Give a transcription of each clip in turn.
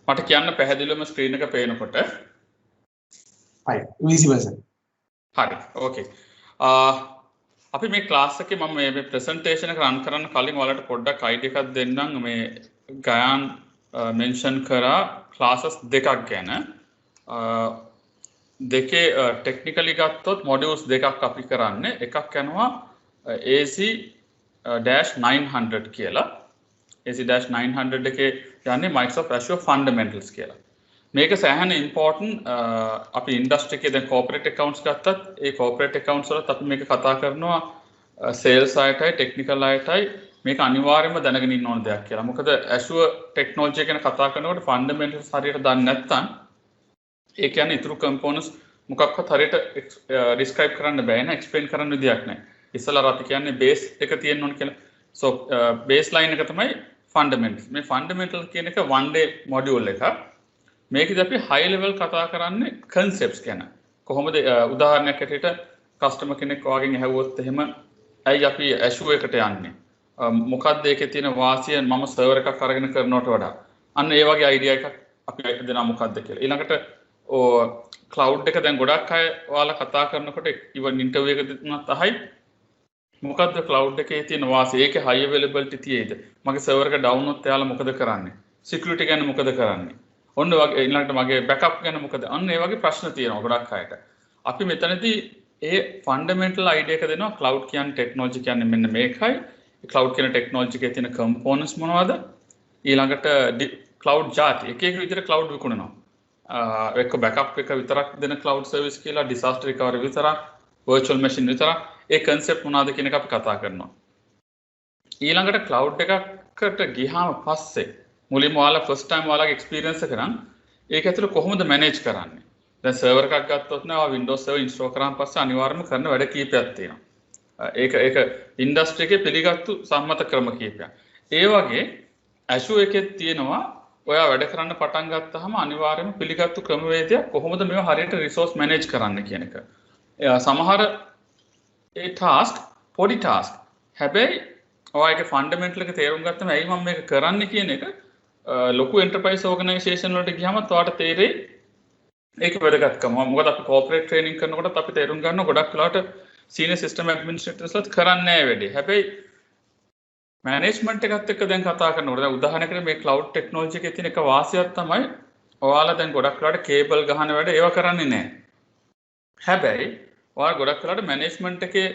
මට කියන්න පැහැදිලිවම ස්ක්‍රීන් එක පේනකොට. හරි 20%. හරි. ඕකේ. අපි මේ ක්ලාස් එකේ මම මේ ප්‍රසන්ටේෂන් එක රන් කරන්න කලින් ඔයාලට පොඩ්ඩක් අයිඩියා එකක් දෙන්නම්. මේ ගයාන් මෙන්ෂන් කරා ක්ලාසස් දෙකක් ගැන. දෙකේ ටෙක්නිකලි ගත්තොත් මොඩියුල්ස් දෙකක් අපි කරන්නේ. එකක් යනවා AC-900 කියලා. AC-900 එකේ යන්නේ Microsoft Azure Fundamentals කියලා. මේක සෑහෙන ඉම්පෝර්ටන්ට් අපි ඉන්ඩස්ට්‍රි එකේ දැන් කෝපරේට් accounts ගත්තත් ඒ කෝපරේට් accounts වලත් අපි මේක කතා කරනවා sales අයටයි ටෙක්නිකල් අයටයි මේක අනිවාර්යයෙන්ම දැනගෙන ඉන්න ඕන දෙයක් කියලා. මොකද Azure technology ගැන කතා කරනකොට fundamentals හරියට දන්නේ නැත්නම් ඒ කියන්නේ ඉතුරු components මොකක්වත් හරියට describe කරන්න බෑ නේ explain කරන්න විදියක් නැහැ. ඉස්සලා අපි කියන්නේ base එක තියෙන්න ඕන කියලා. So baseline එක තමයි fundamentals. මේ fundamental කියන එක one day module එකක්. මේකද අපි high level කතා කරන්නේ concepts ගැන. කොහොමද උදාහරණයක් ඇටියට customer කෙනෙක් වාගෙන් ඇහුවොත් එහෙම ඇයි අපි Azure එකට යන්නේ? මොකක්ද ඒකේ තියෙන වාසිය මම server එකක් අරගෙන කරනවට වඩා. අන්න ඒ වගේ idea එකක් අපි දෙනවා මොකක්ද කියලා. ඊළඟට cloud එක දැන් ගොඩක් අය ඔයාලා කතා කරනකොට even interview එකකදී උනත් අහයි මොකක්ද cloud එකේ තියෙන වාසිය? ඒකේ high availability තියෙයිද? මගේ server එක down වුණොත් එයාලා මොකද කරන්නේ? security ගැන මොකද කරන්නේ? ඔන්න වගේ ඊළඟට මගේ බෑකප් ගැන මොකද? අන්න ඒ වගේ ප්‍රශ්න තියෙනවා ගොඩක් අයට. අපි මෙතනදී ඒ ෆන්ඩමෙන්ටල් අයිඩියා එක දෙනවා ක්ලවුඩ් කියන්නේ ටෙක්නොලොජි කියන්නේ මෙන්න මේකයි. ඒ ක්ලවුඩ් කියන ටෙක්නොලොජි එකේ තියෙන කම්පොනන්ට්ස් මොනවද? ඊළඟට ක්ලවුඩ් ජාති එක එක විදිහට ක්ලවුඩ් විකුණනවා. එක්ක බෑකප් එක විතරක් දෙන ක්ලවුඩ් සර්විස් කියලා, ඩිසාස්ටර් රිකවරි විතරක්, වර්චුවල් මැෂින් විතරක්. ඒ කන්සෙප්ට් මොනවද කියන එක අපි කතා කරනවා. ඊළඟට ක්ලවුඩ් එකකට ගියාම පස්සේ මුලින්ම ඔයාලා ෆස්ට් ටයිම් ඔයාලගේ එක්ස්පීරියන්ස් එක නම් ඒක ඇතුළේ කොහොමද මැනේජ් කරන්නේ? දැන් සර්වර් එකක් ගත්තොත් නේ ඔයා Windows server ඉන්ස්ටෝල් කරාන් පස්සේ අනිවාර්යයෙන්ම කරන වැඩ කීපයක් තියෙනවා. ඒක ඉන්ඩස්ට්‍රි එකේ පිළිගත්තු සම්මත ක්‍රම කීපයක්. ඒ වගේ Azure එකේ තියෙනවා ඔයා වැඩ කරන්න පටන් ගත්තාම අනිවාර්යයෙන්ම පිළිගත්තු ක්‍රමවේදයක් කොහොමද මේවා හරියට රිසෝස් මැනේජ් කරන්න කියන එක. සමහර ඒ ටාස්ක් පොඩි ටාස්ක්. හැබැයි ඔයාගේ ෆන්ඩමෙන්ටල් එක තේරුම් ගත්තම ඇයි මම මේක කරන්නේ කියන එක ලොකු එන්ටර්ප්‍රයිස් ඕගනයිසේෂන් වලට ගියාම ඔයාලට තේරෙයි ඒකේ වැදගත්කම. මොකද අපි කෝපරේට් ට්‍රේනින් කරනකොට අපි තේරුම් ගන්නවා ගොඩක් වෙලාවට සීනියර් සිස්ටම් ඇඩ්මිනිස්ට්‍රේටර්ස්ලාත් කරන්නේ නැහැ වැඩි. හැබැයි මැනේජ්මන්ට් එකත් එක්ක දැන් කතා කරනකොට දැන් උදාහරණයකට මේ ක්ලවුඩ් ටෙක්නොලොජි එකේ තියෙන එක වාසියක් තමයි ඔයාලා දැන් ගොඩක් වෙලාවට කේබල් ගහන වැඩ ඒව කරන්නේ නැහැ. හැබැයි ඔයාලා ගොඩක් වෙලාවට මැනේජ්මන්ට් එකේ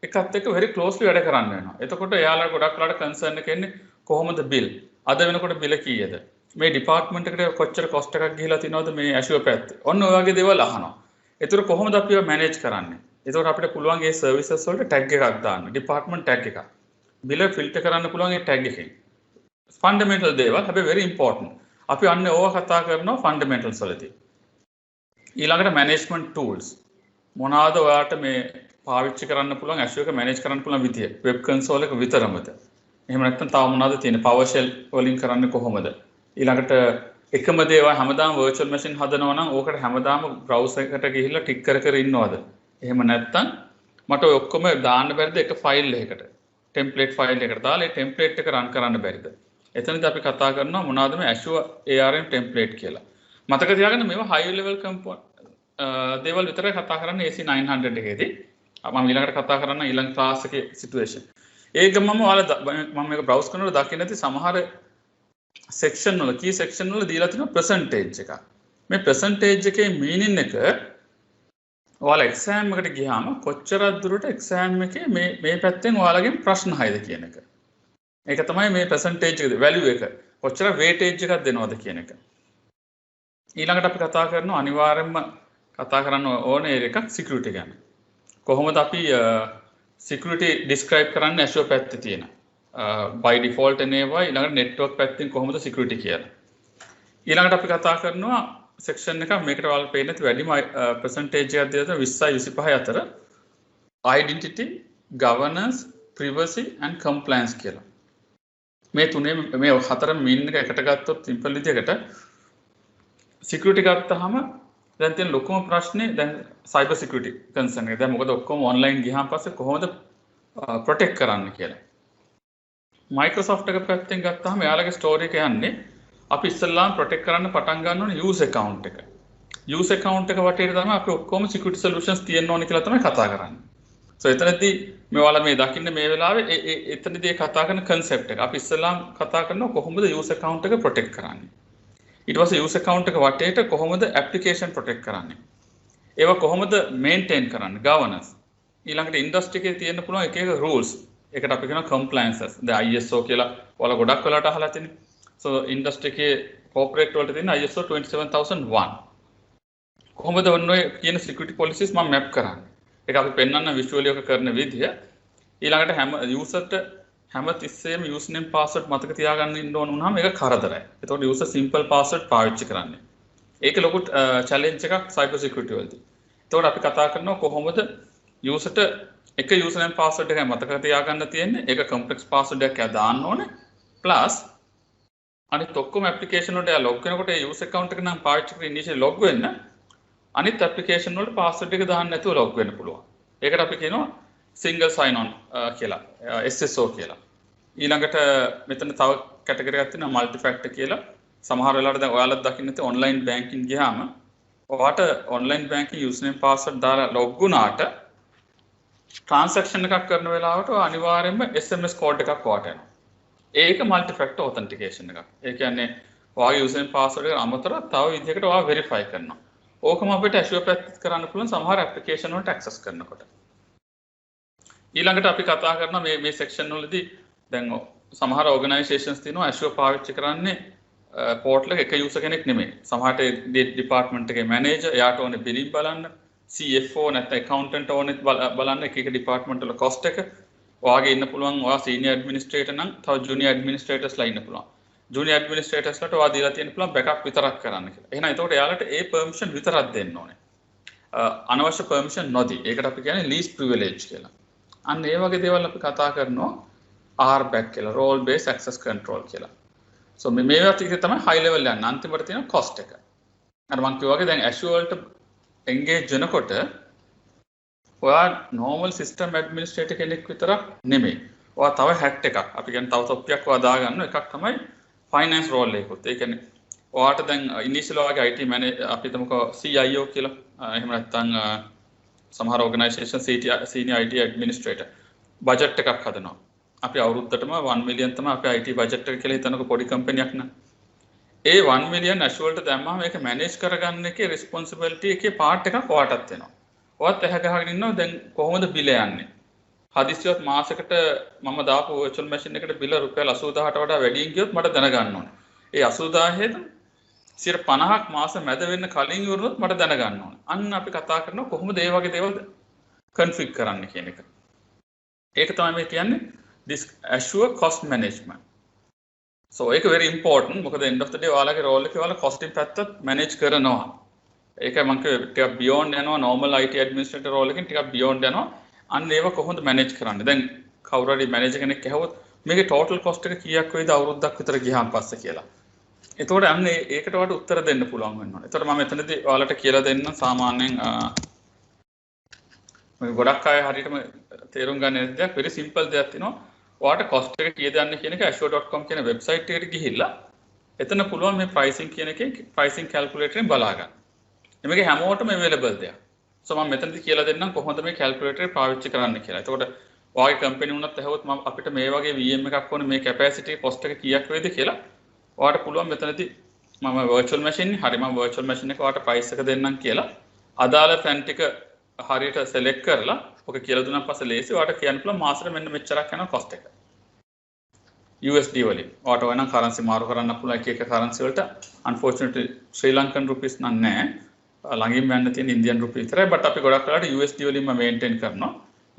එකත් එක්ක very closely වැඩ කරන්න වෙනවා. එතකොට එයාලා ගොඩක් වෙලාවට කන්සර්න් එක එන්නේ කොහොමද බිල්? අද වෙනකොට බිල කීයද? මේ ඩිපාර්ට්මන්ට් එකට කොච්චර කොස්ට් එකක් ගිහිලා තිනවද මේ Azure පැත්තේ? ඔන්න ඔය වගේ දේවල් අහනවා. ඒතර කොහොමද අපි ඒවා මැනේජ් කරන්නේ? ඒතකොට අපිට පුළුවන් මේ සර්විසස් වලට ටැග් එකක් දාන්න. ඩිපාර්ට්මන්ට් ටැග් එකක්. බිල ෆිල්ටර් කරන්න පුළුවන් ඒ ටැග් එකෙන්. ෆන්ඩමෙන්ටල් දේවල් හැබැයි very important. අපි අන්න ඕවා කතා කරනවා ෆන්ඩමෙන්ටල්ස් වලදී. ඊළඟට මැනේජ්මන්ට් ටූල්ස්. මොනවාද ඔයාලට මේ පාවිච්චි කරන්න පුළුවන් Azure එක මැනේජ් කරන්න පුළුවන් විදිය. වෙබ් කන්සෝල් එක විතරමද? එහෙම නැත්නම් තව මොනවද තියෙන්නේ? PowerShell වලින් කරන්නේ කොහොමද? ඊළඟට එකම දේවල් හැමදාම virtual machine හදනවා නම් ඕකට හැමදාම browser එකට ගිහිල්ලා ටික් කර කර ඉන්නවද? එහෙම නැත්නම් මට ඔය ඔක්කොම දාන්න බැරිද එක ෆයිල් එකකට? template ෆයිල් එකකට දාලා ඒ template එක run කරන්න බැරිද? එතනදී අපි කතා කරනවා මොනවද මේ Azure ARM template කියලා. මතක තියාගන්න මේවා high level දේවල් විතරයි කතා කරන්නේ AC-900 එකේදී. මම ඊළඟට කතා කරන්න ඊළඟ ක්ලාස් එකේ සිටුේෂන්. ඒකම මම මේක browse කරනකොට දකින්න ඇති සමහර section වල key section වල දීලා තියෙනවා percentage එක. මේ percentage එකේ meaning එක ඔයාලා exam එකට ගියාම කොච්චරක් දුරට exam එකේ මේ පැත්තෙන් ඔයාලගෙන් ප්‍රශ්න හයද කියන එක. ඒක තමයි මේ percentage එකේ value එක. කොච්චර weightage එකක් දෙනවද කියන එක. ඊළඟට අපි කතා කරනවා අනිවාර්යයෙන්ම කතා කරන්න ඕනේ එකක් security ගැන. කොහොමද අපි security describe කරන්නේ Azure පැත්තේ තියෙන by default එනේවා ඊළඟට network පැත්තෙන් කොහොමද security කියලා. ඊළඟට අපි කතා කරනවා section එක මේකට ඔයාලට පේන්නේ නැති වැඩිම percentage එකක් දෙලා 20යි 25 අතර identity, governance, privacy and compliance කියලා. මේ තුනේ මේ හතර meaning එක එකට ගත්තොත් simple විදිහකට security ගත්තාම දැන් තියෙන ලොකුම ප්‍රශ්නේ දැන් cyber security concern එක. දැන් මොකද ඔක්කොම online ගියාන් පස්සේ කොහොමද protect කරන්න කියලා. Microsoft එක පැත්තෙන් ගත්තාම එයාලගේ story එක යන්නේ අපි ඉස්සල්ලාම ප්‍රොටෙක්ට් කරන්න පටන් ගන්න ඕනේ යූස් account එක. යූස් account එක වටේට තමයි අපි ඔක්කොම security solutions තියෙන්න ඕනේ කියලා තමයි කතා කරන්නේ. So එතනදී මේ ඔයාලා මේ දකින්න මේ වෙලාවේ එතනදී කතා කරන concept එක. අපි ඉස්සල්ලාම කතා කරනවා කොහොමද යූස් account එක protect කරන්නේ. ඊට පස්සේ යූස් account එක වටේට කොහොමද application protect කරන්නේ. ඒවා කොහොමද maintain කරන්නේ governance. ඊළඟට industry එකේ තියෙන්න පුළුවන් එක එක rules. ඒකට අපි කියනවා compliances. දැන් ISO කියලා ඔයාලා ගොඩක් වෙලාට අහලා තියෙන්නේ. So industry එකේ corporate වලට තියෙන ISO 27001. කොහොමද ඔන්න ඔය කියන security policies මම map කරන්නේ. ඒක අපි පෙන්වන්න visually එක කරන විදිය. ඊළඟට හැම userට හැම තිස්සෙම username password මතක තියාගන්න ඉන්න ඕන වුණාම ඒක කරදරයි. ඒතකොට user simple password පාවිච්චි කරන්නේ. ඒක ලොකු challenge එකක් cyber security වලදී. ඒතකොට අපි කතා කරනවා කොහොමද userට එක username password එකයි මතක තියාගන්න තියෙන්නේ. ඒක complex password එකක් දාන්න ඕනේ. plus අනිත් ඔක්කොම application වලට log වෙනකොට ඒ user account එක නම් පාවිච්චි කරලා initially log වෙන්න අනිත් application වලට password එක දාන්න නැතුව log වෙන්න පුළුවන්. ඒකට අපි කියනවා single sign on කියලා SSO කියලා. ඊළඟට මෙතන තව කැටගරි එකක් තියෙනවා multi factor කියලා. සමහර වෙලාවට දැන් ඔයාලත් දකින්න තියෙන online banking ගියාම ඔයාට online banking username password දාලා log වුණාට transaction එකක් කරන වෙලාවට අනිවාර්යයෙන්ම SMS code එකක් ඔයාට එනවා. ඒක multi factor authentication එකක්. ඒ කියන්නේ ඔයාගේ username password එකට අමතරව තව විදිහකට ඔයා verify කරනවා. ඕකම අපිට Azure පැත්තට කරන්න පුළුවන් සමහර application වලට access කරනකොට. ඊළඟට අපි කතා කරන මේ section වලදී දැන් සමහර organizations තියෙනවා Azure පාවිච්චි කරන්නේ portal එක user කෙනෙක් නෙමෙයි. සමහරට department එකේ manager එයාට ඕනේ billing බලන්න, CFO නැත්නම් accountant ඕනෙත් බලන්න එක department වල cost එක. ඔයාගේ ඉන්න පුළුවන් ඔයා senior administrator නම් තව junior administrators ලා ඉන්න පුළුවන්. junior administrators ලට ඔයා දීලා තියෙන පුළුවන් backup විතරක් කරන්න කියලා. එහෙනම් එතකොට එයාලට ඒ permission විතරක් දෙන්න ඕනේ. අනවශ්‍ය permission නොදී. ඒකට අපි කියන්නේ least privilege කියලා. අන්න ඒ වගේ දේවල් අපි කතා කරනවා RBAC කියලා, role based access control කියලා. So මේවා ටික තමයි high level යන අන්තිමට තියෙන cost එක. අර මම කිව්වා වගේ දැන් Azure වලට engage වෙනකොට ඔයා normal system administrator කෙනෙක් විතරක් නෙමෙයි. ඔයා තව hat එකක්. අපි කියන්නේ තව තොප්පියක් ඔයා දාගන්න එකක් තමයි finance role එකකුත්. ඒ කියන්නේ ඔයාට දැන් initial ඔයාගේ IT manager අපි හිතමුකෝ CIO කියලා. එහෙම නැත්නම් සමහර organization senior IT administrator budget එකක් හදනවා. අපි අවුරුද්දටම 1 million තමයි අපේ IT budget එක කියලා හිතනකො පොඩි company එකක් නම්. ඒ 1 million Azure වලට දැම්මම මේක manage කරගන්න එකේ responsibility එකේ part එකක් ඔයාටත් එනවා. ඔයත් ඇහ ගහගෙන ඉන්නවා දැන් කොහොමද බිල යන්නේ? හදිස්සියවත් මාසෙකට මම දාපු virtual machine එකට බිල රුපියල් 80000ට වඩා වැඩියෙන් ගියොත් මට දැනගන්න ඕනේ. ඒ 80000 50ක් මාස මැද වෙන්න කලින් ඉවරුනොත් මට දැනගන්න ඕනේ. අන්න අපි කතා කරනවා කොහොමද ඒ වගේ දේවල් configure කරන්න කියන එක. ඒක තමයි මේ කියන්නේ this Azure cost management. So ඒක very important. මොකද end of the day ඔයාලගේ role එකේ ඔයාලා costing පැත්තත් manage කරනවා. ඒකයි මම කිව්වේ ටිකක් beyond යනවා normal IT administrator role එකෙන් ටිකක් beyond යනවා. අන්න ඒව කොහොමද manage කරන්නේ? දැන් කවුරු හරි manager කෙනෙක් ඇහුවොත් මේකේ total cost එක කීයක් වෙයිද අවුරුද්දක් විතර ගියාන් පස්සේ කියලා. එතකොට අන්න ඒකට වඩා උත්තර දෙන්න පුළුවන් වෙනවා. එතකොට මම එතනදී ඔයාලට කියලා දෙන්න සාමාන්‍යයෙන් මේ ගොඩක් අය හරියටම තේරුම් ගන්න දෙයක් very simple දෙයක් තියෙනවා. ඔයාට cost එක කීයද යන්නේ කියන එක azure.com කියන website එකට ගිහිල්ලා එතන පුළුවන් මේ pricing කියන එකේ pricing calculator එකෙන් බලා ගන්න. මේක හැමෝටම available දෙයක්. So මම මෙතනදී කියලා දෙන්නම් කොහොමද මේ calculator එක පාවිච්චි කරන්න කියලා. එතකොට ඔයාගේ company උනත් ඇහුවොත් මම අපිට මේ වගේ VM එකක් ඕනේ මේ capacity cost එක කීයක් වෙයිද කියලා ඔයාට පුළුවන් මෙතනදී මම virtual machine හරි මම virtual machine එක ඔයාට price එක දෙන්නම් කියලා අදාළ fan ටික හරියට select කරලා ඔක කියලා දුන්නාන් පස්සේ ලේසි ඔයාට කියන්න පුළුවන් මාසෙට මෙන්න මෙච්චරක් යනවා cost එක. USD වලින් ඔයාට වෙන currency මාරු කරන්න පුළුවන් එක එක currency වලට unfortunately Sri Lankan rupees නම් නැහැ. ළඟින් යන්න තියෙන Indian rupee විතරයි but අපි ගොඩක් වෙලාවට USD වලින්ම maintain කරනවා.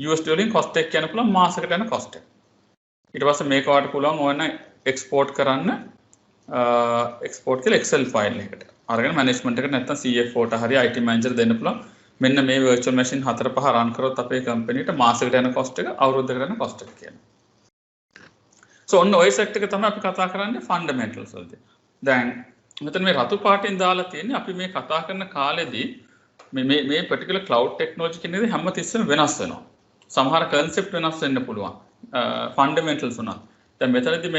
USD වලින් cost එක කියන්න පුළුවන් මාසෙකට යන cost එක. ඊට පස්සේ මේක ඔයාට පුළුවන් ඕන export කරන්න export කියලා Excel file එකකට. අරගෙන management එකට නැත්නම් CFO ට හරි IT manager දෙන්න පුළුවන්. මෙන්න මේ virtual machine 4-5 run කරොත් අපේ company ට මාසෙකට යන cost එක අවුරුද්දකට යන cost එක කියනවා. So ඔන්න ඔය set එක තමයි අපි කතා කරන්නේ fundamentals වලදී. දැන් මෙතන මේ රතු පාටින් දාලා තියෙන්නේ අපි මේ කතා කරන කාලෙදී මේ particular cloud technology කියන දේ හැමතිස්සෙම වෙනස් වෙනවා. සමහර concept වෙනස් වෙන්න පුළුවන්. fundamentals උනත්. දැන් මෙතනදී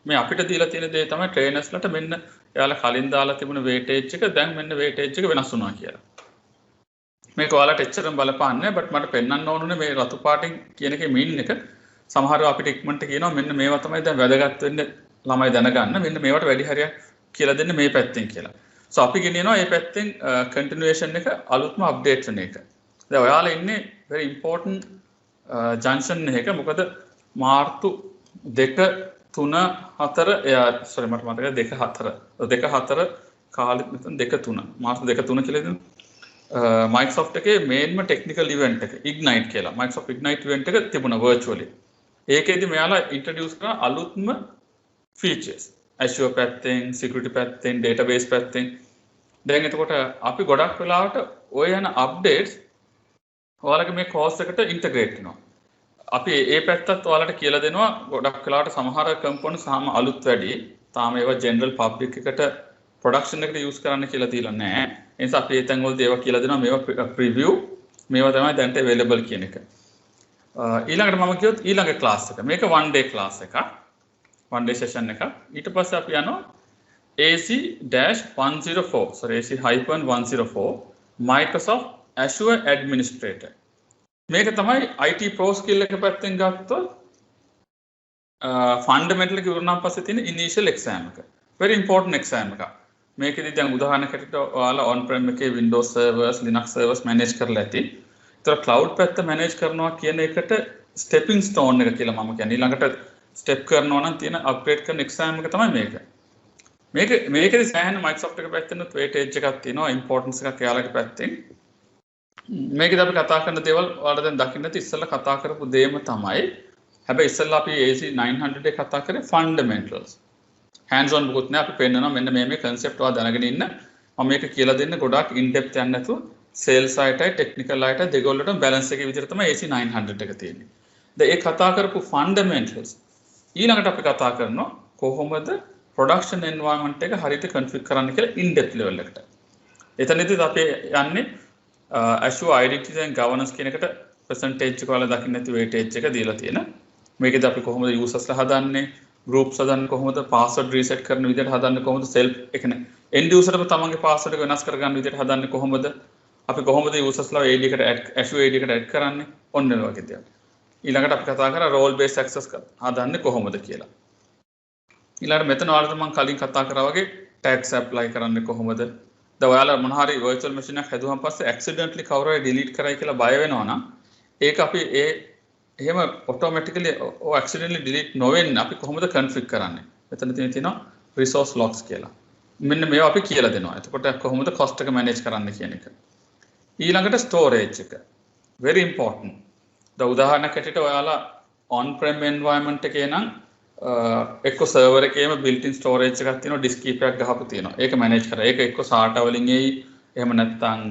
මේ අපිට දීලා තියෙන දේ තමයි trainers ලට මෙන්න එයාලා කලින් දාලා තිබුණ weightage එක දැන් මෙන්න weightage එක වෙනස් වුණා කියලා. මේක ඔයාලට එච්චරම බලපාන්නේ බට් මට පෙන්වන්න ඕනුනේ මේ රතු පාටින් කියන එකේ මීනින් එක. සමහරව අපිට ඉක්මනට කියනවා මෙන්න මේවා තමයි දැන් වැදගත් වෙන්නේ ළමයි දැනගන්න. මෙන්න මේවට වැඩි හරියක් කියලා දෙන්න මේ පැත්තෙන් කියලා. So අපි ගෙනියනවා මේ පැත්තෙන් continuation එක අලුත්ම අප්ඩේට් වෙන එක. දැන් ඔයාලා ඉන්නේ very important junction එක. මොකද මාර්තු 2 3 4 sorry මට මතකයි 2 4 කාලෙත් මෙතන 2 3 මාර්තු 2 3 කියලා දෙනවා. Microsoft එකේ මේන්ම ටෙක්නිකල් ඉවෙන්ට් එක Ignite කියලා. Microsoft Ignite ඉවෙන්ට් එක තිබුණා virtually. ඒකෙදි මෙයාලා ඉන්ට්‍රොඩියුස් කරන අලුත්ම features. Azure පැත්තෙන්, security පැත්තෙන්, database පැත්තෙන්. දැන් එතකොට අපි ගොඩක් වෙලාවට ඔය යන updates ඔයාලගේ මේ course එකට integrate වෙනවා. අපි ඒ පැත්තත් ඔයාලට කියලා දෙනවා. ගොඩක් වෙලාවට සමහර components තාම අලුත් වැඩි. තාම ඒවා general public එකට production එකට use කරන්න කියලා දීලා නැහැ. ඒ නිසා අපි ඒ තැන් වලදී ඒවා කියලා දෙනවා. මේවා preview මේවා තමයි දැන්ට available කියන එක. ඊළඟට මම කියොත් ඊළඟ class එක. මේක one day class එකක්. one day session එකක්. ඊට පස්සේ අපි යනවා AC-104. sorry AC-104 Microsoft Azure Administrator. මේක තමයි IT Pro skill එක පැත්තෙන් ගත්තොත් fundamental එක ඉවරනම් පස්සේ තියෙන initial exam එක. very important exam එකක්. මේකෙදි දැන් උදාහරණයකට ඔයාලා on prem එකේ Windows servers Linux servers manage කරලා ඇති. ඒතර cloud පැත්ත manage කරනවා කියන එකට stepping stone එක කියලා මම කියන්නේ. ඊළඟට step කරනවා නම් තියෙන upgrade කරන exam එක තමයි මේක. මේකෙදි සෑහෙන Microsoft එක පැත්තෙන් weightage එකක් තියෙනවා importance එකක් එයාලගේ පැත්තෙන්. මේකෙදි අපි කතා කරන දේවල් ඔයාලා දැන් දකින්න ඇති ඉස්සෙල්ලා කතා කරපු දේම තමයි. හැබැයි ඉස්සෙල්ලා අපි AC900 එක කතා කරේ fundamentals. hands on බුකුත් නෑ අපි පෙන්නනවා මෙන්න මේ concept ඔයා දැනගෙන ඉන්න. මම මේක කියලා දෙන්න ගොඩාක් in depth යන්න නැතුව sales side technical side දෙගොල්ලටම balance එකේ විදිහට තමයි AC900 එක තියෙන්නේ. දැන් ඒ කතා කරපු fundamentals ඊළඟට අපි කතා කරනවා කොහොමද production environment එක හරියට configure කරන්න කියලා in depth level එකට. එතනදී අපි යන්නේ Azure Identity and Governance කියන එකට percentage එක වල දකින්න ඇති weightage එක දීලා තියෙන. මේකෙද අපි කොහොමද users ලා හදන්නේ, groups හදන්නේ කොහොමද, password reset කරන විදිහට හදන්නේ කොහොමද, self ඒ කියන්නේ end user ට තමන්ගේ password එක වෙනස් කරගන්න විදිහට හදන්නේ කොහොමද, අපි කොහොමද users ලා AD එකට Azure AD එකට add කරන්නේ, ඔන්න ඔය වගේ දේවල්. ඊළඟට අපි කතා කරා role based access හදන්නේ කොහොමද කියලා. ඊළඟට මෙතන ඔයාලට මම කලින් කතා කරා වගේ tags apply කරන්නේ කොහොමද. දැන් ඔයාලා මොන හරි virtual machine එකක් හැදුවාන් පස්සේ accidentally කවුරු හරි delete කරයි කියලා බය වෙනවා නම් ඒක අපි එහෙම automatically accidentally delete නොවෙන්න අපි කොහොමද configure කරන්නේ. මෙතන තියෙනවා resource logs කියලා. මෙන්න මේවා අපි කියලා දෙනවා. එතකොට කොහොමද cost එක manage කරන්න කියන එක. ඊළඟට storage එක. very important. දැන් උදාහරණයක් ඇටියට ඔයාලා on prem environment එකේ නම් එක්ක server එකේම built in storage එකක් තියෙනවා, disk keep එකක් ගහපු තියෙනවා. ඒක manage කරා. ඒක එක්ක SATA වලින් එයි, එහෙම නැත්නම්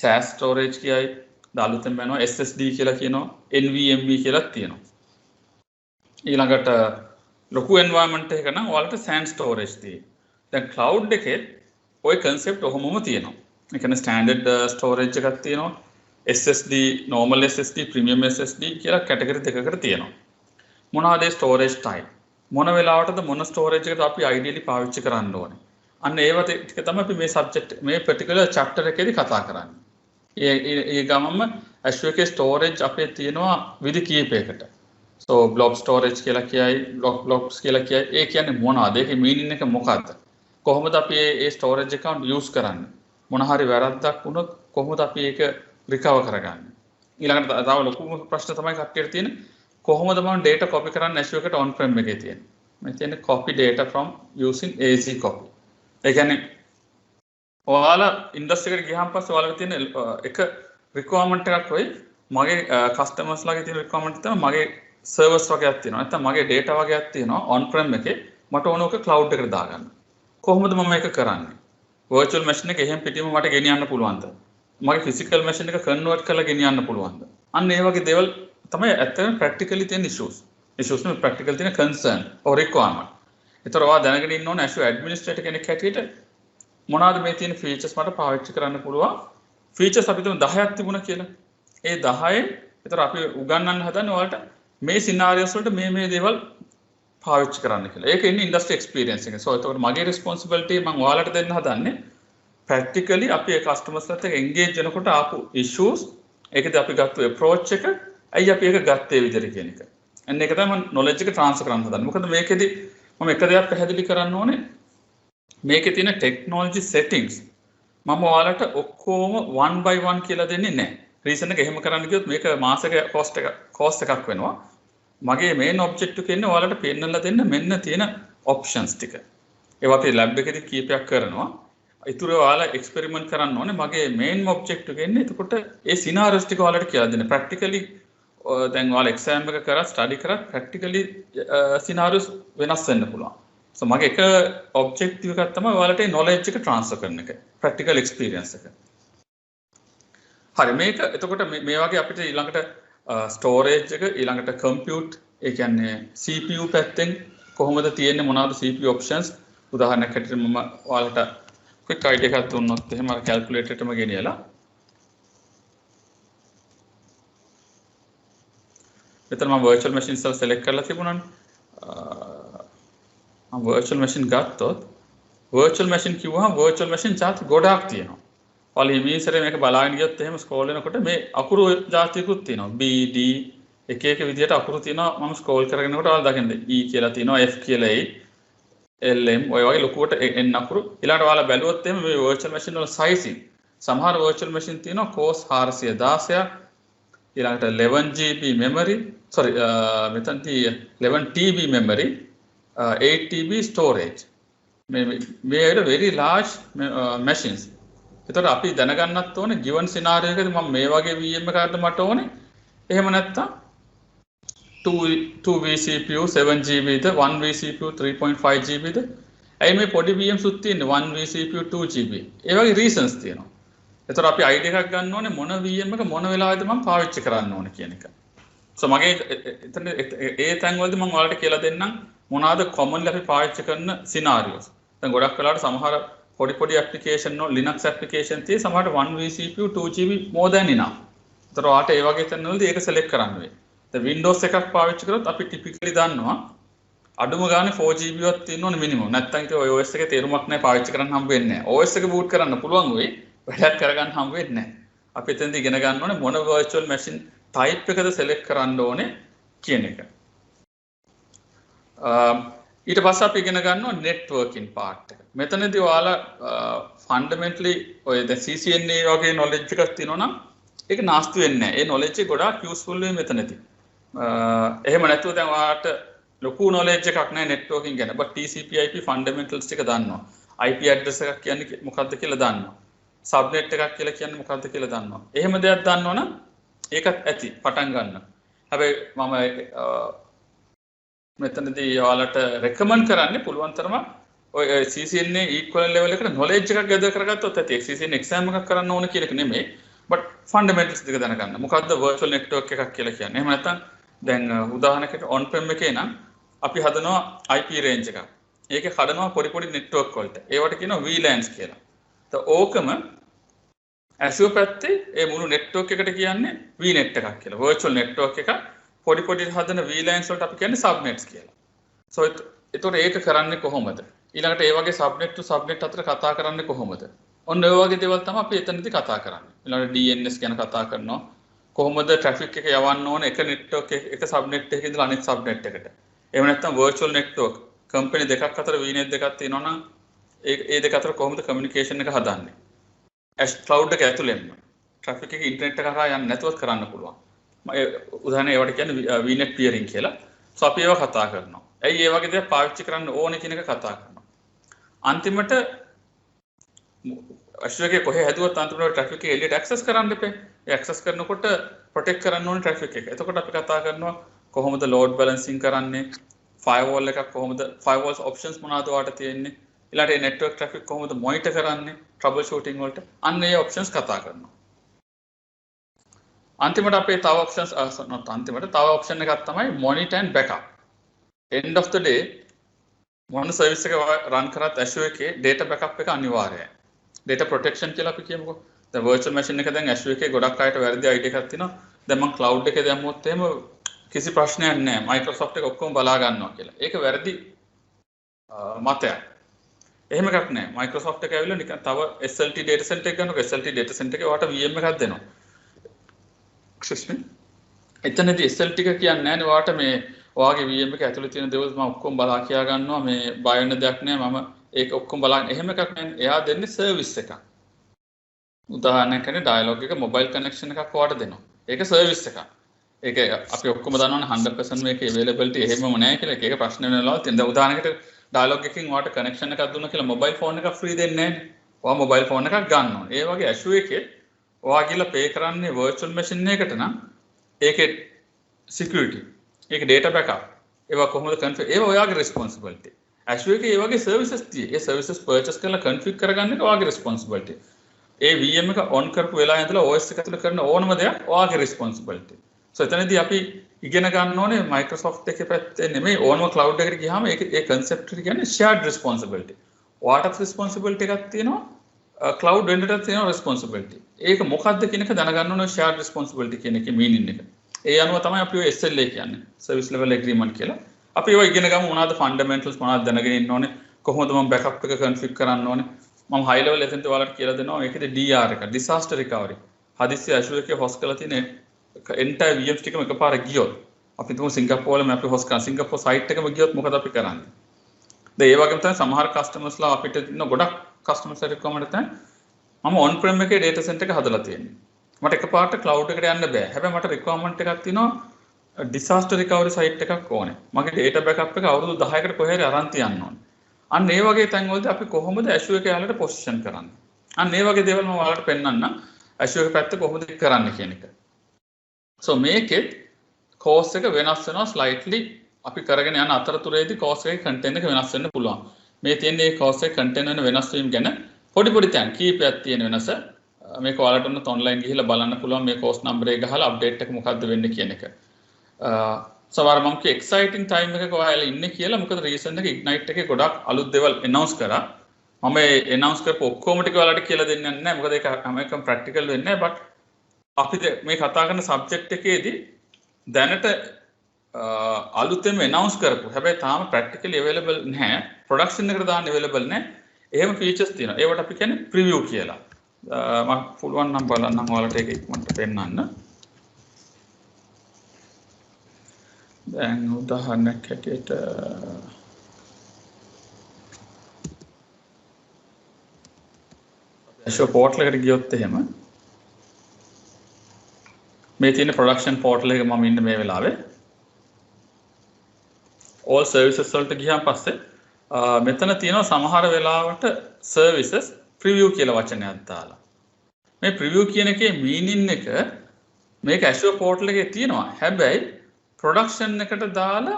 SAS storage කියයි. දාලුතෙන් වෙනවා SSD කියලා කියනවා, NVMe කියලා තියෙනවා. ඊළඟට ලොකු environment එකක නම් ඔයාලට SAN storage තියෙයි. දැන් cloud එකේ ওই concept ඔහොමම තියෙනවා. ඒ කියන්නේ standard storage එකක් තියෙනවා. SSD, normal SSD, premium SSD කියලා category දෙකකට තියෙනවා. මොනවාද storage type? මොන වෙලාවටද මොන storage එකද අපි ideally පාවිච්චි කරන්න ඕනේ? අන්න ඒව ටික තමයි අපි මේ subject මේ particular chapter එකේදී කතා කරන්නේ. ඒ ගමම Azure එකේ storage අපේ තියෙනවා විදි කීපයකට. So blob storage කියලා කියයි, blobs කියලා කියයි. ඒ කියන්නේ මොනවද? ඒකේ meaning එක මොකක්ද? කොහොමද අපි මේ storage account use කරන්නේ? මොන හරි වැරද්දක් වුණොත් කොහොමද අපි ඒක recover කරගන්නේ? ඊළඟට තව ලොකු ප්‍රශ්න තමයි කට්ටියට තියෙන්නේ. කොහොමද මම data copy කරන්නේ Azure එකට on prem එකේ තියෙන්නේ? මේ තියෙන්නේ copy data from using AC copy. ඒ කියන්නේ ඔයාලා ඉන්ඩස්ට්‍රි එකට ගියාන් පස්සේ ඔයාලට තියෙන එක requirement එකක් වෙයි මගේ customers ලාගේ තියෙන requirement එක තමයි මගේ servers වගේක් තියෙනවා. නැත්නම් මගේ data වගේක් තියෙනවා on prem එකේ මට ඕන ඕක cloud එකට දාගන්න. කොහොමද මම මේක කරන්නේ? virtual machine එක එහෙම පිටින්ම මට ගෙනියන්න පුළුවන්ද? මගේ physical machine එක convert කරලා ගෙනියන්න පුළුවන්ද? අන්න ඒ වගේ දේවල් තමයි ඇත්තටම practically තියෙන issues නෙවෙයි practical තියෙන concern or requirement. ඒතර ඔයා දැනගෙන ඉන්න ඕනේ Azure administrator කෙනෙක් හැටියට මොනවාද මේ තියෙන features මට පාවිච්චි කරන්න පුළුවන්. features අපි තුන 10ක් තිබුණා කියලා. ඒ 10න් ඒතර අපි උගන්වන්න හදන්නේ ඔයාලට මේ scenarios වලට මේ දේවල් පාවිච්චි කරන්න කියලා. ඒක ඉන්නේ ඉන්ඩස්ට්‍රි එක්ස්පීරියන්ස් එක. සෝ එතකොට මගේ රිස්පොන්සිබිලිටි මම ඔයාලට දෙන්න හදන්නේ ප්‍රැක්ටිකලි අපි ඒ කස්ටමර්ස්ලත් එක්ක එන්ගේජ් වෙනකොට ආපු ඉෂුස් ඒකද අපි ගත්ත අප්‍රෝච් එක ඇයි අපි ඒක ගත්තේ විදිහට කියන එක. අන්න ඒක තමයි මම නොලෙජ් එක ට්‍රාන්ස්ෆර් කරන්න හදන්නේ. මොකද මේකෙදි මම එක දෙයක් පැහැදිලි කරන්න ඕනේ. මේකේ තියෙන ටෙක්නොලොජි සෙටින්ග්ස් මම ඔයාලට ඔක්කොම 1 by 1 කියලා දෙන්නේ නැහැ. රීසන් එක එහෙම කරන්න ගියොත් මේක මාසෙක cost එකක් වෙනවා. මගේ මේන් ඔබ්ජෙක්ටිව් එක ඉන්නේ ඔයාලට පෙන්නලා දෙන්න මෙන්න තියෙන ඔප්ෂන්ස් ටික. ඒවා අපි ලැබ් එකේදී කීපයක් කරනවා. ඊටු ඔයාලා එක්ස්පෙරිමන්ට් කරන්න ඕනේ. මගේ මේන් ඔබ්ජෙක්ටිව් එක ඉන්නේ එතකොට ඒ සිනාරියෝස් ටික ඔයාලට කියලා දෙන්න. ප්‍රැක්ටිකලි දැන් ඔයාලා එක්සෑම් එක කරා ස්ටඩි කරා ප්‍රැක්ටිකලි සිනාරියෝස් වෙනස් වෙන්න පුළුවන්. So මගේ එක ඔබ්ජෙක්ටිව් එකක් තමයි ඔයාලට ඒ knowledge එක transfer කරන එක. practical experience එක. හරි මේක එතකොට මේ වගේ අපිට ඊළඟට storage එක ඊළඟට compute ඒ කියන්නේ CPU පැත්තෙන් කොහොමද තියෙන්නේ මොනවද CPU options උදාහරණයක් හැටියට මම ඔයාලට quick idea එකක් දුන්නොත් එහෙම අර calculator එකටම ගෙනියලා මෙතන මම virtual machine ඉස්සෙල්ලා select කරලා තිබුණානේ මම virtual machine ගත්තොත් virtual machine කිව්වහම virtual machine જાති ගොඩාක් තියෙනවා. ඔයාලා ඉමේජරේ මේක බලාගෙන ගියොත් එහෙම ස්ක්‍රෝල් වෙනකොට මේ අකුරු જાතියකුත් තියෙනවා. B D එක එක විදිහට අකුරු තියෙනවා. මම ස්ක්‍රෝල් කරගෙන යනකොට ඔයාලා දකින්න E කියලා තියෙනවා, F කියලා L M ඔය වගේ ලොකුවට N අකුරු. ඊළඟට ඔයාලා බැලුවොත් එහෙම මේ virtual machine වල sizing සමහර virtual machine තියෙනවා course 416ක් ඊළඟට 11 GB memory මෙතනදී 11 TB memory 8 TB storage මේ very large machines. එතකොට අපි දැනගන්නත් ඕනේ given scenario එකදී මම මේ වගේ VM එකකට මට ඕනේ. එහෙම නැත්තම් 2 vCPU 7 GB ද 1 vCPU 3.5 GB ද ඇයි මේ පොඩි VMs උත් තියෙන්නේ 1 vCPU 2 GB. ඒ වගේ reasons තියෙනවා. එතකොට අපි idea එකක් ගන්න ඕනේ මොන VM එක මොන වෙලාවෙද මම පාවිච්චි කරන්න ඕනේ කියන එක. So මගේ එතන ඒ තැන් වලදී මම ඔයාලට කියලා දෙන්නම් මොනවාද commonly අපි පාවිච්චි කරන scenarios. දැන් ගොඩක් වෙලාවට සමහර පොඩි application වල Linux application tie සමහරට 1 vCPU 2 GB more than enough. ඒතර ඔයාලට ඒ වගේ තැන් වලදී ඒක select කරන්න වෙයි. දැන් Windows එකක් පාවිච්චි කරොත් අපි typically දන්නවා අඩුම ගානේ 4 GB වත් තියෙන්න ඕනේ minimum. නැත්නම් ඉතින් ඔය OS එකේ තේරුමක් නැහැ පාවිච්චි කරන්න හම්බ වෙන්නේ නැහැ. OS එක boot කරන්න පුළුවන් වෙයි. වැඩක් කරගන්න හම්බ වෙන්නේ නැහැ. අපි එතෙන්දී ඉගෙන ගන්න ඕනේ මොන virtual machine type එකද select කරන්න ඕනේ කියන එක. ඊට පස්සේ අපි ඉගෙන ගන්නවා networking part එක. මෙතනදී ඔයාලා fundamentally ඔය දැන් CCNA වගේ knowledge එකක් තියෙනවා නම් ඒක නාස්ති වෙන්නේ නැහැ. ඒ knowledge එක ගොඩාක් useful වෙයි මෙතනදී. එහෙම නැතුව දැන් ඔයාලට ලොකු knowledge එකක් නැහැ networking ගැන. but TCP/IP fundamentals ටික දන්නවා. IP address එකක් කියන්නේ මොකක්ද කියලා දන්නවා. subnet එකක් කියලා කියන්නේ මොකක්ද කියලා දන්නවා. එහෙම දෙයක් දන්නවනම් ඒකත් ඇති පටන් ගන්න. හැබැයි මම මෙතනදී ඔයාලට රෙකමන්ඩ් කරන්නේ පුළුවන් තරම ඔය CCNA equivalent level එකට knowledge එකක් gather කරගත්තොත් ඇති. CCNA exam එකක් කරන්න ඕන කියන එක නෙමෙයි. but fundamentals ටික දැනගන්න. මොකද්ද virtual network එකක් කියලා කියන්නේ. එහෙම නැත්නම් දැන් උදාහරණයකට on prem එකේ නම් අපි හදනවා IP range එකක්. ඒකේ හදනවා පොඩි network වලට. ඒවට කියනවා VLANs කියලා. ඕකම Azure පැත්තේ ඒ මුළු network එකට කියන්නේ VNet එකක් කියලා. virtual network එක පොඩි හදන VLANs වලට අපි කියන්නේ subnets කියලා. so ඒතකොට ඒක කරන්නේ කොහොමද? ඊළඟට ඒ වගේ subnet to subnet අතර කතා කරන්නේ කොහොමද? ඔන්න ඔය වගේ දේවල් තමයි අපි එතනදී කතා කරන්නේ. ඊළඟට DNS ගැන කතා කරනවා. කොහොමද traffic එක යවන්න ඕන එක network එක subnet එකක ඉඳලා අනිත් subnet එකට. එහෙම නැත්නම් virtual network company දෙකක් අතර VNet දෙකක් තියෙනවා නම් ඒ දෙක අතර කොහොමද communication එක හදන්නේ? cloud එක ඇතුළෙන්ම traffic එක internet එක කරා යන්නේ නැතුවත් කරන්න පුළුවන්. උදාහරණ ඒවට කියන්නේ VNet peering කියලා. so අපි ඒවා කතා කරනවා. ඇයි ඒ වගේ දේවල් පාවිච්චි කරන්න ඕනේ කියන එක කතා කරනවා. අන්තිමට Azure එකේ කොහේ හැදුවත් අන්තිමට traffic එක එළියට access කරන්න එපේ. ඒ access කරනකොට protect කරන්න ඕනේ traffic එක. එතකොට අපි කතා කරනවා කොහොමද load balancing කරන්නේ? firewall එකක් කොහොමද firewalls options මොනවද ඔයාලට තියෙන්නේ? ඊළඟට ඒ network traffic කොහොමද monitor කරන්නේ? troubleshooting වලට. අන්න ඒ options කතා කරනවා. අන්තිමට අපේ තව options තව option එකක් තමයි monitor and backup. end of the day මොන service එක run කරත් Azure එකේ data backup එක අනිවාර්යයි. data protection කියලා අපි කියමුකෝ. දැන් virtual machine එක දැන් Azure එකේ ගොඩක් අයට වැරදි idea එකක් තියෙනවා. දැන් මම cloud එකේ දැම්මොත් එහෙම කිසි ප්‍රශ්නයක් නැහැ Microsoft එක ඔක්කොම බලා ගන්නවා කියලා. ඒක වැරදි මතයක්. එහෙම එකක් නැහැ. Microsoft එක ඇවිල්ලා නිකන් තව SLT data center එක ගන්නකො SLT data center එකේ ඔයාට VM එකක් දෙනවා. excuse me. එතනදී SLT එක කියන්නේ නැහැ නේ ඔයාට මේ ඔයාගේ VM එක ඇතුලේ තියෙන දේවල් මම ඔක්කොම බලා කියා ගන්නවා මේ බය වෙන දෙයක් නැහැ මම ඒක ඔක්කොම බලන්න. එහෙම එකක් නැහැ. එයා දෙන්නේ සර්විස් එකක්. උදාහරණයක් කියන්නේ ඩයලොග් එක මොබයිල් කනෙක්ෂන් එකක් ඔයාට දෙනවා. ඒක සර්විස් එකක්. ඒක අපි ඔක්කොම දන්නවනේ 100% මේකේ availability එහෙමම නැහැ කියලා. ඒක ප්‍රශ්න වෙනවා. දැන් උදාහරණයකට ඩයලොග් එකකින් ඔයාට කනෙක්ෂන් එකක් දුන්නා කියලා මොබයිල් ෆෝන් එකක් ෆ්‍රී දෙන්නේ නැහැ නේ. ඔයා මොබයිල් ෆෝන් එකක් ගන්න ඕනේ. ඒ වගේ Azure එකේ ඔයා ගිහලා පේ කරන්නේ virtual machine එකකට නම් ඒකේ security, ඒකේ data backup, ඒවා කොහොමද configure ඒවා ඔයාගේ responsibility. Azure එකේ ඒ වගේ services තියෙයි. ඒ services purchase කරලා configure කරගන්න එක ඔයාගේ responsibility. ඒ VM එක on කරපු වෙලාව ඉඳලා OS එක ඇතුළේ කරන ඕනම දෙයක් ඔයාගේ responsibility. So එතනදී අපි ඉගෙන ගන්න ඕනේ Microsoft එකේ පැත්තේ නෙමෙයි ඕනම cloud එකට ගියාම ඒ concept එක කියන්නේ shared responsibility. ඔයාටත් responsibility එකක් තියෙනවා cloud vendor එකටත් තියෙනවා responsibility. ඒක මොකක්ද කියන එක දැනගන්න ඕනේ shared responsibility කියන එකේ meaning එක. ඒ අනුව තමයි අපි ඔය SLA කියන්නේ service level agreement කියලා. අපි ඒවා ඉගෙන ගමු මොනවද fundamentals මොනවද දැනගෙන ඉන්න ඕනේ කොහොමද මම backup එක configure කරන්න ඕනේ. මම high level එතනට ඔයාලට කියලා දෙනවා මේකේ DR එක disaster recovery. හදිස්සි Azure එකේ host කරලා තියෙන entire VMs ටිකම එකපාර ගියොත් අපි තුමු සිංගප්පූරුවේම අපි host කරන සිංගප්පූර් site එකම ගියොත් මොකද අපි කරන්නේ? දැන් ඒ වගේම තමයි සමහර customers ලා අපිට ඉන්න ගොඩක් customers requirement තමයි මම on prem එකේ data center එක හදලා තියෙන්නේ. මට එකපාරට cloud එකට යන්න බෑ. හැබැයි මට requirement එකක් තියෙනවා disaster recovery site එකක් ඕනේ. මගේ data backup එක අවුරුදු 10කට කොහේ හරි අරන් තියන්න ඕනේ. අන්න ඒ වගේ තැන් වලදී අපි කොහොමද Azure එක යාලට position කරන්නේ? අන්න ඒ වගේ දේවල් මම ඔයාලට පෙන්නන්නම්. Azure එක පැත්ත කොහොමද කරන්නේ කියන එක. So මේකෙත් course එක වෙනස් වෙනවා slightly අපි කරගෙන යන අතරතුරේදී course එකේ content එක වෙනස් වෙන්න පුළුවන්. මේ තියෙන මේ course එකේ content වෙන වෙනස් වීම ගැන පොඩි තැන් කීපයක් තියෙන වෙනස. මේක ඔයාලට උනත් online ගිහිල්ලා බලන්න පුළුවන් මේ course number එක ගහලා update එක මොකද්ද වෙන්නේ කියන එක. සමහර මම කිය exciting time එකක ඔයාලා ඉන්නේ කියලා මොකද reason එක ignite එකේ ගොඩක් අලුත් දේවල් announce කරා. මම ඒ announce කරපු ඔක්කොම ටික ඔයාලට කියලා දෙන්නේ නැහැ. මොකද ඒක හැම එකම practical වෙන්නේ නැහැ. but අපිට මේ කතා කරන subject එකේදී දැනට අලුතෙන් announce කරපු හැබැයි තාම practically available නැහැ. production එකට දාන්න available නැහැ. එහෙම features තියෙනවා. ඒවට අපි කියන්නේ preview කියලා. මම පුළුවන් නම් බලන්නම් ඔයාලට ඒක ඉක්මනට පෙන්නන්න. දැන් උදාහරණයක් හැටියට Azure portal එකට ගියොත් එහෙම මේ තියෙන production portal එක මම ඉන්නේ මේ වෙලාවේ all services වලට ගියාන් පස්සේ මෙතන තියෙනවා සමහර වෙලාවට services preview කියලා වචනයක් දාලා මේ preview කියන එකේ meaning එක මේක Azure portal එකේ තියෙනවා හැබැයි production එකට දාලා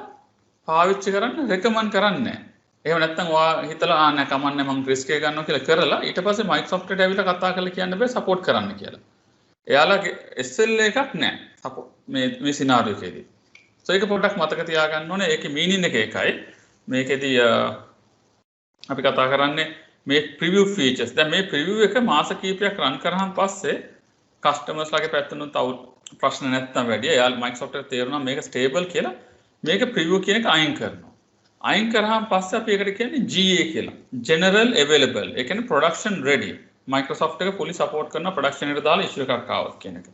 පාවිච්චි කරන්න recommend කරන්නේ නැහැ. එහෙම නැත්නම් ඔයා හිතලා නෑ කමන්නේ මම risk එක ගන්නවා කියලා කරලා ඊට පස්සේ Microsoft එකට ඇවිල්ලා කතා කරලා කියන්න බෑ support කරන්න කියලා. එයාලගේ SLA එකක් නැහැ support මේ scenario එකේදී. So ඒක පොඩ්ඩක් මතක තියාගන්න ඕනේ. ඒකේ meaning එක එකයි. මේකෙදී අපි කතා කරන්නේ මේ preview features. දැන් මේ preview එක මාස කිහිපයක් run කරාන් පස්සේ customers ලාගේ පැත්තෙනුත් ප්‍රශ්න නැත්තම් වැඩි. එයාලා Microsoft එකට තේරුණා මේක stable කියලා. මේක preview කියන එක අයින් කරනවා. අයින් කරාන් පස්සේ අපි ඒකට කියන්නේ GA කියලා. General Available. ඒ කියන්නේ production ready. Microsoft එක fully support කරන production එකට දාලා issue එකක් ආවොත් කියන එක.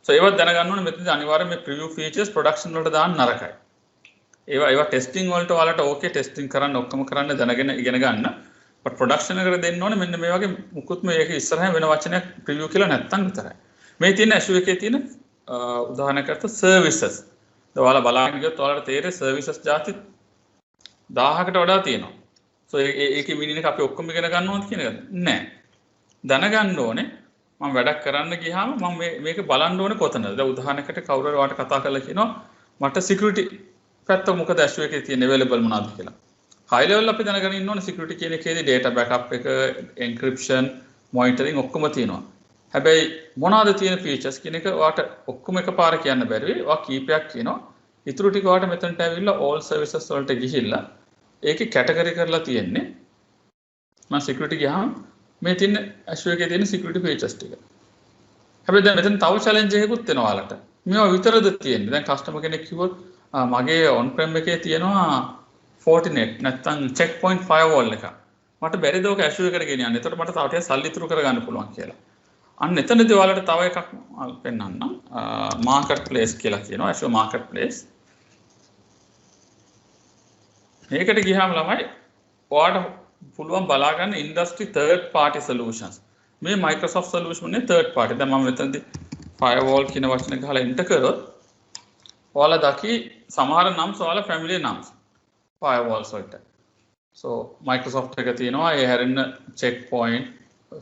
So ඒවත් දැනගන්න ඕනේ මෙතනදී අනිවාර්යයෙන් මේ preview features production වලට දාන්න නරකයි. ඒවා testing වලට ඔයාලට okay testing කරන්න ඔක්කොම කරන්න දැනගෙන ඉගෙන ගන්න. but production එකට දෙන්න ඕනේ මෙන්න මේ වගේ මුකුත් මේක ඉස්සරහින් වෙන වචනයක් preview කියලා නැත්තම් විතරයි. මේ තියෙන Azure එකේ තියෙන උදාහරණයකට services. ඔයාලා බලන්න ගියොත් ඔයාලට තේරෙයි services ಜಾති 1000කට වඩා තියෙනවා. So ඒකේ meaning එක අපි ඔක්කොම ඉගෙන ගන්න ඕනද කියන එක නෑ. දැනගන්න ඕනේ මම වැඩක් කරන්න ගියාම මම මේක බලන්න ඕනේ කොතනද? දැන් උදාහරණයකට කවුරු හරි ඔයාලට කතා කරලා කියනවා මට security පැත්ත මොකද Azure එකේ තියෙන available මොනවද කියලා. high level අපි දැනගෙන ඉන්න ඕනේ security කියන එකේදී data backup එක encryption monitoring ඔක්කොම තියෙනවා. හැබැයි මොනවද තියෙන features කියන එක ඔයාලට ඔක්කොම එකපාර කියන්න බැරි වෙයි. ඔයා කීපයක් කියනවා. ඊටු ටික ඔයාලට මෙතනට ඇවිල්ලා all services වලට ගිහිල්ලා ඒකේ category කරලා තියෙන්නේ මම security ගියාම මේ තියෙන Azure එකේ තියෙන security features ටික. හැබැයි දැන් මෙතන තව challenge එකකුත් වෙනවා ඔයාලට. මේවා විතරද තියෙන්නේ. දැන් කස්ටමර් කෙනෙක් කිව්වොත් මගේ on prem එකේ තියෙනවා Fortinet නැත්නම් checkpoint firewall එක. මට බැරිද ඔක Azure එකට ගෙනියන්න. එතකොට මට තව ටිකක් සල්ලි ඉතුරු කරගන්න පුළුවන් කියලා. අන්න එතනදී ඔයාලට තව එකක් පෙන්නන්නම්. මාකට් ප්ලේස් කියලා කියනවා. Azure market place. මේකට ගියාම ළමයි ඔයාලට පුළුවන් බලා ගන්න industry third party solutions. මේ Microsoft solution නේ third party. දැන් මම මෙතනදී firewall කියන වචන ගහලා enter කරොත් ඔයාලා දකි සමහර names ඔයාලා familiar names firewalls වලට. So Microsoft එක තියෙනවා ඒ හැරෙන්න checkpoint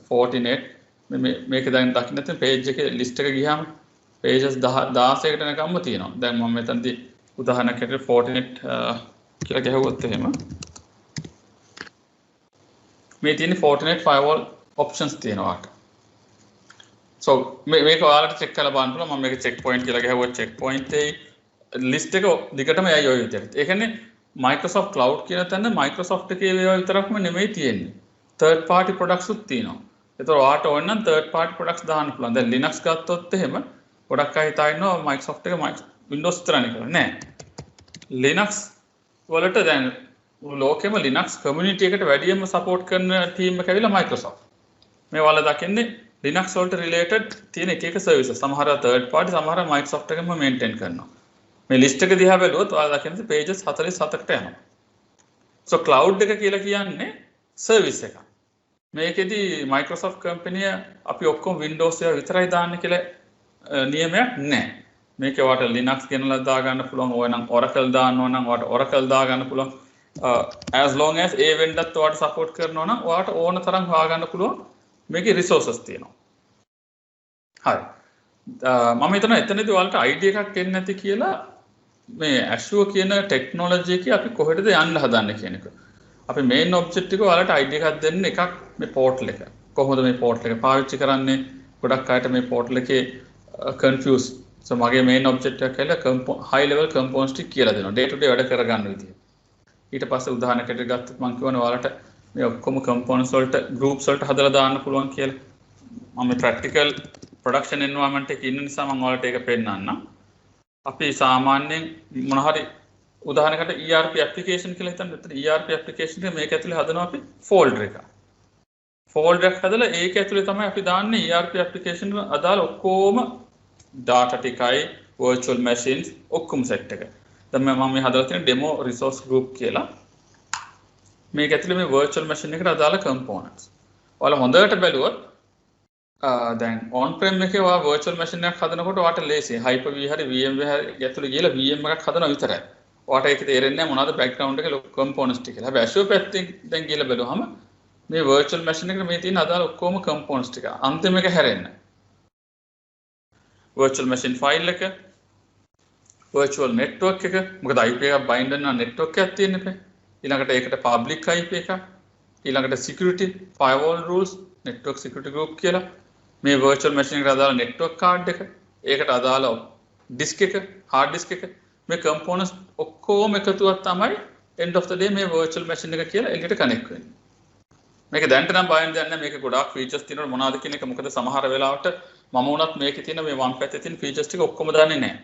Fortinet මේක දැන් දකින්න තියෙන page එකේ list එක ගියාම pages 16කට යනකම්ම තියෙනවා. දැන් මම මෙතනදී උදාහරණයක් හැටියට Fortinet කියලා ගහුවොත් එහෙම මේ තියෙන Fortinet firewall options තියෙනවා. So මේක ඔයාලට check කරලා බලන්න පුළුවන්. මම මේක checkpoint කියලා ගහුවොත් checkpoint එකේ list එක දිගටම යයි ඔය විදිහට. ඒ කියන්නේ Microsoft Cloud කියන තැන Microsoft එකේ ඒවා විතරක්ම නෙමෙයි තියෙන්නේ. third party products උත් තියෙනවා. ඒතකොට ඔයාට ඕන නම් third party products දාන්න පුළුවන්. දැන් Linux ගත්තොත් එහෙම ගොඩක් අය හිතා ඉන්නවා Microsoft එක Windows විතරනේ කියලා. නෑ. Linux වලට දැන් ලෝකෙම Linux community එකට වැඩියෙන්ම support කරන team එක ඇවිල්ලා Microsoft. මේ ඔයාලා දකින්නේ Linux වලට related තියෙන එක එක services. සමහර third party සමහර Microsoft එකම maintain කරනවා. මේ list එක දිහා බැලුවොත් ඔයාලා දකින්නේ pages 47කට යනවා. So cloud එක කියලා කියන්නේ service එකක්. මේකෙදි Microsoft company අපි ඔක්කොම Windows එක විතරයි දාන්න කියලා නියමයක් නැහැ. මේකේ ඔයාලට Linux ගෙනලා දා ගන්න පුළුවන්. ඕන නම් Oracle දාන්න ඕන නම් ඔයාලට Oracle දා ගන්න පුළුවන්. As long as ඒ වෙන්නත් ඔයාලට support කරනවා නම් ඔයාලට ඕන තරම් හොයා ගන්න පුළුවන්. මේකේ resources තියෙනවා. හරි. මම හිතනවා එතනදී ඔයාලට idea එකක් එන්නේ නැති කියලා මේ Azure කියන ටෙක්නොලොජි එකේ අපි කොහෙටද යන්න හදන්නේ කියන එක. අපි main object එක ඔයාලට idea එකක් දෙන්න එකක් මේ portal එක. කොහොමද මේ portal එක පාවිච්චි කරන්නේ? ගොඩක් අයට මේ portal එකේ confuse. So මගේ main object එක කියලා high level components ටික කියලා දෙනවා. day to day වැඩ කරගන්න විදිහ. ඊට පස්සේ උදාහරණයකට ගත්තොත් මම කියවනේ ඔයාලට මේ ඔක්කොම components වලට groups වලට හදලා දාන්න පුළුවන් කියලා. මම practical production environment එකේ ඉන්න නිසා මම ඔයාලට ඒක පෙන්නන්නම්. අපි සාමාන්‍යයෙන් මොන හරි උදාහරණයකට ERP application කියලා හිතන්න. මෙතන ERP application එක මේක ඇතුලේ හදනවා අපි folder එක. folder එකක් හදලා ඒක ඇතුලේ තමයි අපි දාන්නේ ERP application වල අදාළ ඔක්කොම data ටිකයි virtual machines ඔක්කොම set එක. දැන් මම මේ හදලා තියෙන demo resource group කියලා. මේක ඇතුලේ මේ virtual machine එකට අදාළ components. ඔයාලා හොඳට බැලුවොත් දැන් on prem එකේ ඔයා virtual machine එකක් හදනකොට ඔයාට ලේසියි. Hyper-V හරි VMware හරි ඇතුලේ ගිහලා VM එකක් හදනවා විතරයි. ඔයාට ඒක තේරෙන්නේ නැහැ මොනවද background එකේ components ටික කියලා. හැබැයි Azure පැත්තෙන් දැන් ගිහලා බැලුවහම මේ virtual machine එකට මේ තියෙන අදාළ ඔක්කොම components ටික අන්තිම එක හැරෙන්න. virtual machine file එක, virtual network එක, මොකද IP එකක් bind වෙන network එකක් තියෙන්න එපා. ඊළඟට ඒකට public IP එකක්, ඊළඟට security firewall rules, network security group කියලා මේ virtual machine එකට අදාළ network card එක, ඒකට අදාළ disk එක, hard disk එක, මේ components ඔක්කොම එකතුවක් තමයි end of the day මේ virtual machine එක කියලා එළියට connect වෙන්නේ. මේක දැනට නම් බයින් දෙයක් නැහැ. මේකේ ගොඩාක් features තියෙනවා මොනවද කියන එක. මොකද සමහර වෙලාවට මම උනත් මේකේ තියෙන මේ one පැත්තේ තියෙන features ටික ඔක්කොම දන්නේ නැහැ.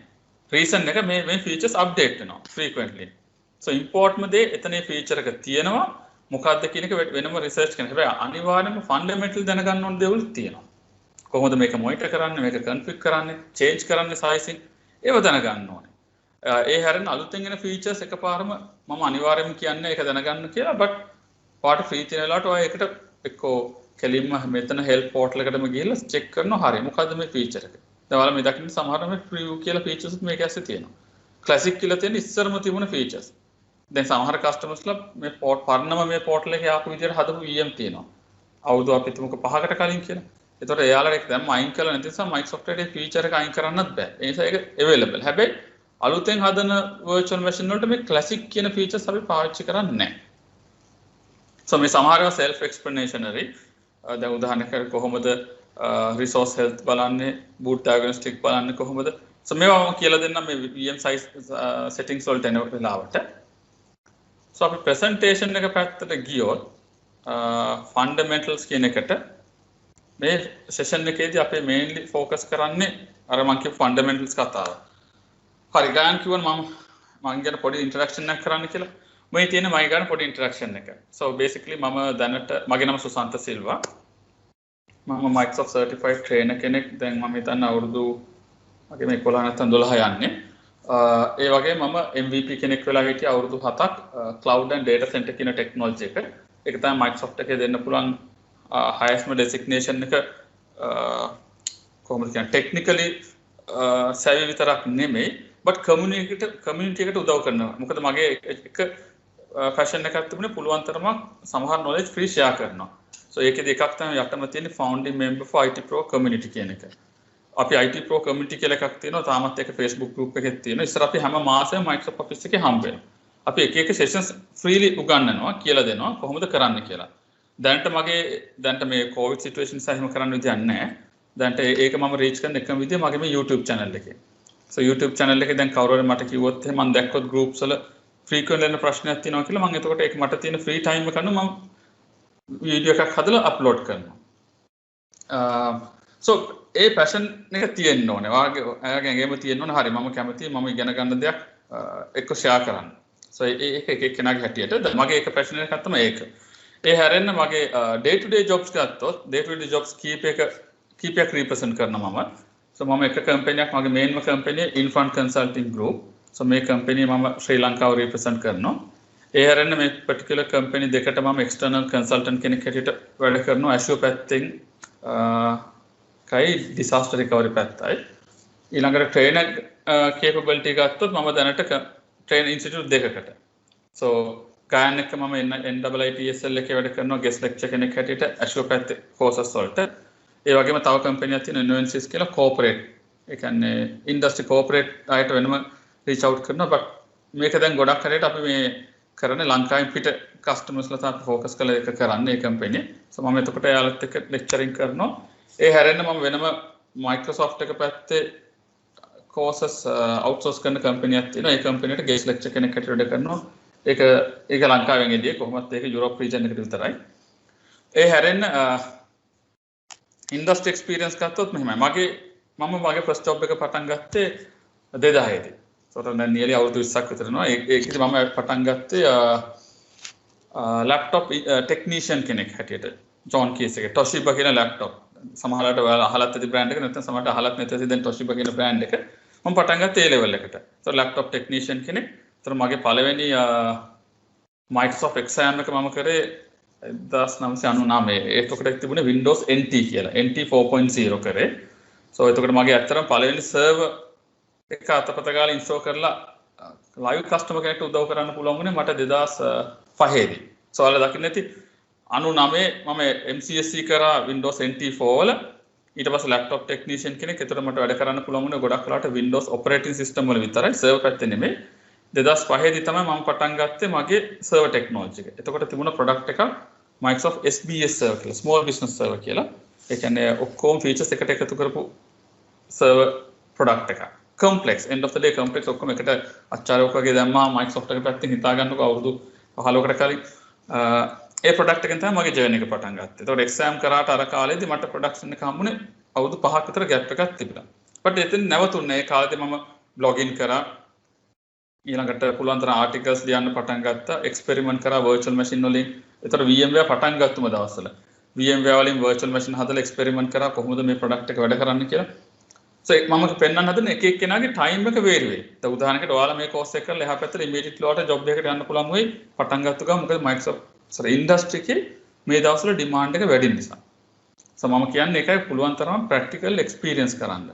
reason එක මේ features update වෙනවා frequently. So important දේ එතනේ feature එක තියෙනවා. මොකක්ද කියන එක වෙනම research කරන්න. හැබැයි අනිවාර්යයෙන්ම fundamental දැනගන්න ඕන දේවල් තියෙනවා. කොහොමද මේක monitor කරන්නේ, මේක config කරන්නේ, change කරන්නේ sizing ඒව දැනගන්න ඕනේ. ඒ හැරෙන අලුතෙන් එන features එකපාරම මම අනිවාර්යයෙන්ම කියන්නේ ඒක දැනගන්න කියලා. but ඔයාට free තියෙන වෙලාවට ඔයා ඒකට එක්කෝ කෙලින්ම මෙතන help portal එකටම ගිහිල්ලා check කරනවා හරිය. මොකද්ද මේ feature එක? දැන් ඔයාලා මේ දකින්න සමහර මේ preview කියලා features උත් මේක ඇස්සේ තියෙනවා. classic කියලා තියෙන ඉස්සරම තිබුණ features. දැන් සමහර කස්ටමර්ස්ලා මේ පරණම මේ portal එකේ ආපු විදිහට හදපු VM තියෙනවා. අවුරුදු අපි තුමුක 5කට කලින් කියලා. ඒතකොට එයාලා ඒක දැන් අයින් කරලා නැති නිසා Microsoft එකේ feature එක අයින් කරන්නත් බෑ. ඒ නිසා ඒක available. හැබැයි අලුතෙන් හදන virtual machine වලට මේ classic කියන features අපි පාවිච්චි කරන්නේ නැහැ. So මේ සමහරව self explanatory. දැන් උදාහරණයක් කොහොමද resource health බලන්නේ, boot diagnostic බලන්නේ කොහොමද? So මේවා මම කියලා දෙන්නම් මේ VM size settings වලට එන වෙලාවට. So අපි presentation එක පැත්තට ගියොත් fundamentals කියන එකට මේ සෙෂන් එකේදී අපි මේන්ලි ફોකස් කරන්නේ අර මම කියපු ෆන්ඩමෙන්ටල්ස් කතාව. හරි ගාන කිව්වොත් මම ගැන පොඩි ඉන්ටරැක්ෂන් එකක් කරන්න කියලා. මේ තියෙන මයි ගාන පොඩි ඉන්ටරැක්ෂන් එක. So basically මම දැනට මගේ නම සුසන්ත සිල්වා. මම Microsoft certified trainer කෙනෙක්. දැන් මම හිතන්නේ අවුරුදු මගේ මේ 11 නැත්නම් 12 යන්නේ. ඒ වගේ මම MVP කෙනෙක් වෙලා හිටිය අවුරුදු 7ක් cloud and data center කියන ටෙක්නොලොජි එක. ඒක තමයි Microsoft එකේ දෙන්න පුළුවන් highest designation එක කොහොමද කියන්නේ technically savvy විතරක් නෙමෙයි but community එකට උදව් කරනවා. මොකද මගේ එක fashion එකක් තිබුණේ පුළුවන් තරමක් සමහර knowledge free share කරනවා. So ඒකේදී එකක් තමයි යටම තියෙන founding member for IT Pro community කියන එක. අපි IT Pro community කියලා එකක් තියෙනවා. තාමත් ඒක Facebook group එකෙත් තියෙනවා. ඉස්සර අපි හැම මාසෙම Microsoft Office එකේ හම්බ වෙනවා. අපි එක එක sessions freely උගන්වනවා කියලා දෙනවා කොහොමද කරන්න කියලා. දැන්ට මේ COVID situation නිසා එහෙම කරන්න විදියක් නැහැ. දැන්ට ඒක මම reach කරන එකම විදිය මගේ මේ YouTube channel එකේ. So YouTube channel එකේ දැන් කවුරු හරි මට කිව්වොත් එහෙනම් මම දැක්කොත් groups වල frequent එන ප්‍රශ්නයක් තියෙනවා කියලා මම එතකොට ඒක මට තියෙන free time එක ගන්න මම වීඩියෝ එකක් හදලා අප්ලෝඩ් කරනවා. So ඒ passion එක තියෙන්න ඕනේ. ඔයාගේ ගේම තියෙන්න ඕනේ. හරි මම කැමතියි මම ඉගෙන ගන්න දෙයක් එක්ක share කරන්න. So ඒක එක කෙනාගේ හැටියට මගේ එක passion එකක් තමයි ඒක. ඒ හැරෙන්න මගේ day to day jobs ගත්තොත් day to day jobs කීපයක් represent කරනවා මම. So මම එක company එකක් මගේ main company Infront Consulting Group. So මේ company මම ශ්‍රී ලංකාව represent කරනවා. ඒ හැරෙන්න මේ particular company දෙකට මම external consultant කෙනෙක් හැටියට වැඩ කරනවා Azure පැත්තෙන් කයි disaster recovery පැත්තයි. ඊළඟට trainer capability ගත්තොත් මම දැනට train institute දෙකකට. So ගායන එක මම NIITSL එකේ වැඩ කරනවා guest lecturer කෙනෙක් හැටියට Azure පැත්තේ courses වලට. ඒ වගේම තව company එකක් තියෙනවා Innovensis කියලා corporate. ඒ කියන්නේ industry corporate අයට වෙනම reach out කරනවා. but මේක දැන් ගොඩක් හරියට අපි මේ කරන්නේ ලංකාවෙන් පිට customers ලා තමයි focus කරලා ඒක කරන්නේ ඒ company. so මම එතකොට එයාලත් එක්ක lecturing කරනවා. ඒ හැරෙන්න මම වෙනම Microsoft එක පැත්තේ courses outsource කරන company එකක් තියෙනවා. ඒ company එකට guest lecturer කෙනෙක් හැටියට වැඩ කරනවා. ඒක ලංකාවෙන් එදී කොහොමත් ඒක යුරෝප් region එකට විතරයි. ඒ හැරෙන්න industry experience ගත්තොත් මෙහෙමයි. මම මගේ first job එක පටන් ගත්තේ 2000 දී. so දැන් nearly අවුරුදු 20ක් විතර වෙනවා. ඒකෙදි මම පටන් ගත්තේ laptop technician කෙනෙක් හැටියට. John Case එකේ Toshiba කියන laptop. සමහරවිට ඔයාලා අහලත් ඇති brand එක නැත්නම් සමහරට අහලත් නැති දැන් Toshiba කියන brand එක. මම පටන් ගත්තේ A level එකට. so laptop technician කෙනෙක්. ඒතර මගේ පළවෙනි Microsoft exam එක මම කරේ 1999. ඒකට තිබුණේ Windows NT කියලා. NT 4.0 කරේ. so එතකොට මගේ ඇත්තටම පළවෙනි server එක අතපත ගාලා install කරලා live customer කෙනෙක්ට උදව් කරන්න පුළුවන් වුණේ මට 2005 දී. so ඔයාලා දකින්න ඇති 99 මම MCSE කරා Windows NT 4 වල. ඊට පස්සේ laptop technician කෙනෙක්. ඒතර මට වැඩ කරන්න පුළුවන් වුණේ ගොඩක් වෙලාවට Windows operating system වල විතරයි. server පැත්තේ නෙමෙයි. 2005 දී තමයි මම පටන් ගත්තේ මගේ server technology එක. එතකොට තිබුණ product එකක් Microsoft SBS server කියලා, small business server කියලා. ඒ කියන්නේ ඔක්කොම features එකට එකතු කරපු server product එකක්. complex end of the day complex ඔක්කොම එකට අච්චාරයක් වගේ දැම්මා Microsoft එක පැත්තෙන් හිතා ගන්නකො අවුරුදු 15කට කලින් ඒ product එකෙන් තමයි මගේ journey එක පටන් ගත්තේ. ඒතකොට exam කරාට අර කාලේදී මට production එක හම්බුනේ අවුරුදු 5ක් විතර gap එකක් තිබුණා. but එතන නැවතුන්නේ ඒ කාලේදී මම login කරා ඊළඟට පුළුවන් තරම් ආටිකල්ස් ලියන්න පටන් ගත්තා. එක්ස්පෙරිමන්ට් කරා virtual machine වලින්. ඒතර VMware පටන් ගත්තම දවස්වල. VMware වලින් virtual machine හදලා එක්ස්පෙරිමන්ට් කරා කොහොමද මේ product එක වැඩ කරන්නේ කියලා. so මම පෙන්නන්න හදන එක එක්කෙනාගේ time එක වේරි වෙයි. දැන් උදාහරණයකට ඔයාලා මේ course එක කරලා එහා පැත්තට immediately ඔයාලට job එකකට යන්න පුළුවන් වෙයි. පටන් ගත්ත ගමන් මොකද Microsoft industry එකේ මේ දවස්වල demand එක වැඩි නිසා. so මම කියන්නේ ඒකයි පුළුවන් තරම් practical experience කරන්න.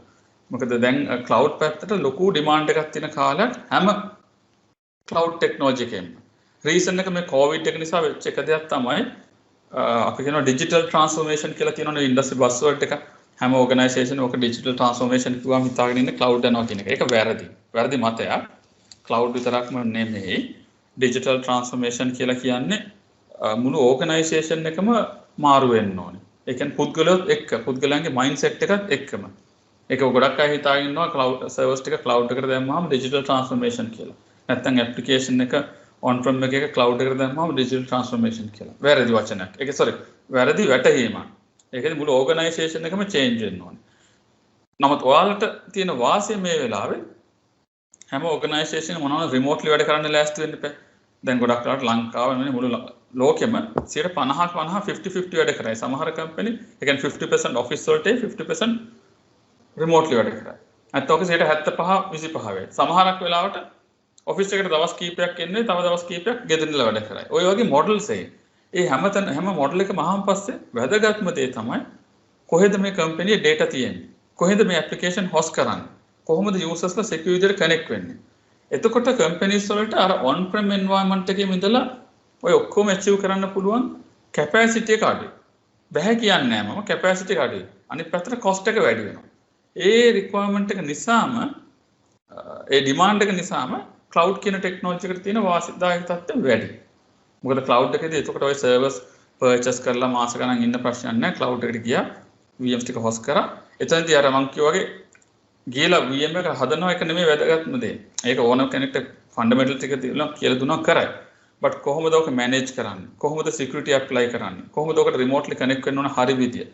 මොකද දැන් cloud පැත්තට ලොකු demand එකක් තියෙන කාලයක් හැම cloud technology එකෙම. reason එක මේ covid එක නිසා වෙච්ච එක දෙයක් තමයි අපි කියනවා digital transformation කියලා තියෙනවනේ industry buzzword එක. හැම organization ඔක digital transformation කිව්වම හිතාගෙන ඉන්නේ cloud යනවා කියන එක. ඒක වැරදි. වැරදි මතයක්. cloud විතරක්ම නෙමෙයි. digital transformation කියලා කියන්නේ මුළු organization එකම මාරු වෙන්න ඕනේ. ඒ කියන්නේ පුද්ගලයොත් එක්ක පුද්ගලයන්ගේ mindset එකත් එක්කම. ඒක ගොඩක් අය හිතාගෙන ඉන්නවා cloud servers ටික cloud එකට දැම්මම digital transformation කියලා. නැත්නම් application එක on prem එකක cloud එකට දැම්මම digital transformation කියලා. වැරදි වචනයක්. ඒක වැරදි වැටහීමක්. ඒකද මුළු ඕගනයිසේෂන් එකම චේන්ජ් වෙන්න ඕනේ. නමුත් ඔයාලට තියෙන වාසිය මේ වෙලාවේ හැම ඕගනයිසේෂන් මොනවද රිමෝට්ලි වැඩ කරන්න ලෑස්ති වෙන්න බෑ. දැන් ගොඩක් වෙලාවට ලංකාවේ මේ මුළු ලෝකෙම 50% 50-50 වැඩ කරයි. සමහර කම්පැනි ඒ කියන්නේ 50% ඔෆිස් වලට 50% රිමෝට්ලි වැඩ කරයි. නැත්නම් ඔක 75-25 වේ. සමහරක් වෙලාවට ඔෆිස් එකට දවස් කීපයක් එන්නේ තව දවස් කීපයක් ගෙදරින්ලා වැඩ කරයි. ඔය වගේ මොඩල්ස් ඒ හැම මොඩල් එකම අහන් පස්සේ වැදගත්ම දේ තමයි කොහෙද මේ කම්පැනියේ data තියෙන්නේ? කොහෙද මේ ඇප්ලිකේෂන් හොස්ට් කරන්නේ? කොහොමද යූසර්ස්ලා secure විදිහට කනෙක්ට් වෙන්නේ? එතකොට කම්පැනිස් වලට අර on prem environment එකේ ඉඳලා ඔය ඔක්කොම achieve කරන්න පුළුවන් capacity එක අඩුයි. බෑ කියන්නේ නෑ මම capacity එක අඩුයි. අනිත් පැත්තට cost එක වැඩි වෙනවා. ඒ requirement එක නිසාම ඒ demand එක නිසාම cloud කියන technology එකට තියෙන වාසිදායක තත්ත්වය වැඩි. මොකද cloud එකේදී එතකොට ඔය servers purchase කරලා මාස ගණන් ඉන්න ප්‍රශ්නයක් නෑ. cloud එකට ගියා VMs ටික host කරා. එතනදී අර මං කිව්වා වගේ ගිහලා VM එක හදනවා එක නෙමෙයි වැදගත්ම දේ. ඒක ඕන කෙනෙක්ට ෆන්ඩමෙන්ටල් ටික කියලා දුන්නා කරයි. බට් කොහොමද ඔක මැනේජ් කරන්නේ? කොහොමද සිකියුරිටි ඇප්ලයි කරන්නේ? කොහොමද ඔකට රිමෝට්ලි කනෙක්ට් වෙන්න ඕන හරි විදිය?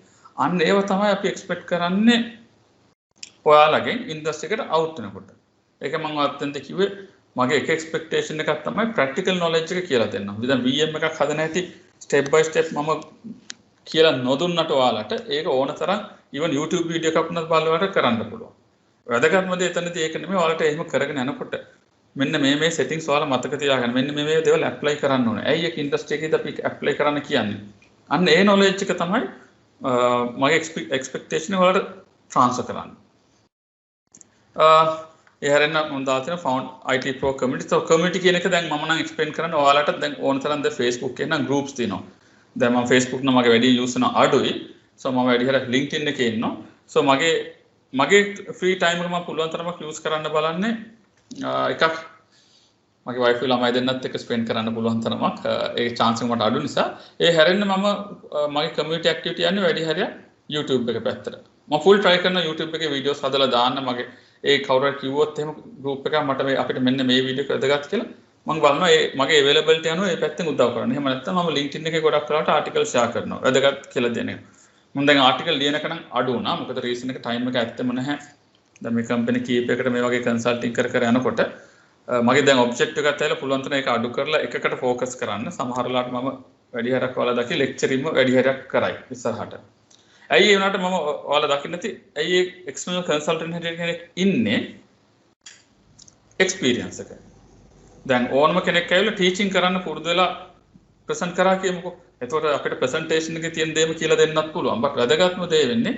අන්න ඒව තමයි අපි එක්ස්පෙක්ට් කරන්නේ ඔයාලගෙන් ඉන්ඩස්ට්‍රි එකට අවුට් වෙනකොට. ඒක මම අත්‍යන්ත කිව්වේ මගේ එක එක්ස්පෙක්ටේෂන් එකක් තමයි ප්‍රැක්ටිකල් නොලෙජ් එක කියලා දෙන්නම්. දැන් VM එකක් හදන හැටි ස්ටෙප් බයි ස්ටෙප් මම කියලා නොදුන්නට ඔයාලට ඒක ඕන තරම් even YouTube වීඩියෝ එකක් වුණත් බලවට කරන්න පුළුවන්. වැදගත්ම දේ එතනදී ඒක නෙමෙයි ඔයාලට එහෙම කරගෙන යනකොට මෙන්න මේ සෙටින්ග්ස් ඔයාලා මතක තියාගන්න. මෙන්න මේ දේවල් ඇප්ලයි කරන්න ඕනේ. ඇයි ඒක ඉන්ඩස්ට්‍රි එකේදී අපි ඇප්ලයි කරන්න කියන්නේ? අන්න ඒ නොලෙජ් එක තමයි මගේ එක්ස්පෙක්ටේෂන් එක වලට ට්‍රාන්ස්ෆර් කරන්න. ඒ හැරෙන්න මම දාලා තියෙන ෆවුන්ඩ් IT Pro community. so community කියන එක දැන් මම නම් එක්ස්ප්ලেইন කරන්න ඔයාලට දැන් ඕන තරම් ද Facebook එකේ නම් groups තියෙනවා. දැන් මම Facebook නම් මගේ වැඩි යූස් කරන අඩුයි. so මම වැඩි හරියක් LinkedIn එකේ ඉන්නවා. so මගේ ෆ්‍රී ටයිම් එක මම පුළුවන් තරමක් යූස් කරන්න බලන්නේ එකක් මගේ වයිෆ් ළමයි දෙන්නත් එක්ක ස්පෙන්ඩ් කරන්න පුළුවන් තරමක් ඒ chance එක මට අඩු නිසා ඒ හැරෙන්න මම මගේ community activity යන්නේ වැඩි හරියක් YouTube එක පැත්තට. මම full try කරන YouTube එකේ videos හදලා දාන්න මගේ ඒ කවුරු හරි කිව්වොත් එහෙම group එකක් මට මේ අපිට මෙන්න මේ වීඩියෝ එක වැදගත් කියලා මම බලනවා ඒ මගේ availability අනුව ඒ පැත්තෙන් උදව් කරන්න. එහෙම නැත්නම් මම LinkedIn එකේ ගොඩක් වෙලාවට article share කරනවා. වැදගත් කියලා දෙන එක. මම දැන් ආටිකල් ලියන එක නම් අඩු වුණා. මොකද රීසන් එක ටයිම් එක ඇත්තම නැහැ. දැන් මේ කම්පැනි කීපයකට මේ වගේ කන්සල්ටින් කර යනකොට මගේ දැන් ඔබ්ජෙක්ටිව් එකත් ඇවිල්ලා පුළුවන් තරම් ඒක අඩු කරලා එකකට ફોකස් කරන්න. සමහර වෙලාවට මම වැඩි හරියක් ඔයාලා දකි ලෙක්චරින්ම වැඩි හරියක් කරයි ඉස්සරහට. ඇයි ඒ වුණාට මම ඔයාලා දකින්න නැති ඇයි ඒ එක්ස්ටර්නල් කන්සල්ටන්ට් කෙනෙක් ඉන්නේ එක්ස්පීරියන්ස් එක. දැන් ඕනම කෙනෙක් ඇවිල්ලා ටීචින් කරන්න පුරුදු වෙලා ප්‍රසන්ට් කරා කියමුකෝ. එතකොට අපිට ප්‍රසන්ටේෂන් එකේ තියෙන දේම කියලා දෙන්නත් පුළුවන්. බට් වැදගත්ම දේ වෙන්නේ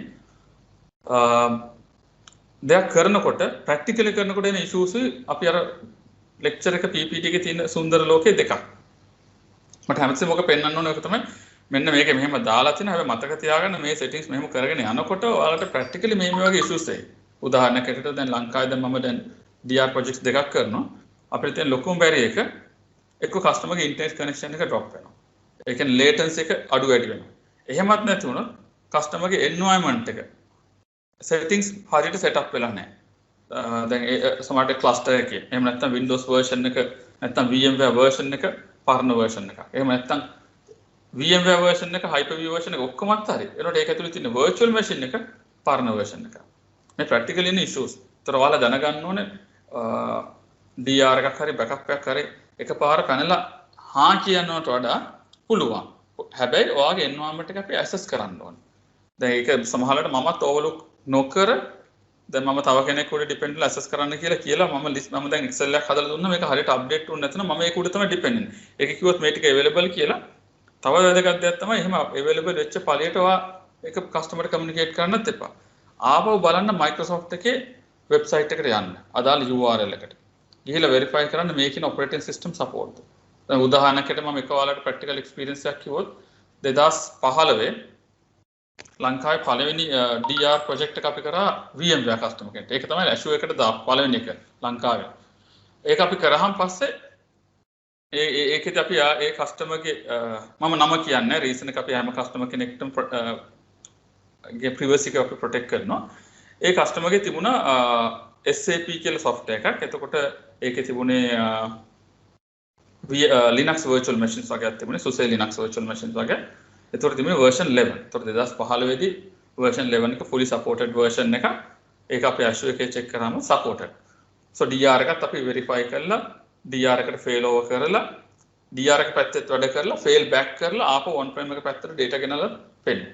දෙයක් කරනකොට ප්‍රැක්ටිකලි කරනකොට එන ඉෂුස් අපි අර ලෙක්චර් එක PPT එකේ තියෙන සුන්දර ලෝකේ දෙකක්. මට හැමතිස්සෙම ඔක පෙන්වන්න ඕනේ. ඒක තමයි මෙන්න මේක මෙහෙම දාලා තියෙන හැබැයි මතක තියාගන්න මේ සෙටින්ග්ස් මෙහෙම කරගෙන යනකොට ඔයාලට ප්‍රැක්ටිකලි මේ වගේ ඉෂුස් එයි. උදාහරණයකට දැන් ලංකාවේ දැන් මම දැන් DR ප්‍රොජෙක්ට්ස් දෙකක් කරනවා. අපිට තියෙන ලොකුම බැරි එක එක්ක කස්ටමර්ගේ ඉන්ටර්නෙට් කනෙක්ෂන් එක ඩ්‍රොප් වෙනවා. ඒ කියන්නේ ලේටන්සි එක අඩු වැඩි වෙනවා. එහෙමත් නැති වුණොත් කස්ටමර්ගේ එන්වයරන්මන්ට් එක settings හරියට setup වෙලා නැහැ. දැන් ඒ සමහරට cluster එකේ එහෙම නැත්නම් Windows version එක නැත්නම් VMware version එක පරණ version එක. එහෙම නැත්නම් VMware version එක Hyper-V version එක ඔක්කොමත් හරි. ඒනොට ඒක ඇතුලේ තියෙන virtual machine එක පරණ version එක. මේ practically ඉන්න issues. ඒතර ඔයාලා දැනගන්න ඕනේ DR එකක් හරි backup එකක් හරි එකපාර පැනලා හා කියනවට වඩා පුළුවන්. හැබැයි ඔයාගේ environment එක අපි access කරන්න ඕනේ. දැන් ඒක සමහරවිට මමත් overlook නොකර දැන් මම තව කෙනෙක් උඩ depend වෙලා access කරන්න කියලා මම දැන් Excel එකක් හදලා දුන්නා මේක හරියට update වුනේ නැත්නම් මම ඒක උඩ තමයි depend වෙන්නේ. ඒක කිව්වොත් මේ ටික available කියලා තව වැදගත් දෙයක් තමයි එහෙම available වෙච්ච ඵලයට ඔයා ඒක customer communicate කරන්නත් එපා. ආපහු බලන්න Microsoft එකේ website එකට යන්න. අදාළ URL එකට. ගිහිල්ලා verify කරන්න මේකේ operating system support. දැන් උදාහරණයකට මම එක ඔයාලට practical experience එකක් කිව්වොත් 2015 ලංකාවේ පළවෙනි DR project එක අපි කරා VMware customer කෙනෙක්ට. ඒක තමයි Azure එකට දාපු පළවෙනි එක ලංකාවේ. ඒක අපි කරාම පස්සේ ඒකෙදි අපි ඒ කස්ටමර්ගේ මම නම කියන්නේ රීසන් එක අපි හැම කස්ටමර් කෙනෙක්ටම ගේ ප්‍රයිවසි එක අපි ප්‍රොටෙක්ට් කරනවා. ඒ කස්ටමර්ගේ තිබුණා SAP කියලා software එකක්. එතකොට ඒකේ තිබුණේ Linux virtual machines වගේක් තිබුණේ SUSE Linux virtual machines වගේ. එතකොට තිබුණේ version 11. එතකොට 2015 දී version 11 එක fully supported version එක. ඒක අපි Azure එකේ check කරාම supported. So DR එකත් අපි verify කරලා DR එකට fail over කරලා DR එක පැත්තෙත් වැඩ කරලා fail back කරලා ආපහු on prem එක පැත්තට data ගෙනලා පෙන්නන.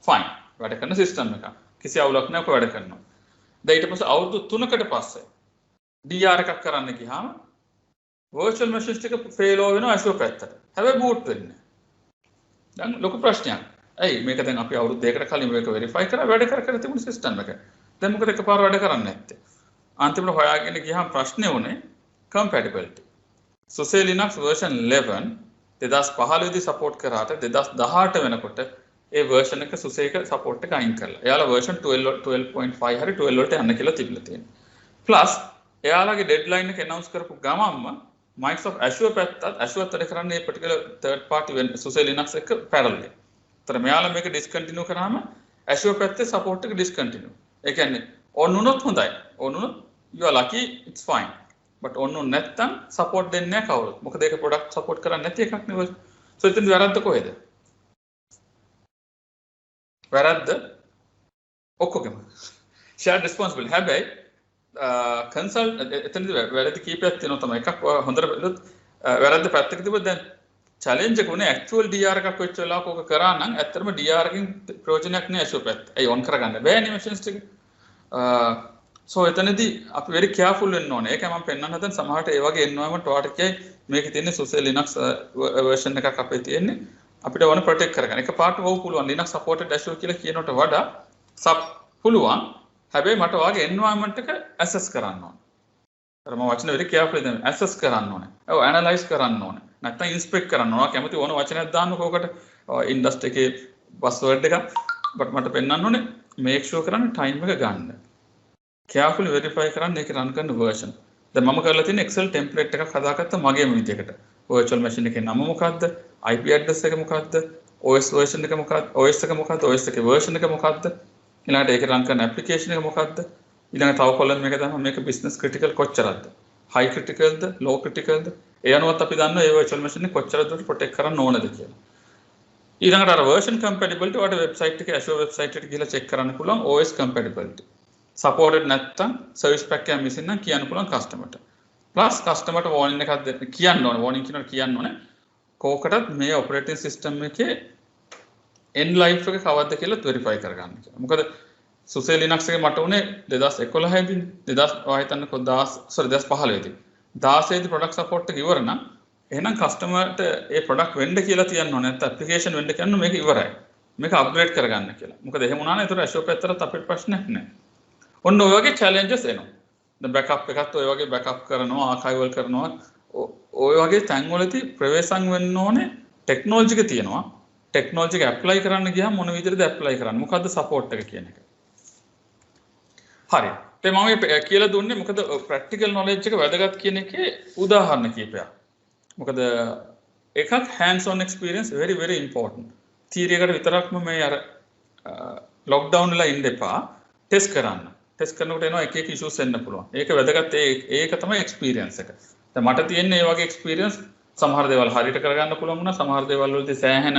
fine. වැඩ කරන system එක. කිසි අවුලක් නැහැ ඔක වැඩ කරනවා. දැන් ඊට පස්සේ අවුරුදු 3කට පස්සේ DR එකක් කරන්න ගියාම virtual machines ටික fail over වෙනවා Azure පැත්තට. හැබැයි boot වෙන්නේ නැහැ. දැන් ලොකු ප්‍රශ්නයක්. ඇයි මේක දැන් අපි අවුරුදු දෙකකට කලින් මේක verify කරලා වැඩ කර තිබුණ system එක. දැන් මොකද එකපාර වැඩ කරන්නේ නැත්තේ? අන්තිමට හොයාගෙන ගියාම ප්‍රශ්නේ උනේ compatibility. SUSE Linux version 11 2015 දී support කරාට 2018 වෙනකොට ඒ version එක SUSE එක support එක අයින් කරලා. එයාලා version 12.5 හරි 12 වලට යන්න කියලා තිබිලා තියෙනවා. plus එයාලගේ deadline එක announce කරපු ගමන්ම Microsoft Azure පැත්තත් Azure වැඩ කරන්නේ මේ particular third party SUSE Linux එක parallel. ඒතර මෙයාලා මේක discontinue කරාම Azure පැත්තේ support එක discontinue. ඒ කියන්නේ on උනොත් හොඳයි. on උනොත් you are lucky, it's fine. But on නැත්තම් support දෙන්නේ නැහැ කවුරුත්. මොකද ඒක product support කරන්නේ නැති එකක් නෙවෙයි. so එතන වැරද්ද කොහෙද? වැරද්ද ඔක්කොගෙම. shared responsibility. හැබැයි කන්සල්ට් එතනදී වැරදි කීපයක් තියෙනවා තමයි. එකක් හොඳට බලද්දි වැරද්ද පැත්තක තිබුණා. දැන් challenge එක උනේ actual DR එකක් වෙච්ච වෙලාවක ඕක කරා නම් ඇත්තටම DR එකකින් ප්‍රයෝජනයක් නෑ Azure පැත්ත. ඒ on කරගන්න බෑ animations ටික. so එතනදී අපි very careful වෙන්න ඕනේ. ඒකයි මම පෙන්වන්න හදන සමහරට ඒ වගේ environment ඔයාලට කියයි මේකේ තියෙන SUSE Linux version එකක් අපේ තියෙන්නේ. අපිට ඕන protect කරගන්න. එකපාරට වව පුළුවන් Linux supported Azure කියලා කියනකට වඩා sub පුළුවන්. හැබැයි මට ඔයාගේ environment එක access කරන්න ඕනේ. අර මම වචන very carefully දැන් access කරන්න ඕනේ. ඔව් analyze කරන්න ඕනේ. නැත්නම් inspect කරන්න ඕනේ. කැමති ඕන වචනයක් දාන්නකො ඔකට industry එකේ buzzword එක. but මට පෙන්වන්න ඕනේ make sure කරන්න time එක ගන්න. carefully verify කරන්න ඒක run කරන version. දැන් මම කරලා තියෙන Excel template එකක් හදාගත්ත මගේම විදිහකට. virtual machine එකේ නම මොකක්ද? IP address එක මොකක්ද? OS version එක මොකක්ද? OS එක මොකක්ද? OS එකේ version එක මොකක්ද? ඊළඟට ඒක run කරන application එක මොකක්ද? ඊළඟට තව column එක දාම මේක business critical කොච්චරද? high critical ද? low critical ද? ඒ අනුවත් අපි දන්නවා මේ virtual machine එක කොච්චර දුරට protect කරන්න ඕනද කියලා. ඊළඟට අර version compatibility ඔයාලට website එකේ Azure website එකට ගිහලා check කරන්න පුළුවන් OS compatibility. supported නැත්තම් service pack එක missing නම් කියන්න පුළුවන් customer ට. plus customer ට warning එකක් දෙන්න කියන්න ඕනේ. warning කියනකොට කියන්න ඕනේ. කෝකටත් මේ operating system එකේ end life එක කවද්ද කියලා verify කරගන්න කියලා. මොකද SUSE Linux එකේ මට උනේ 2011 දී 2015 දී 16 දී product support එක ඉවර නම් එහෙනම් customer ට ඒ product වෙන්න කියලා තියන්න ඕනේ. නැත්නම් application වෙන්න කියන්න මේක ඉවරයි. මේක upgrade කරගන්න කියලා. මොකද එහෙම වුණා නම් ඒතර Azure පැත්තට අපිට ප්‍රශ්නයක් නැහැ. ඔන්න ඔය වගේ challenges එනවා. දැන් backup එකත් ඔය වගේ backup කරනවා, archival කරනවා. ඔය වගේ තැන්වලදී ප්‍රවේශම් වෙන්න ඕනේ technology එක තියෙනවා. technology එක apply කරන්න ගියාම මොන විදිහටද apply කරන්නේ? මොකද්ද support එක කියන එක. හරි. දැන් මම කියලා දුන්නේ මොකද practical knowledge එක වැදගත් කියන එකේ උදාහරණ කීපයක්. මොකද එකක් hands on experience very very important. theory එකට විතරක්ම මේ අර lockdown වෙලා ඉන්න එපා. test කරන්න. test කරනකොට එනවා එක එක issues එන්න පුළුවන්. ඒක වැදගත් ඒක තමයි experience එක. දැන් මට තියෙන මේ වගේ experience සමහර දේවල් හරියට කරගන්න පුළුවන් වුණා. සමහර දේවල් වලදී සෑහෙන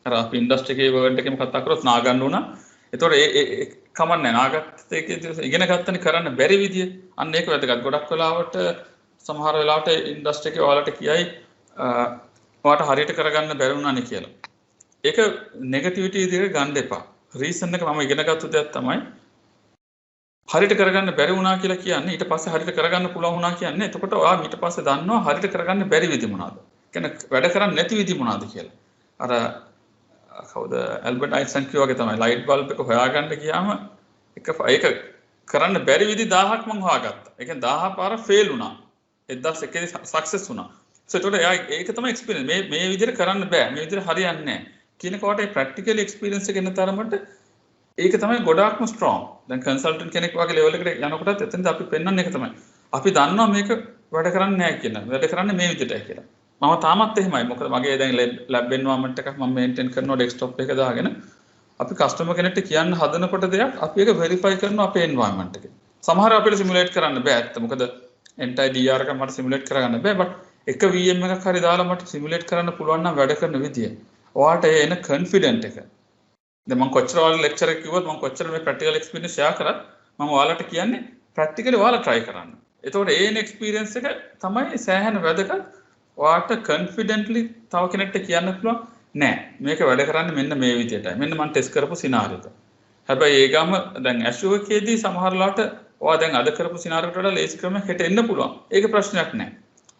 අර අපි ඉන්ඩස්ට්‍රි එකේ වර්ල්ඩ් එකේම කතා කරොත් නාගන්න වුණා. ඒතකොට ඒ කමන්නේ නාගත්ත එකේ ඉගෙන ගත්තනේ කරන්න බැරි විදිය. අන්න ඒක වැදගත්. ගොඩක් වෙලාවට සමහර වෙලාවට ඉන්ඩස්ට්‍රි එකේ ඔයාලට කියයි ඔයාලට හරියට කරගන්න බැරි වුණානේ කියලා. ඒක නෙගටිවිටි විදිහට ගන්න එපා. රීසන් එක මම ඉගෙන ගත්ත දෙයක් තමයි හරියට කරගන්න බැරි වුණා කියලා කියන්නේ ඊට පස්සේ හරියට කරගන්න පුළුවන් වුණා කියන්නේ එතකොට ඔයා ඊට පස්සේ දන්නවා හරියට කරගන්න බැරි විදි මොනවාද? කියන්නේ වැඩ කරන්නේ නැති විදි මොනවාද කියලා. අර කවුද ඇල්බර්ට් අයින්ස්ටයින් කිව්වා වගේ තමයි ලයිට් බල්බ් එක හොයාගන්න ගියාම ඒක කරන්න බැරි විදි 1000ක් මම හොයාගත්තා. ඒ කියන්නේ 1000 පාර ෆේල් වුණා. 1001 දී සක්සස් වුණා. So එතකොට ඒක තමයි එක්ස්පීරියන්ස්. මේ විදිහට කරන්න බෑ. මේ විදිහට හරියන්නේ නැහැ. කියනකොට ඒ ප්‍රැක්ටිකල් එක්ස්පීරියන්ස් එක එන තරමට ඒක තමයි ගොඩාක්ම ස්ට්‍රෝං. දැන් කන්සල්ටන්ට් කෙනෙක් වගේ ලෙවල් එකට යනකොටත් එතනදී අපි පෙන්වන්නේ ඒක තමයි. අපි දන්නවා මේක වැඩ කරන්නේ නැහැ කියලා. වැඩ කරන්නේ මේ විදිහටයි කියලා. මම තාමත් එහෙමයි. මොකද මගේ දැන් ලැබ් එන්වයරන්මන්ට් එකක් මම මේන්ටේන් කරනවා ඩෙස්ක්ටොප් එක දාගෙන. අපි කස්ටමර් කෙනෙක්ට කියන්න හදනකොට දෙයක් අපි ඒක වෙරිෆයි කරනවා අපේ එන්වයරන්මන්ට් එකේ. සමහර අපිට සිමුලේට් කරන්න බෑ ඇත්ත. මොකද entire DR එක මට සිමුලේට් කරගන්න බෑ. බට් එක VM එකක් හරි දාලා මට සිමුලේට් කරන්න පුළුවන් නම් වැඩ කරන විදිය. ඔයාට එන confident එක. දැන් මම කොච්චර ඔයාලා lecture එක කිව්වොත් මම කොච්චර මේ practical experience share කරත් මම ඔයාලට කියන්නේ practically ඔයාලා try කරන්න. එතකොට ඒ එන experience එක තමයි සෑහෙන වැදගත්. ඔයාට confidently තව කෙනෙක්ට කියන්න පුළුවන් නෑ මේක වැඩ කරන්නේ මෙන්න මේ විදියටයි. මෙන්න මම ටෙස්ට් කරපු සිනාරියෝ එක. හැබැයි ඒ ගාම දැන් Azure එකේදී සමහරලාට ඔයා දැන් අද කරපු සිනාරියෝ එකට වඩා ලේසි ක්‍රමයක් හෙට එන්න පුළුවන්. ඒක ප්‍රශ්නයක් නෑ.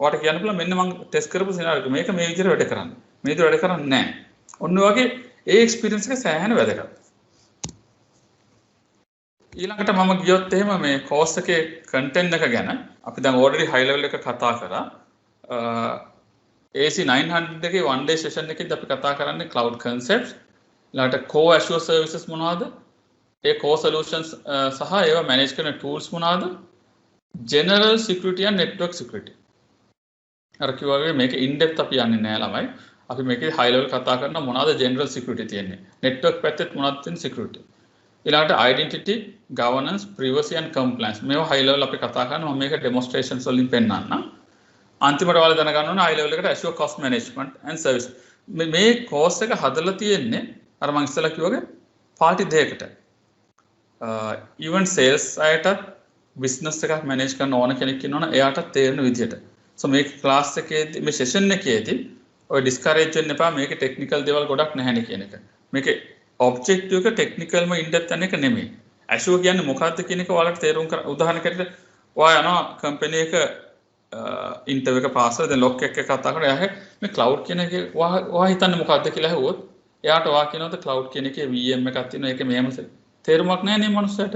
ඔයාට කියන්න පුළුවන් මෙන්න මම ටෙස්ට් කරපු සිනාරියෝ එක මේක මේ විදියට වැඩ කරන්නේ. මේ විදියට වැඩ කරන්නේ නෑ. ඔන්න වගේ ඒ එක්ස්පීරියන්ස් එක සෑහෙන වැදගත්. ඊළඟට මම ගියොත් එහෙම මේ කෝස් එකේ කන්ටෙන්ට් එක ගැන අපි දැන් already high level එක කතා කරා. AC 900 එකේ one day session එකේදී අපි කතා කරන්නේ cloud concepts. ඊළඟට core Azure services මොනවද? ඒ core solutions සහ ඒවා manage කරන tools මොනවද? general security and network security. අර කිව්වා වගේ මේක in depth අපි යන්නේ නැහැ ළමයි. අපි මේකේ high level කතා කරන මොනවද general security තියෙන්නේ. network පැත්තෙත් මොනවද තියෙන security. ඊළඟට identity, governance, privacy and compliance. මේවා high level අපි කතා කරනවා. මම මේක demonstrations වලින් පෙන්නන්නම්. අන්තිමට ඔයාලා දැනගන්න ඕන high level එකට Azure cost management and service. මේ course එක හදලා තියෙන්නේ අර මම ඉස්සෙල්ලා කිව්වාගේ party දෙකකට. even sales අයටත් business එකක් manage කරන ඕන කෙනෙක් ඉන්නවනේ එයාටත් තේරෙන විදියට. so මේ class එකේදී මේ session එකේදී ඔය discourage වෙන්න එපා මේකේ technical දේවල් ගොඩක් නැහැනේ කියන එක. මේකේ objective එක technicalම in depth යන එක නෙමෙයි. Azure කියන්නේ මොකක්ද කියන එක ඔයාලට තේරුම් ගන්න උදාහරණයකට ඔයා යනවා company එක interview එක පාස් කරලා දැන් lock එක කතා කරලා එයා මේ cloud කියන එක ඔයා හිතන්නේ මොකක්ද කියලා ඇහුවොත් එයාට ඔයා කියනවාද cloud කියන එකේ VM එකක් තියෙනවා ඒක මෙහෙම තේරුමක් නැහැ නේ මනුස්සයට.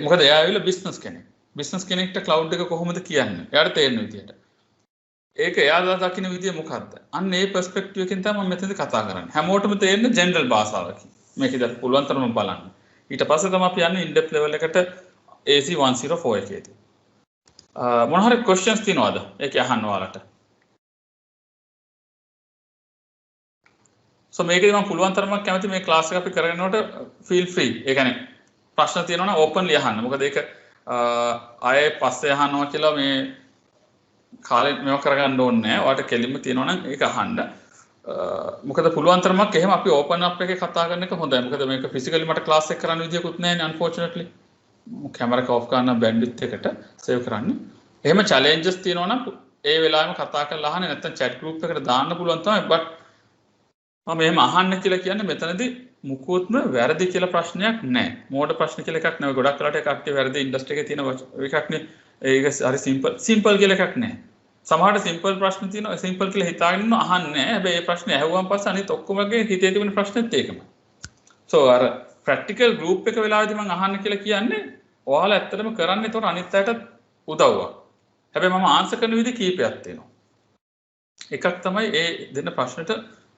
මොකද එයා ඇවිල්ලා business කෙනෙක්. business කෙනෙක්ට cloud එක කොහොමද කියන්නේ? එයාට තේරෙන විදියට. ඒක එයා දකින්න විදිය මොකක්ද? අන්න ඒ perspective එකෙන් තමයි මම මෙතනදී කතා කරන්නේ. හැමෝටම තේරෙන general භාෂාවකින්. මේකද පුළුවන් තරම බලන්න. ඊට පස්සේ තමයි අපි යන්නේ in depth level එකට AC 104 එකේදී. මොන හරි questions තියෙනවද? ඒක අහන්න ඔයාලට. so මේකදී මම පුළුවන් තරමක් කැමති මේ class එක අපි කරගෙන යනකොට feel free. ඒ කියන්නේ ප්‍රශ්න තියෙනවා නම් openly අහන්න. මොකද ඒක ආයේ පස්සේ අහනවා කියලා මේ කාලේ මේව කරගන්න ඕනේ නැහැ. ඔයාලට කෙලින්ම තියෙනවා නම් ඒක අහන්න. මොකද පුළුවන් තරමක් එහෙම අපි open up එකේ කතා කරන එක හොඳයි. මොකද මේක physically මට class එක කරන්න විදියකුත් නැහැ නේ unfortunately. කැමරා එක off කරන bandwidth එකට save කරන්න. එහෙම challenges තියෙනවා නම් ඒ වෙලාවෙම කතා කරලා අහන්න නැත්නම් chat group එකට දාන්න පුළුවන් තමයි. but මම එහෙම අහන්න කියලා කියන්නේ මෙතනදී මුකුත්ම වැරදි කියලා ප්‍රශ්නයක් නැහැ. මෝඩ ප්‍රශ්න කියලා එකක් නෙවෙයි. ගොඩක් වෙලාට ඒ කට්ටිය වැරදි ඉන්ඩස්ට්‍රි එකේ තියෙන එකක් නේ. ඒක හරි සිම්පල් කියලා එකක් නැහැ. සමහරට සිම්පල් ප්‍රශ්න තියෙනවා. සිම්පල් කියලා හිතාගෙන ඉන්න අහන්නේ නැහැ. හැබැයි ඒ ප්‍රශ්නේ ඇහුවාන් පස්සේ අනිත් ඔක්කොමගේ හිතේ තිබෙන ප්‍රශ්නෙත් ඒකමයි. so අර ප්‍රැක්ටිකල් ගෲප් එක වෙලාවේදී මම අහන්න කියලා කියන්නේ ඔයාලා ඇත්තටම කරන්නේ ඒතකොට අනිත් අයටත් උදව්වක්. හැබැයි මම ආන්සර් කරන විදිහ කීපයක් තියෙනවා. එකක් තමයි ඒ දෙන්න ප්‍රශ්නෙට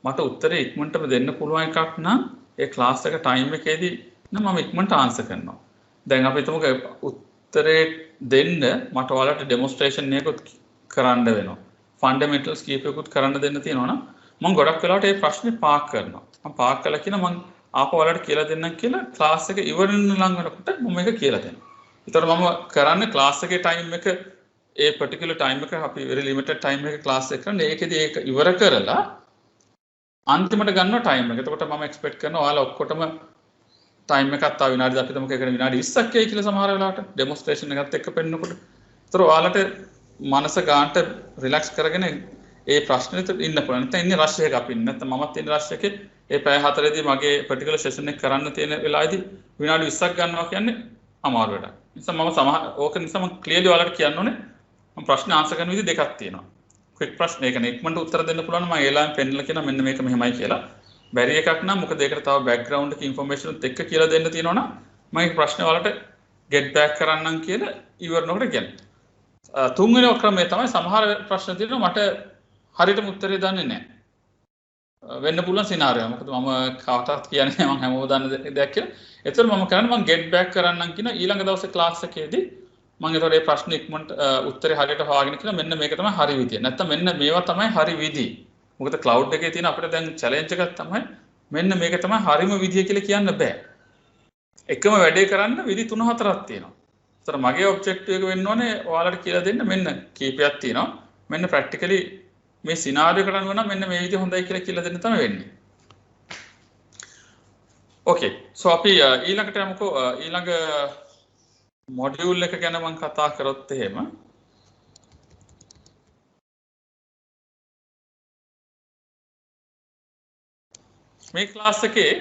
මට උත්තරේ ඉක්මනටම දෙන්න පුළුවන් එකක් නම් ඒ ක්ලාස් එක ටයිම් එකේදී නම් මම ඉක්මනට ආන්සර් කරනවා. දැන් අපි හිතමුකෝ උත්තරේ දෙන්න මට ඔයාලට ඩෙමොන්ස්ට්‍රේෂන් එකකුත් කරන්න වෙනවා. ෆන්ඩමෙන්ටල්ස් කීපයකුත් කරන්න දෙන්න තියෙනවා නම් මම ගොඩක් වෙලාවට මේ ප්‍රශ්නේ පාක් කරනවා. මම පාක් කළා කියන මම ආපහු ඔයාලට කියලා දෙන්නම් කියලා ක්ලාස් එක ඉවරන ළඟ වෙනකොට මම මේක කියලා දෙනවා. ඒතර මම කරන්නේ ක්ලාස් එකේ ටයිම් එක ඒ particular time එක අපි very limited time එක ක්ලාස් එක කරන ඒකෙදී ඒක ඉවර කරලා අන්තිමට ගන්නවා ටයිම් එක. එතකොට මම එක්ස්පෙක්ට් කරනවා ඔයාලා ඔක්කොටම ටයිම් එකක් තව විනාඩි අපි තමක එකට විනාඩි 20ක් යයි කියලා සමහර වෙලාවට ඩෙමොන්ස්ට්‍රේෂන් එකත් එක්ක පෙන්නකොට. ඒතර ඔයාලට මනස ගන්නට රිලැක්ස් කරගෙන ඒ ප්‍රශ්නෙට ඉන්න පුළුවන්. නැත්නම් ඉන්නේ රෂ් එකක අපි ඉන්නේ. නැත්නම් මමත් ඉන්නේ රෂ් එකේ. ඒ පැය 4ේදී මගේ particular session එක කරන්න තියෙන වෙලාවේදී විනාඩි 20ක් ගන්නවා කියන්නේ අමාරු වැඩක්. නිසා මම ඕක නිසා මම ක්ලියර්ලි ඔයාලට කියන්න ඕනේ මම ප්‍රශ්න ආන්සර් කරන විදිහ දෙකක් තියෙනවා. ක්වික් ප්‍රශ්න ඒක නේ ඉක්මනට උත්තර දෙන්න පුළුවන් මම ඒ ලායින් පෙන්නලා කියනවා මෙන්න මේක මෙහෙමයි කියලා. බැරි එකක් නම් මොකද ඒකට තව බෑග්ග්‍රවුන්ඩ් එක ඉන්ෆර්මේෂන් උත් එක්ක කියලා දෙන්න තියෙනවා නම් මම මේ ප්‍රශ්නේ වලට get back කරන්නම් කියලා ඉවරනකොට කියන්නේ. තුන්වෙනි ක්‍රමය තමයි සමහර ප්‍රශ්න තියෙනවා මට හරියටම උත්තරේ දන්නේ නැහැ. වෙන්න පුළුවන් සිනාරියෝ. මොකද මම කාටවත් කියන්නේ මම හැමෝම දන්න දෙයක් කියලා. ඒතර මම කරන්නේ මම get back කරන්නම් කියන ඊළඟ දවසේ ක්ලාස් එකේදී මම ඒතකොට මේ ප්‍රශ්න ඉක්මනට උත්තරේ හරියට හොයාගෙන කියලා මෙන්න මේක තමයි හරි විදිය. නැත්තම් මෙන්න මේවා තමයි හරි විදිය. මොකද cloud එකේ තියෙන අපිට දැන් challenge එකක් තමයි මෙන්න මේක තමයි හරිම විදිය කියලා කියන්න බෑ. එකම වැඩේ කරන්න විදි 3-4ක් තියෙනවා. ඒතර මගේ objective එක වෙන්න ඕනේ ඔයාලට කියලා දෙන්න මෙන්න කීපයක් තියෙනවා. මෙන්න practically මේ සිනාරියෝ එකට අනුව නම් මෙන්න මේ විදිහ හොඳයි කියලා දෙන්න තමයි වෙන්නේ. ඕකේ. සෝ අපි ඊළඟට යමුකෝ ඊළඟ මොඩියුල් එක ගැන මම කතා කරොත් එහෙම මේ ක්ලාස් එකේ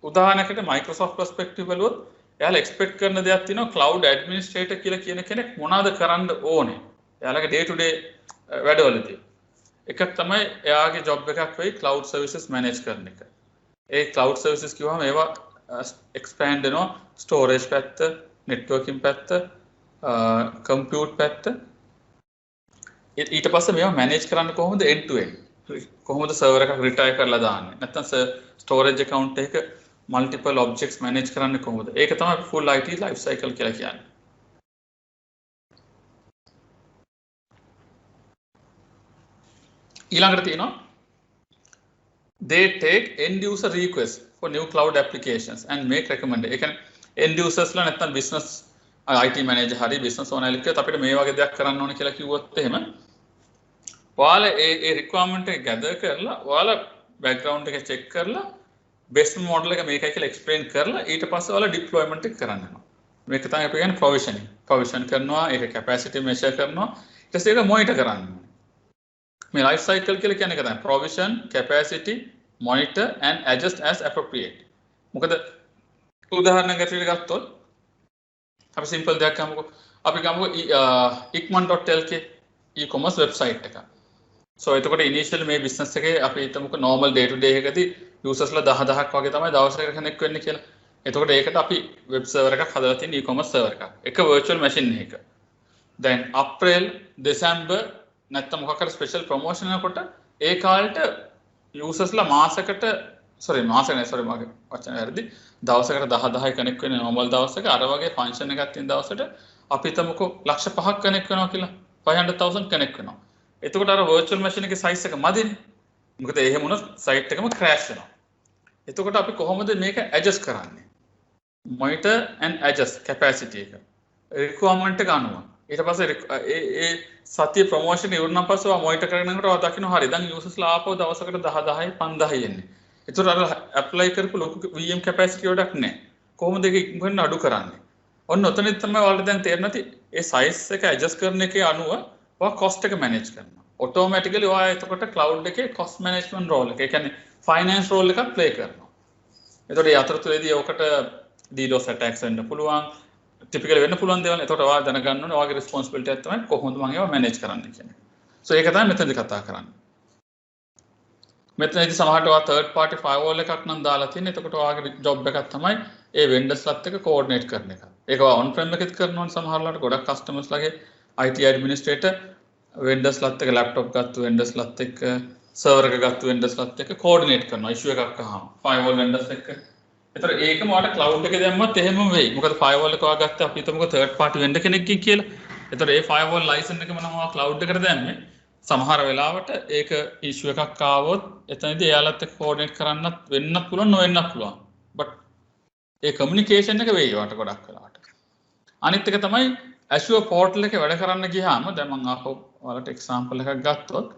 උදාහරණයකට Microsoft perspective බලුවොත් එයාලා එක්ස්පෙක්ට් කරන දෙයක් තියෙනවා cloud administrator කියලා කියන කෙනෙක් මොනවද කරන්න ඕනේ. එයාලගේ day to day වැඩවලදී. එකක් තමයි එයාගේ job එකක් වෙයි cloud services manage කරන එක. ඒ cloud services කිව්වම ඒවා expand වෙනවා storage පැත්ත, networking පැත්ත, compute පැත්ත. ඊට පස්සේ මේවා manage කරන්න කොහොමද end to end. කොහොමද server එකක් retire කරලා දාන්නේ. නැත්නම් storage account එක multiple objects manage කරන්න කොහොමද? ඒක තමයි full IT life cycle කියලා කියන්නේ. ඊළඟට තියෙනවා they take end user requests for new cloud applications and make recommend. ඒ කියන්නේ end users ලා නැත්නම් business IT manager හරි business owner එක්ක අපිට මේ වගේ දෙයක් කරන්න ඕනේ කියලා කිව්වොත් එහෙම ඔයාලා ඒ requirement එක gather කරලා ඔයාලා background එක check කරලා best model එක මේකයි කියලා explain කරලා ඊට පස්සේ ඔයාලා deployment එක කරන්න යනවා. මේක තමයි අපි කියන්නේ provisioning. provision කරනවා, ඒක capacity measure කරනවා, ඊට පස්සේ ඒක monitor කරන්න. මේ life cycle කියලා කියන්නේ ඒක තමයි provision, capacity, monitor and adjust as appropriate. මොකද උදාහරණයක් ඇතුළේ ගත්තොත් අපි simple දෙයක් ගමුකෝ. අපි ගමුකෝ ikman.lk e-commerce website එක. So එතකොට initially මේ business එකේ අපි හිතමුකෝ normal day to day එකදී users ලා 10000ක් වගේ තමයි දවසකට connect වෙන්නේ කියලා. එතකොට ඒකට අපි web server එකක් හදලා තියෙන e-commerce server එකක්. එක virtual machine එකක. Then April, December නැත්නම් මොකක් හරි special promotion එකකට ඒ කාලෙට users ලා මාසෙකට මගේ වචන වැරදි. දවසකට 10000යි connect වෙන්නේ normal දවසක. අර වගේ function එකක් තියෙන දවසට අපි හිතමුකෝ ලක්ෂ 5ක් connect වෙනවා කියලා. 500,000 connect වෙනවා. එතකොට අර virtual machine එකේ size එක මදිනේ. මොකද එහෙම වුණොත් site එකම crash වෙනවා. එතකොට අපි කොහොමද මේක adjust කරන්නේ? Monitor and adjust capacity එක. requirement එක අනුව. ඊට පස්සේ ඒ සතිය promotion ඉවරනම් පස්සේ ඔයා monitor කරගෙන යනකොට ඔයා දකින්න හරි දැන් users ලා ආපහු දවසකට 10000යි 5000යි එන්නේ. එතකොට අර apply කරපු ලොකු VM capacity එකක් නැහැ. කොහොමද ඒක ඉක්මනට අඩු කරන්නේ? ඔන්න ඔතනදි තමයි ඔයාලට දැන් තේරෙන්නේ ඒ size එක adjust කරන එකේ අනුව ඔයා cost එක manage කරනවා. automatically ඔයා එතකොට cloud එකේ cost management role එක. ඒ කියන්නේ finance role එකක් play කරනවා. එතකොට ඒ අතරතුරේදී ඔකට DDoS attacks වෙන්න පුළුවන්. typically වෙන්න පුළුවන් දේවල්. එතකොට ඔයා දැනගන්න ඕනේ ඔයාගේ responsibility එක තමයි කොහොමද මම ඒවා manage කරන්නේ කියන්නේ. so ඒක තමයි මෙතනදී කතා කරන්නේ. මෙතනදී සමහරට ඔයා third party firewall එකක් නම් දාලා තියෙන. එතකොට ඔයාගේ job එකක් තමයි ඒ vendors ලත් එක්ක coordinate කරන එක. ඒක ඔයා on prem එකෙත් කරනවා සමහරලාට ගොඩක් customers ලගේ IT administrator vendors ලත් එක්ක laptop ගත්ත vendors ලත් එක්ක server එක ගත්ත vendors ලත් එක්ක coordinate කරනවා issue එකක් අහම firewall vendors එක්ක. ඒතර ඒකම ඔයාලට cloud එකේ දැම්මත් එහෙමම වෙයි. මොකද firewall එක ඔයා ගත්තා අපි හිතමුකෝ third party vendor කෙනෙක්ගෙන් කියලා. ඒතර ඒ firewall license එකම නම් ඔයා cloud එකට දැම්මේ. සමහර වෙලාවට ඒක issue එකක් ආවොත් එතනදී එයාලත් එක්ක coordinate කරන්නත් වෙන්නත් පුළුවන් නොවෙන්නත් පුළුවන්. but ඒ communication එක වෙයි ඔයාලට ගොඩක් වෙලාවට. අනිත් එක තමයි Azure portal එකේ වැඩ කරන්න ගියාම දැන් මම ආපහු ඔයාලට example එකක් ගත්තොත්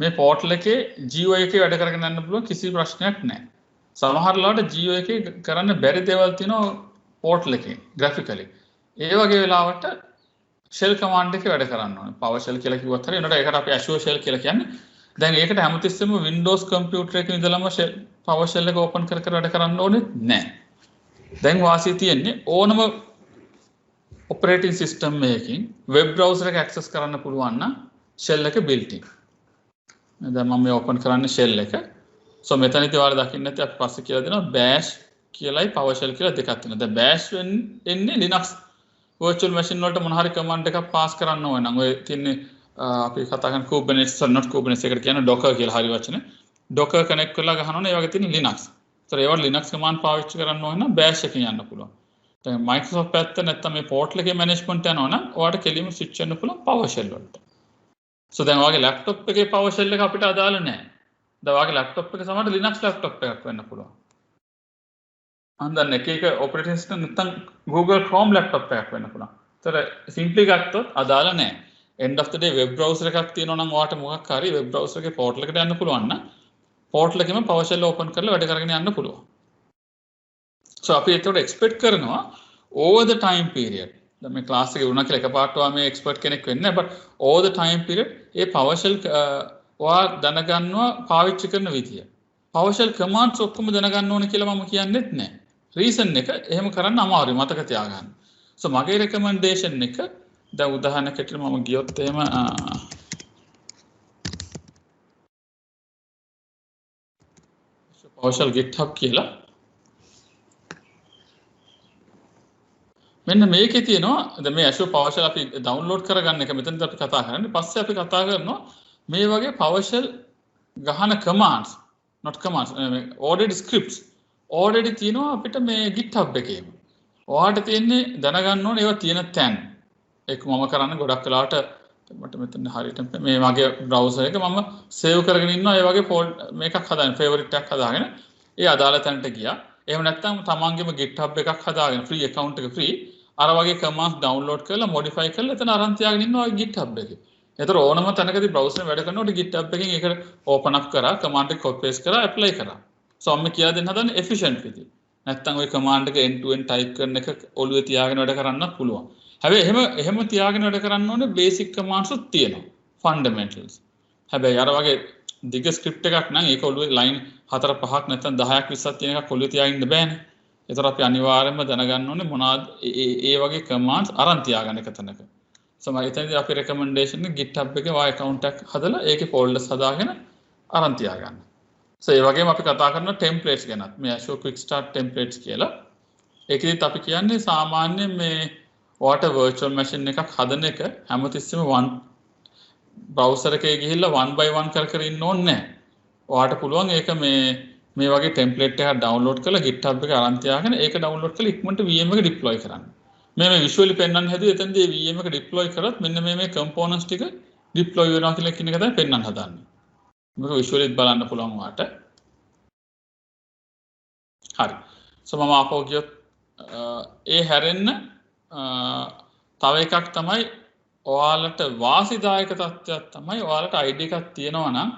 මේ portal එකේ GUI එකේ වැඩ කරගෙන යන්න පුළුවන් කිසි ප්‍රශ්නයක් නැහැ. සමහර ලාට GUI එකේ කරන්න බැරි දේවල් තියෙනවා portal එකේ graphically. ඒ වගේ වෙලාවට shell command එකේ වැඩ කරන්න ඕනේ. PowerShell කියලා කිව්වත් හරිය. ඒකට ඒකට අපි Azure Shell කියලා කියන්නේ. දැන් ඒකට හැමතිස්සෙම Windows computer එකේ ඉඳලම PowerShell එක open කර කර වැඩ කරන්න ඕනේ නැහැ. දැන් වාසිය තියෙන්නේ ඕනම operating system එකකින් web browser එක access කරන්න පුළුවන් නම් shell එක built in. දැන් මම මේ open කරන්නේ shell එක. so මෙතනදී ඔයාලා දකින්න ඇති අපි පස්සේ කියලා දෙනවා bash කියලායි PowerShell කියලා දෙකක් තියෙනවා. දැන් bash එන්නේ Linux virtual machine වලට මොන හරි command එකක් pass කරන්න ඕන නම් ඔය තියන්නේ අපි කතා කරන Kubernetes not Kubernetes එකට කියන්නේ Docker කියලා හරි වචනේ. Docker connect කරලා ගහනවනේ ඒ වගේ තියෙන Linux. ඒතර ඒවට Linux command පාවිච්චි කරන්න ඕන නම් bash එකෙන් යන්න පුළුවන්. දැන් Microsoft පැත්ත නැත්තම් මේ portal එකේ management යනවා නම් ඔයාලට කෙලින්ම switch වෙන්න පුළුවන් PowerShell වලට. so දැන් ඔයාගේ laptop එකේ PowerShell එක අපිට අදාළ නැහැ. දැන් ඔයාගේ laptop එක සමහරට Linux laptop එකක් වෙන්න පුළුවන්. අන්දන්න එක operating system නැත්තම් Google Chrome laptop එකක් වෙන්න පුළුවන්. ඒතර simply ගත්තොත් අදාළ නැහැ. end of the day web browser එකක් තියෙනවා නම් ඔයාට මොකක් හරි web browser එකේ portal එකට යන්න පුළුවන් නම් portal එකෙම PowerShell open කරලා වැඩ කරගෙන යන්න පුළුවන්. So අපි ඒකට expect කරනවා over the time period. දැන් මේ class එකේ වුණා කියලා එකපාරට මේ expert කෙනෙක් වෙන්නේ නැහැ, but over the time period A PowerShell ඔයා දැනගන්නවා පාවිච්චි කරන විදිය. PowerShell commands ඔක්කොම දැනගන්න ඕනේ කියලා මම කියන්නේත් නැහැ. reason එක එහෙම කරන්න අමාරුයි මතක තියාගන්න. So මගේ recommendation එක දැන් උදාහරණයකට මම ගියොත් එහෙම PowerShell GitHub කියලා මෙන්න මේකේ තියෙනවා දැන් මේ Azure PowerShell අපි download කරගන්න එක මෙතනදී අපි කතා කරන්නේ. පස්සේ අපි කතා කරනවා මේ වගේ PowerShell ගහන commands not commands already scripts already තියෙනවා අපිට මේ GitHub එකේම. ඔයාලට තියෙන්නේ දැනගන්න ඕනේ ඒවා තියෙන තැන්. ඒක මම කරන්නේ ගොඩක් වෙලාවට මට මෙතන හරියට මේ වගේ browser එක මම save කරගෙන ඉන්නවා ඒ වගේ මේකක් හදාගෙන favorite එකක් හදාගෙන ඒ අදාළ තැනට ගියා. එහෙම නැත්නම් තමන්ගේම GitHub එකක් හදාගෙන free account එක free අර වගේ commands download කරලා modify කරලා එතන අරන් තියාගෙන ඉන්නවා GitHub එකේ. ඒතර ඕනම තැනකදී browser වැඩ කරනකොට GitHub එකෙන් ඒක open up කරා command එක copy paste කරා apply කරා. So මම කියලා දෙන්න හදන්නේ efficient විදිහට. නැත්නම් ওই command එක end to end type කරන එක ඔළුවේ තියාගෙන වැඩ කරන්නත් පුළුවන්. හැබැයි එහෙම තියාගෙන වැඩ කරන්න ඕනේ basic commands උත් තියෙනවා fundamentals. හැබැයි අර වගේ දිග script එකක් නම් ඒක ඔළුවේ line 4-5ක් නැත්නම් 10ක් 20ක් තියෙන එකක් ඔළුවේ තියාගෙන ඉන්න බෑනේ. ඒතර අපි අනිවාර්යයෙන්ම දැනගන්න ඕනේ මොනවාද ඒ වගේ commands අරන් තියාගන්න එක තැනක. So මම එතනදී අපේ recommendation එක GitHub එකේ වා account එකක් හදලා ඒකේ folders හදාගෙන අරන් තියාගන්න. So ඒ වගේම අපි කතා කරන templates ගැනත් මේ Azure Quick Start templates කියලා. ඒකෙදිත් අපි කියන්නේ සාමාන්‍යයෙන් මේ ඔයාට virtual machine එකක් හදන එක හැමතිස්සෙම browser එකේ ගිහිල්ලා one by one කර ඉන්න ඕනේ නැහැ. ඔයාට පුළුවන් ඒක මේ වගේ template එකක් download කරලා GitHub එකේ අරන් තියාගෙන ඒක download කරලා ඉක්මනට VM එක deploy කරන්න. මේ visually පෙන්වන්න හැදුවේ එතනදී VM එක deploy කරත් මෙන්න මේ components ටික deploy වෙනවා කියලා කියන එක තමයි පෙන්වන්න හදන්නේ. මේක visually බලන්න පුළුවන් ඔයාට. හරි. So මම ආපහු ගියොත් ඒ හැරෙන්න තව එකක් තමයි ඔයාලට වාසිදායක තත්ත්වයක් තමයි ඔයාලට ID එකක් තියෙනවා නම්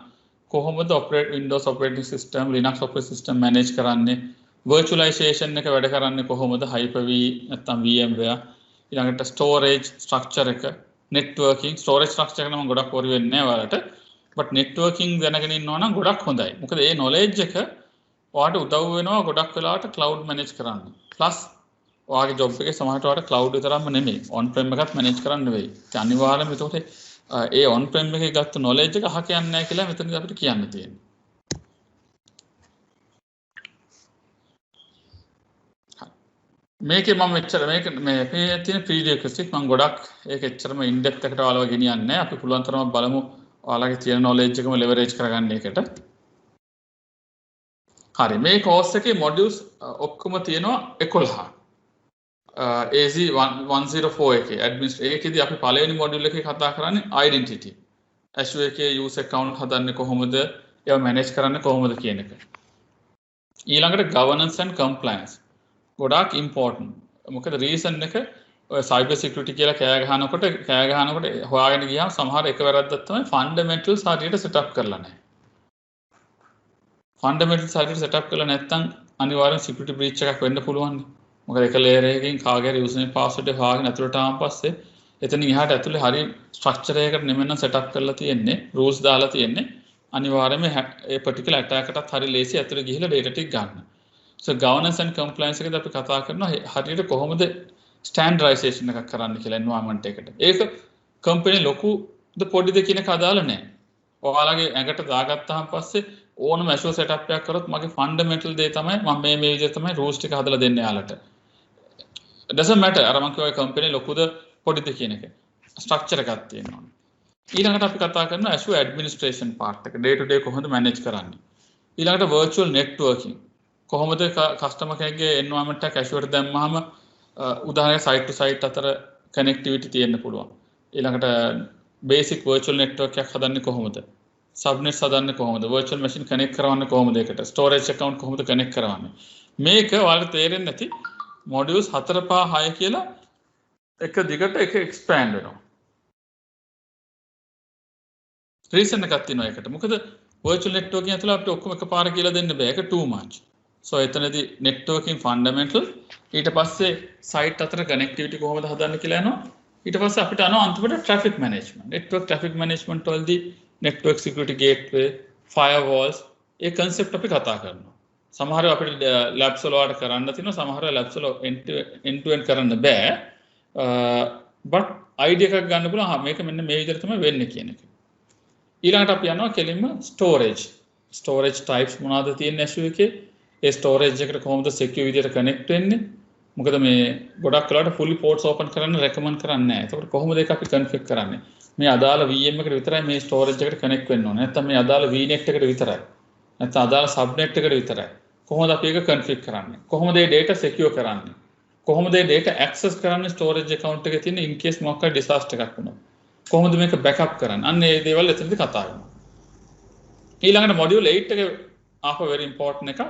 කොහොමද Windows operating system Linux operating system manage කරන්නේ virtualization එක වැඩ කරන්නේ කොහොමද Hyper-V නැත්නම් VMware ඊළඟට storage structure එක networking storage structure එක නම් ගොඩක් වරි වෙන්නේ නැහැ ඔයාලට but networking දැනගෙන ඉන්නවා නම් ගොඩක් හොඳයි මොකද ඒ knowledge එක ඔයාලට උදව් වෙනවා ගොඩක් වෙලාවට cloud manage කරන්න plus ඔයාගේ job එකේ සමහරට ඔයාලට cloud විතරක්ම නෙමෙයි on prem එකත් manage කරන්න වෙයි ඒ අනිවාර්යයෙන්ම ඒකට ඒ on prem එකේ ගත්ත knowledge එක අහ කියන්නේ නැහැ කියලා මෙතනදී අපිට කියන්න තියෙනවා මේකේ මම මෙච්චර මේක මේ තියෙන prerequisite මම ගොඩක් ඒක එච්චරම in depth එකට ඔයාලව ගෙනියන්නේ නැහැ අපි පුළුවන් තරම බලමු ඔයාලගේ තියෙන knowledge එකම leverage කරගන්න එකට හරි මේ course එකේ modules ඔක්කොම තියෙනවා 11 AZ 104 එකේ administrator ඒකෙදි අපි පළවෙනි module එකේ කතා කරන්නේ identity Azure එකේ user account හදන්නේ කොහොමද ඒවා manage කරන්නේ කොහොමද කියන එක ඊළඟට governance and compliance ගොඩාක් important මොකද reason එක cyber security කියලා කෑ ගහනකොට හොයාගෙන ගියාම සමහර එක වැරද්දක් තමයි fundamentals හරියට set up කරලා නැහැ fundamentals හරියට set up කරලා නැත්නම් අනිවාර්යෙන් security breach එකක් වෙන්න පුළුවන් මොකද එක layer එකකින් කාගේ username password එක හොයාගෙන ඇතුළට ආවම පස්සේ එතනින් එහාට ඇතුලේ හරිය structure එකකට නෙමෙන්න set up කරලා තියෙන්නේ rules දාලා තියෙන්නේ අනිවාර්යයෙන්ම ඒ particular attack එකටත් හරිය ලේසි ඇතුලේ ගිහිල්ලා data ටික ගන්න so governance and compliance එකද අපි කතා කරනවා හරියට කොහොමද standardization එකක් කරන්න කියලා environment එකට. ඒක company ලොකුද පොඩිද කියන එක අදාළ නැහැ. ඔයාලගේ ඇඟට දාගත්තාම පස්සේ ඕනම Azure setup එකක් කරොත් මගේ fundamental දේ තමයි මම මේ විදිහට තමයි rules ටික හදලා දෙන්නේ යාලට. It doesn't matter අර මම කියවයි company ලොකුද පොඩිද කියන එක. structure එකක් තියෙනවා. ඊළඟට අපි කතා කරනවා Azure administration part එක. day to day කොහොමද manage කරන්නේ. ඊළඟට virtual networking කොහොමද customer කෙනෙක්ගේ environment එක Azure දැම්මහම උදාහරණයක් site to site අතර connectivity තියෙන්න පුළුවන්. ඊළඟට basic virtual network එකක් හදන්නේ කොහොමද? subnets හදන්නේ කොහොමද? virtual machine connect කරවන්නේ කොහොමද ඒකට? storage account කොහොමද connect කරවන්නේ? මේක ඔයාලට තේරෙන්නේ නැති modules 4 5 6 කියලා එක දිගට එක expand වෙනවා. රීසන් එකක් තියෙනවා ඒකට. මොකද virtual networking ඇතුළේ අපිට ඔක්කොම එකපාර කියලා දෙන්න බෑ. ඒක too much. so එතනදී networking fundamental ඊට පස්සේ site අතර connectivity කොහොමද හදන්න කියලා යනවා. ඊට පස්සේ අපිට අනෝ අන්තිමට traffic management. network traffic management වලදී network security gateway, firewalls ඒ concept අපි කතා කරනවා. සමහර අපිට labs වල වලට කරන්න තියෙනවා. සමහර labs වල end to end කරන්න බෑ. but idea එකක් ගන්න පුළුවන්. මේක මෙන්න මේ විදිහට තමයි වෙන්නේ කියන එක. ඊළඟට අපි යනවා කෙලින්ම storage types මොනවද තියෙන්නේ Azure එකේ ඒ storage එකට කොහොමද secure විදිහට connect වෙන්නේ මොකද මේ ගොඩක් වෙලාවට fully ports open කරන්න recommend කරන්නේ නැහැ. ඒකට කොහොමද ඒක අපි configure කරන්නේ? මේ අදාළ VM එකට විතරයි මේ storage එකට connect වෙන්න ඕනේ. නැත්නම් මේ අදාළ VNet එකට විතරයි. නැත්නම් අදාළ subnet එකට විතරයි. කොහොමද අපි ඒක configure කරන්නේ? කොහොමද මේ data secure කරන්නේ? කොහොමද මේ data access කරන්නේ storage account එකේ තියෙන in case මොකක් හරි disaster එකක් වුණොත්? කොහොමද මේක බෑකප් කරන්නේ? අන්න ඒ දේවල් එතනදී කතා කරනවා. ඊළඟට module 8 එකේ ආපහු very important එක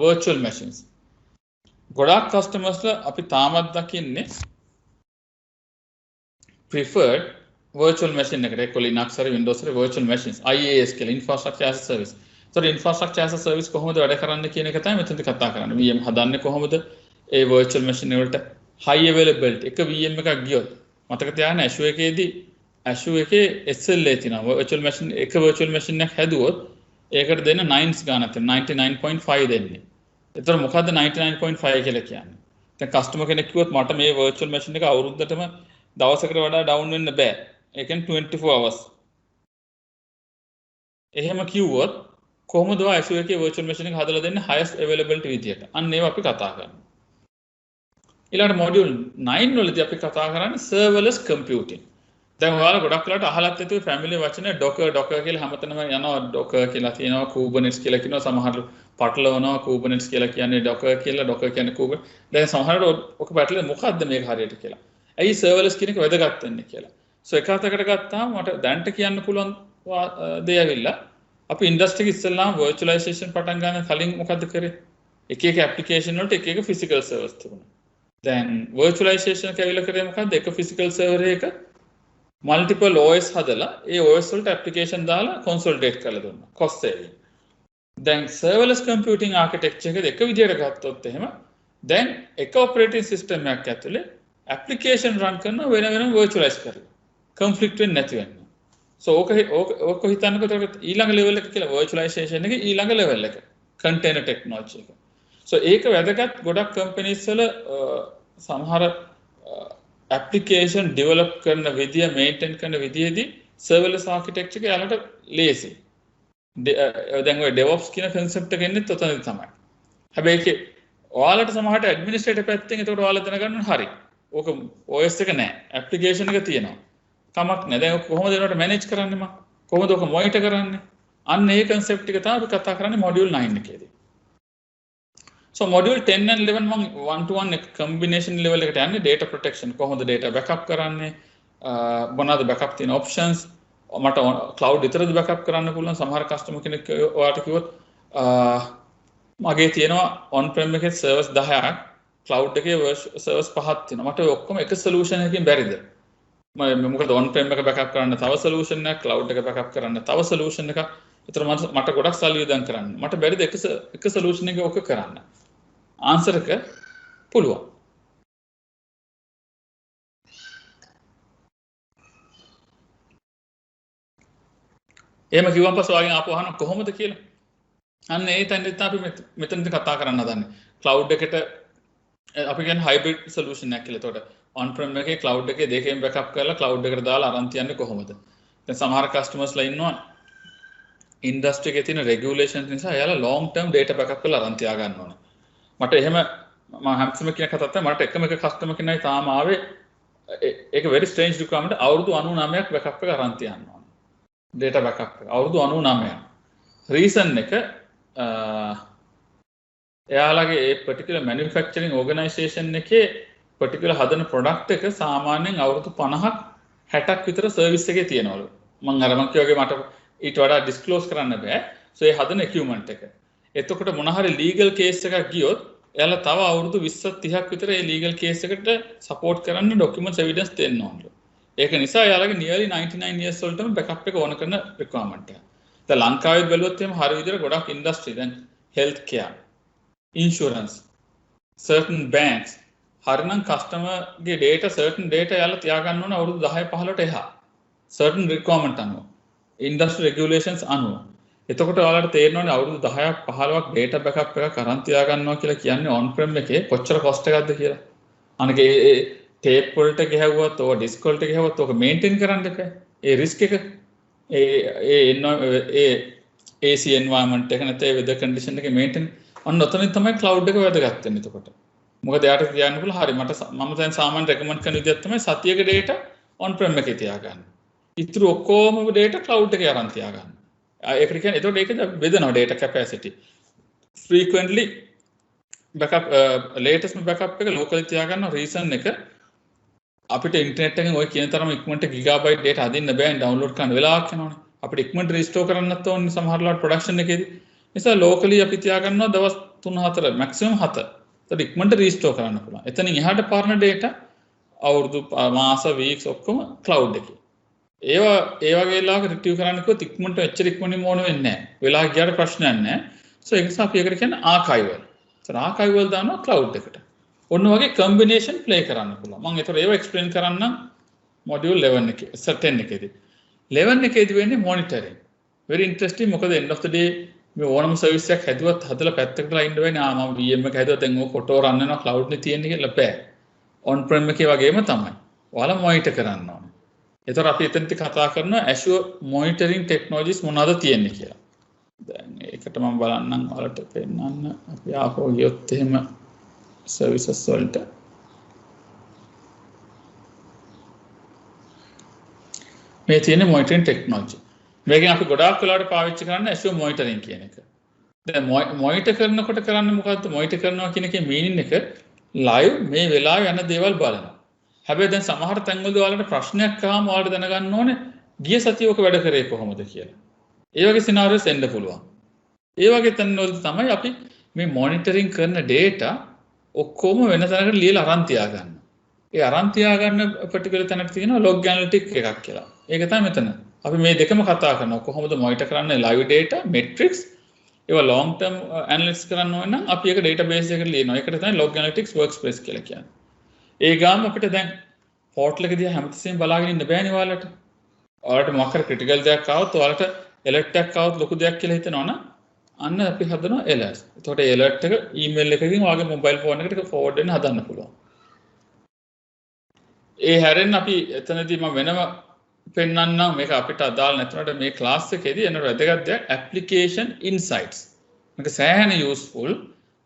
virtual machines. ගොඩාක් කස්ටමර්ස්ලා අපි තාමත් දකින්නේ preferred virtual machine එකට එක්ක Linux හරි Windows හරි virtual machines IaaS කියලා infrastructure as a service. ඒතර infrastructure as a service කොහොමද වැඩ කරන්නේ කියන එක තමයි මෙතනදී කතා කරන්නේ. VM හදන්නේ කොහොමද? ඒ virtual machine වලට high availability එක VM එකක් ගියොත් මතක තියාගන්න Azure එකේදී Azure එකේ SLA තියෙනවා. virtual machine එක virtual machine එකක් හැදුවොත් ඒකට දෙන්න 9s ගානක් තියෙනවා. 99.5 දෙන්නේ. ඒතර මොකද්ද 99.5 කියලා කියන්නේ? දැන් කස්ටමර් කෙනෙක් කිව්වොත් මට මේ virtual machine එක අවුරුද්දටම දවසකට වඩා down වෙන්න බෑ. ඒ කියන්නේ 24 hours. එහෙම කිව්වොත් කොහොමද Azure එකේ virtual machine එක හදලා දෙන්නේ highest availability විදියට? අන්න ඒව අපි කතා කරනවා. ඊළඟට module 9 වලදී අපි කතා කරන්නේ serverless computing. දැන් ඔයාලා ගොඩක් වෙලාවට අහලත් ඇති ෆැමිලි වචනේ docker කියලා හැමතැනම යනවා docker කියලා තියෙනවා kubernetes කියලා කියනවා සමහරව පටලවනවා kubernetes කියලා කියන්නේ docker කියන්නේ kubernetes දැන් සමහරව ඔක පැටලෙන්නේ මොකද්ද මේක හරියට කියලා. ඇයි serverless කියන එක වැදගත් වෙන්නේ කියලා. so එක අතකට ගත්තාම මට දැන්ට කියන්න පුළුවන් දේ ඇවිල්ලා අපි ඉන්ඩස්ට්‍රි එකේ ඉස්සෙල්ලාම virtualization පටන් ගන්න කලින් මොකද්ද කරේ? එක එක application වලට එක එක physical servers තිබුණා. දැන් virtualization එක ඇවිල්ලා කරේ මොකද්ද? එක physical server එක multiple OS හදලා ඒ OS වලට application දාලා consolidate කරලා දුන්නා cost saving. දැන් serverless computing architecture එක විදිහට ගත්තොත් එහෙම දැන් එක operating system එකක් ඇතුලේ application run කරන වෙනම virtualize කරලා conflict වෙන්නේ නැති වෙන්න. so ඕක හිතන්නකෝ ඊළඟ level එක කියලා virtualization එකේ ඊළඟ level එක container technology එක. so ඒක වැදගත් ගොඩක් companies වල සමහර application develop කරන විදිය maintain කරන විදියේදී serverless architecture එක යාලට ලේසි. දැන් ඔය DevOps කියන concept එක එන්නේ තොතනදි තමයි. හැබැයි ඒකේ ඔයාලට සමහරට administrator පැත්තෙන් ඒකට ඔයාලා දැනගන්න හරි. ඕක OS එක නෑ. application එක තියෙනවා. කමක් නෑ. දැන් ඔක කොහොමද ඒකට manage කරන්නේ මම? කොහොමද ඔක monitor කරන්නේ? අන්න ඒ concept එක තමයි අපි කතා කරන්නේ module 9 එකේදී. So module 10 and 11 මම 1-to-1 combination level එකට යන්නේ data protection කොහොමද data backup කරන්නේ මොනවාද backup තියෙන options මට cloud විතරද backup කරන්න පුළුවන් සමහර customer කෙනෙක් ඔයාලට කිව්වොත් මගේ තියෙනවා on prem එකේ servers 10ක් cloud එකේ servers 5ක් තියෙනවා මට ඔක්කොම එක solution එකකින් බැරිද මම මොකද on prem එක backup කරන්න තව solution එකක් cloud එක backup කරන්න තව solution එකක් ඒතර මට ගොඩක් සල්ලි යොදන් කරන්න මට බැරිද එක solution එක ඔක කරන්න answer එක පුළුවන්. එහෙම කිව්වන් පස්සේ ඔයාගෙන් ආපහු අහනවා කොහොමද කියලා. අන්න ඒ තැනදී අපි මෙතනදී කතා කරන්න හදන්නේ. cloud එකට අපි කියන්නේ hybrid solution එකක් කියලා. එතකොට on prem එකේ cloud එකේ දෙකෙන් backup කරලා cloud එකට දාලා අරන් තියන්නේ කොහොමද? දැන් සමහර customers ලා ඉන්නවා industry එකේ තියෙන regulations නිසා එයාලා long term data backup කරලා අරන් තියා ගන්න ඕනේ. මට එහෙම මම හැමතිස්සම කියන කතාවක් තමයි මට එකම එක කස්ටමර් කෙනෙක් තාම ආවේ ඒක very strange requirement අවුරුදු 99ක් backup එක අරන් තියන්න ඕනේ data backup එක අවුරුදු 99ක් reason එක එයාලගේ ඒ particular manufacturing organization එකේ particular හදන product එක සාමාන්‍යයෙන් අවුරුදු 50ක් 60ක් විතර service එකේ තියෙනවලු මම අර මම කියවගේ මට ඊට වඩා disclose කරන්න බෑ so ඒ හදන equipment එක එතකොට මොන හරි legal case එකක් ගියොත් එයාලා තව අවුරුදු 20ක් 30ක් විතර ඒ legal case එකට support කරන්න documents evidence දෙන්න ඕනලු. ඒක නිසා යාලගේ nearly 99 years වලටම backup එක ඕන කරන requirement එක. දැන් ලංකාවේ බැලුවොත් එහෙම හරි විදිහට ගොඩක් industry දැන් health care, insurance, certain banks හරිනම් customer ගේ data certain data යාලා තියාගන්න ඕන අවුරුදු 10 15ට එහා. certain requirement අනුව. industry regulations අනුව. එතකොට ඔයාලට තේරෙනවනේ අවුරුදු 10ක් 15ක් data backup එකක් අරන් තියා ගන්නවා කියලා කියන්නේ on prem එකේ කොච්චර cost එකක්ද කියලා. අනික ඒ tape වලට ගහුවත් ඔය disk වලට ගහුවත් ඔක maintain කරන්න එපා. ඒ risk එක ඒ AC environment එක නැත්නම් ඒ weather condition එක maintain අන්න ඔතනින් තමයි cloud එක වැදගත් වෙන්නේ එතකොට. මොකද එයාට කියන්න පුළුවන් හරි මම දැන් සාමාන්‍ය recommend කරන විදිහක් තමයි සතියක data on prem එකේ තියාගන්න. ඉතුරු ඔක්කොම data cloud එකේ අරන් තියාගන්න. ඒකට කියන්නේ එතකොට ඒක බෙදනවා data capacity. frequently backup latest backup එක locally තියාගන්න reason එක අපිට ඉන්ටර්නෙට් එකෙන් ඔය කියන තරම ඉක්මනට gigabyte data අදින්න බෑ download කරන්න වෙලාවක් යනවනේ. අපිට ඉක්මනට restore කරන්නත් ඕනේ සමහර ලාට production එකේදී. නිසා locally අපි තියාගන්නවා දවස් 3-4 maximum 7. ඒත් ඉක්මනට restore කරන්න පුළුවන්. එතනින් එහාට පාරන data අවුරුදු මාස weeks ඔක්කොම cloud එකේ. ඒවා ඒ වගේ වෙලාවක retrieve කරන්න කිව්වොත් ඉක්මනට එච්චර ඉක්මනින් ඕන වෙන්නේ නැහැ. වෙලාව ගියාට ප්‍රශ්නයක් නැහැ. so ඒක නිසා අපි ඒකට කියන්නේ archival. so archival දානවා cloud එකට. ඔන්න වගේ combination play කරන්න පුළුවන්. මම ඒතර ඒව explain කරන්නම් module 11 එකේ 10 එකේදී. 11 එකේදී වෙන්නේ monitoring. very interesting මොකද end of the day මේ ඕනම service එකක් හැදුවත් හදලා පැත්තකටලා ඉන්න වෙන්නේ මම VM එක හැදුවා දැන් ඔය photo run වෙනවා cloud නේ තියෙන්නේ කියලා බෑ. on prem එකේ වගේම තමයි. ඔයාලා monitor කරන්න ඕනේ. ඒතර අපි එතනදී කතා කරනවා Azure monitoring technologies මොනවද තියෙන්නේ කියලා. දැන් ඒකට මම බලන්නම් ඔයාලට පෙන්නන්න. අපි ආපහු ගියොත් එහෙම services වලට මේ තියෙන monitoring technology. මේකෙන් අපි ගොඩාක් වෙලාවට පාවිච්චි කරන්නේ Azure monitoring කියන එක. දැන් monitor කරනකොට කරන්නේ මොකද්ද? monitor කරනවා කියන එකේ meaning එක live මේ වෙලාවේ යන දේවල් බලනවා. හැබැයි දැන් සමහර තැන්වලදී ඔයාලට ප්‍රශ්නයක් ආවම ඔයාලට දැනගන්න ඕනේ ගිය සතියේ ඔක වැඩ කරේ කොහොමද කියලා. ඒ වගේ scenarios එන්න පුළුවන්. ඒ වගේ තැන්වලදී තමයි අපි මේ monitoring කරන data ඔක්කොම වෙන තැනකට ලියලා අරන් තියාගන්න. ඒ අරන් තියාගන්න particular තැනක තියෙනවා log analytics එකක් කියලා. ඒක තමයි මෙතන. අපි මේ දෙකම කතා කරනවා. කොහොමද monitor කරන්නේ live data, metrics, ඒවා long term analytics කරන්න ඕන නම් අපි ඒක database එකකට ලියනවා. ඒකට තමයි log analytics workspace කියලා කියන්නේ. ඒ ගාම අපිට දැන් portal එක දිහා හැමතිස්සෙම බලාගෙන ඉන්න බෑනේ ඔයාලට. ඔයාලට මොකක් හරි critical දෙයක් ආවොත් ඔයාලට alert එකක් ආවොත් ලොකු දෙයක් කියලා හිතනවනම් අන්න අපි හදනවා alert. එතකොට ඒ alert එක email එකකින් ඔයාගේ mobile phone එකට forward වෙන්න හදන්න පුළුවන්. ඒ හැරෙන්න අපි එතනදී මම වෙනම පෙන්වන්නම් මේක අපිට අදාළ නැතුනට මේ class එකේදී එන වැදගත් දෙයක් application insights. මේක සෑහෙන useful.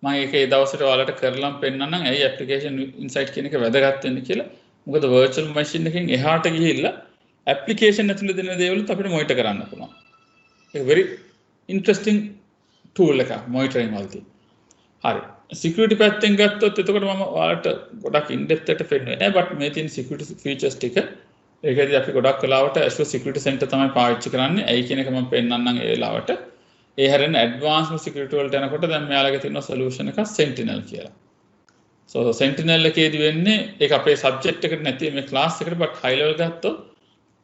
මම ඒක ඒ දවසට ඔයාලට කරලම් පෙන්නන්නම් ඇයි application insight කියන එක වැදගත් වෙන්නේ කියලා. මොකද virtual machine එකෙන් එහාට ගිහිල්ලා application ඇතුළේ දෙන දේවලුත් අපිට monitor කරන්න පුළුවන්. ඒක very interesting tool එකක් monitoring වලදී. හරි. security පැත්තෙන් ගත්තොත් එතකොට මම ඔයාලට ගොඩක් in depth එකට පෙන්වන්නේ නැහැ but මේ තියෙන security features ටික ඒකදී අපි ගොඩක් වෙලාවට Azure security center තමයි පාවිච්චි කරන්නේ. ඇයි කියන එක මම පෙන්නන්නම් ඒ වෙලාවට. ඒ හැරෙන advanced security වලට යනකොට දැන් මෙයාලගේ තියෙන solution එක Sentinel කියලා. so Sentinel එකේදී වෙන්නේ ඒක අපේ subject එකට නැති මේ class එකට but high level ගත්තොත්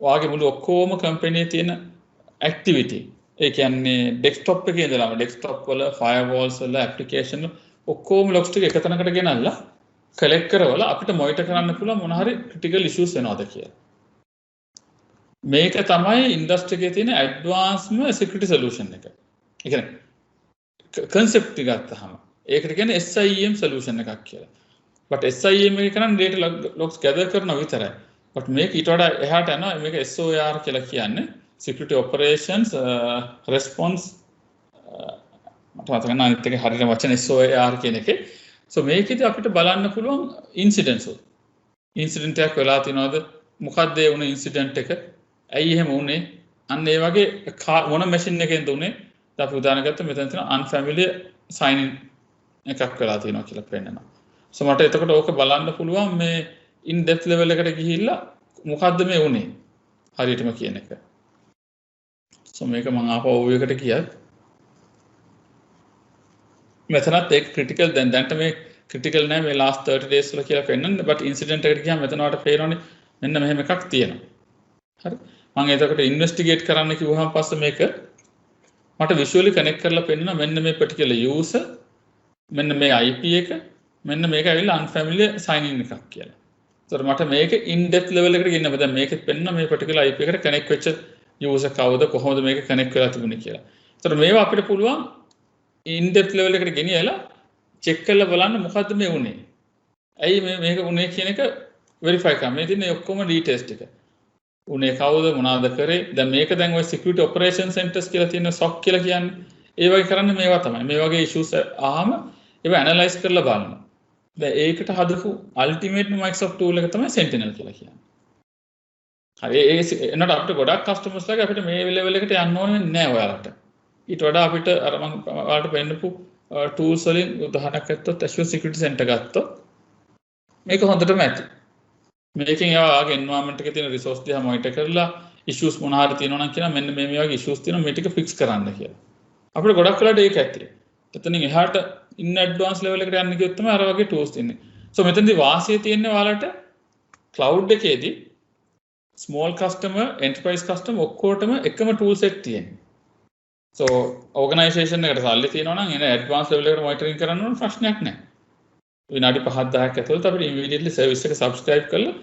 ඔයාගේ මුළු ඔක්කොම company එකේ තියෙන activity ඒ කියන්නේ desktop එකේ ඉඳලාම desktop වල firewalls වල application ඔක්කොම logs ටික එක තැනකට ගෙනල්ලා collect කරවලා අපිට monitor කරන්න පුළුවන් මොන හරි critical issues වෙනවද කියලා. මේක තමයි industry එකේ තියෙන advanced security solution එක. ඒ කියන්නේ concept එක ගත්තාම ඒකට කියන්නේ SIEM solution එකක් කියලා. but SIEM එක කරන්නේ data logs gather කරනවා විතරයි. but මේක ඊට වඩා එහාට යනවා මේක SOAR කියලා කියන්නේ security operations response මට මතක නැහැ අනිත් එක හරියට වචන SOAR කියන එකේ. so මේකෙදි අපිට බලන්න පුළුවන් incidents උත්. incident එකක් වෙලා තිනවද? මොකක්ද ඒ වුණ incident එක? ඇයි එහෙම වුනේ? අන්න ඒ වගේ මොන machine එකෙන්ද උනේ? දැන් අපි උදාහරණ ගත්තා මෙතන තියෙන unfamiliar sign in එකක් වෙලා තියෙනවා කියලා පෙන්නනවා. so මට එතකොට ඕක බලන්න පුළුවන් මේ in depth level එකට ගිහිල්ලා මොකද්ද මේ වුනේ? හරියටම කියන එක. so මේක මම ආපහු එකට ගියත් මෙතනත් ඒක critical දැන්ට මේ critical නෑ මේ last 30 days වල කියලා පෙන්නන්නේ but incident එකට ගියාම මෙතන වට පේනවනේ මෙන්න මෙහෙම එකක් තියෙනවා. හරි. මම එතකොට ඉන්වෙස්ටිගේට් කරන්න කිව්වහම පස්සේ මේක මට විෂුවලි කනෙක්ට් කරලා පෙන්නන මෙන්න මේ particular user මෙන්න මේ IP එක මෙන්න මේක ඇවිල්ලා unfamiliar sign in එකක් කියලා. ඒතර මට මේක in depth level එකට ගෙන්නන්න බෑ. මේකෙත් පෙන්නන මේ particular IP එකට කනෙක්ට් වෙච්ච user කවුද කොහොමද මේක කනෙක්ට් වෙලා තිබුණේ කියලා. ඒතර මේවා අපිට පුළුවන් in depth level එකට ගෙනියලා check කරලා බලන්න මොකද්ද මේ උනේ. ඇයි මේක උනේ කියන එක verify කරන්න. මේ තියෙන ඔක්කොම details ටික. උනේ කවුද මොනවාද කරේ දැන් මේක දැන් ඔය security operation centers කියලා තියෙන SOC කියලා කියන්නේ ඒ වගේ කරන්නේ මේවා තමයි මේ වගේ issues ආවම ඒවා analyze කරලා බලනවා දැන් ඒකට හදපු ultimate Microsoft tool එක තමයි Sentinel කියලා කියන්නේ හරි ඒ එනට අපිට ගොඩක් customers ලාගේ අපිට මේ level එකට යන්න ඕනේ නැහැ ඔයාලට ඊට වඩා අපිට අර මම ඔයාලට පෙන්නපු tools වලින් උදාහරණයක් ගත්තොත් Azure Security Center ගත්තොත් මේක හොඳටම ඇති මේකෙන් යාගේ environment එකේ තියෙන resource දිහා monitor කරලා issues මොන හරි තියෙනවා නම් කියනවා මෙන්න මේ වගේ issues තියෙනවා මේ ටික fix කරන්න කියලා. අපිට ගොඩක් වෙලාවට ඒක ඇති. එතනින් එහාට in advance level එකට යන්න කිව්වොත් තමයි අර වගේ tools තියෙන්නේ. So මෙතනදී වාසිය තියෙන්නේ ඔයාලට cloud එකේදී small customer, enterprise customer ඔක්කොටම එකම tool set තියෙනවා. So organization එකට සල්ලි තියෙනවා නම් එන advance level එකට monitoring කරන්න ඕන ප්‍රශ්නයක් නැහැ. විනාඩි 5-10ක් ඇතුළත අපිට immediately service එක subscribe කරලා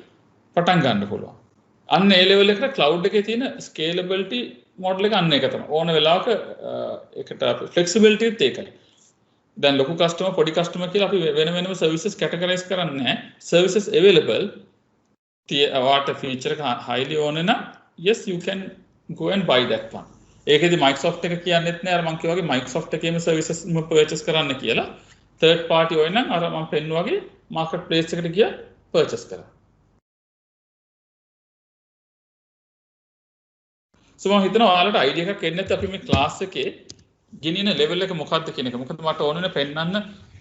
පටන් ගන්න පුළුවන්. අන්න ඒ level එකට cloud එකේ තියෙන scalability model එක අන්න ඒක තමයි. ඕන වෙලාවක ඒකට අපි flexibility එකත් ඒකයි. දැන් ලොකු customer පොඩි customer කියලා අපි වෙන වෙනම services categorize කරන්නේ නැහැ. Services available what a feature එක highly ඕනේ නම් yes you can go and buy that one. ඒකෙදි Microsoft එක කියන්නේත් නෑ අර මම කිව්වා වගේ Microsoft එකේම services purchase කරන්න කියලා. third party ඔය නම් අර මම පෙන්නුවා වගේ market place එකට ගියා purchase කරා. so මම හිතනවා ඔයාලට idea එකක් එන්නේ නැත්නම් අපි මේ class එකේ ගෙනියන level එක මොකක්ද කියන එක. මොකද මට ඕනේ පෙන්නන්න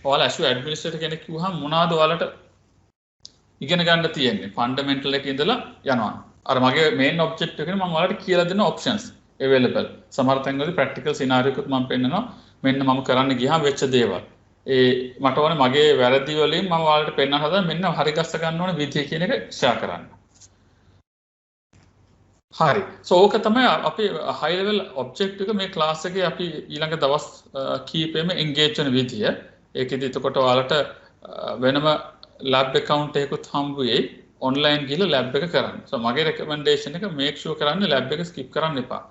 ඔයාලා Azure administrator කෙනෙක් කිව්වහම මොනවාද ඔයාලට ඉගෙන ගන්න තියෙන්නේ. fundamental එකේ ඉඳලා යනවා. අර මගේ main objective එකනේ මම ඔයාලට කියලා දෙන options available. සමහර තැන්වලදී practical scenario එකත් මම පෙන්නනවා. මෙන්න මම කරන්න ගියාම වෙච්ච දේවල්. මට ඕනේ මගේ වැරදි වලින් මම ඔයාලට පෙන්නන්න හදන මෙන්න හරි ගස්ස ගන්න ඕනේ විදිය කියන එක ෂෙයා කරන්න. හරි. so ඕක තමයි අපි high level objective එක මේ class එකේ අපි ඊළඟ දවස් කීපෙම engage වෙන විදිය. ඒකෙදි එතකොට ඔයාලට වෙනම lab account එකකුත් හම්බ වෙයි online ගිහලා lab එක කරන්න. so මගේ recommendation එක make sure කරන්න lab එක skip කරන්න එපා.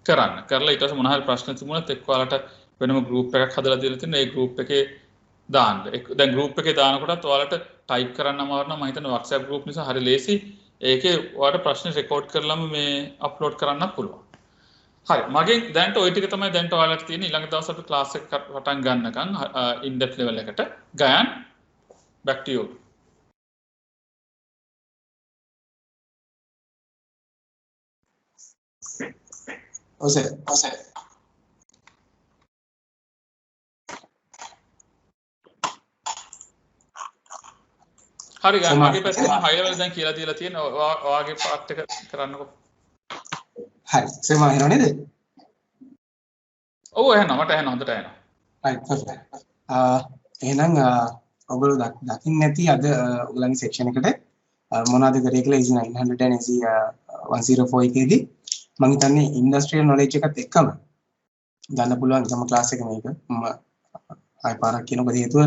කරන්න. කරලා ඊට පස්සේ මොන හරි ප්‍රශ්න තිබුණොත් එක්ක ඔයාලට වෙනම group එකක් හදලා දීලා තියෙනවා. ඒ group එකේ දාන්න. දැන් group එකේ දානකොටත් ඔයාලට type කරන්න අමාරු නම් මම හිතන්නේ WhatsApp group නිසා හරි ලේසි. ඒකේ ඔයාලට ප්‍රශ්න record කරලාම මේ upload කරන්නත් පුළුවන්. හරි. මගෙන් දැන්ට ওই ටික තමයි දැන්ට ඔයාලට තියෙන ඊළඟ දවස් අපි class එක පටන් ගන්නකම් in depth level එකට. Gayan back to you. ඔසේ හරි ගන්න මගේ පැත්තෙන් මම high level දැන් කියලා දීලා තියෙන ඔයාගේ part එක කරන්නකෝ. හරි. සේම අහනව නේද? ඔව් එහෙනම් මට එහෙනම් හොඳට එහෙනම්. right perfect. එහෙනම් ඔයගොල්ලෝ දකින්න නැති අද ඔයගලගේ section එකට මොනවද කරේ කියලා easy 900 and easy 104 එකේදී මම හිතන්නේ industrial knowledge එකත් එක්කම ගන්න පුළුවන් එකම class එක මේක. මම ආයි පාරක් කියනකොට හේතුව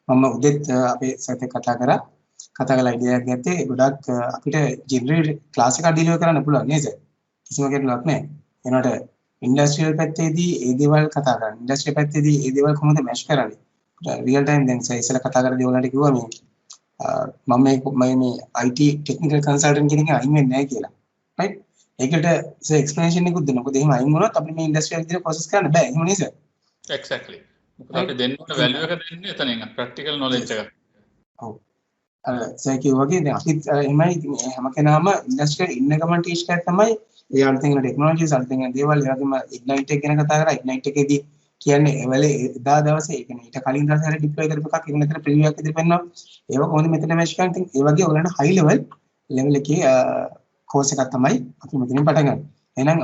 මම උදෙත් අපේ සෙත් එක කතා කරලා idea එකක් ගත්තේ ගොඩක් අපිට general class එකක් deliver කරන්න පුළුවන් නේද? කිසිම කෙනෙක් නැහැ. එනකොට industrial පැත්තේදී ඒ දේවල් කතා කරන්න. industrial පැත්තේදී ඒ දේවල් කොහොමද match කරන්නේ? real time දැන් ඉස්සෙල්ලා කතා කරලා දේවල්ට කිව්වා මේ මම මේ IT technical consultant කෙනෙක් අයින් වෙන්නේ නැහැ කියලා. right? ඒකට explanation එකක් දුන්නා. මොකද එහෙම අයින් වුණොත් අපිට මේ industrial විදිහට process කරන්න බෑ. එහෙම නේද? exactly. මොකද අපි දෙන්න ඕන value එක දෙන්නේ එතනින් practical knowledge එක. ඔව්. සයිකියු වගේ දැන් අපිත් එහෙමයි හැම කෙනාම ඉන්ඩස්ට්‍රියල් ඉන්න ගමන් ටීච් කරලා තමයි ඒ අලුතෙන් ටෙක්නොලොජිස් අලුතෙන් දේවල් ඒ වගේම ඉග්නයිට් එක ගැන කතා කරා ඉග්නයිට් එකේදී කියන්නේ එවලේ එදා දවසේ ඒ කියන්නේ ඊට කලින් දවසේ හරි ඩිප්ලොයි කරපු එකක් ඒක මෙතන ප්‍රිවියු එකක් ඉදිරි පෙන්නනවා ඒක කොහොමද මෙතන මැච් කරන්නේ ඒ වගේ ඔයගලන්ට හයි ලෙවල් එකේ කෝස් එකක් තමයි අපි මෙතනින් පටන් ගන්න. එහෙනම්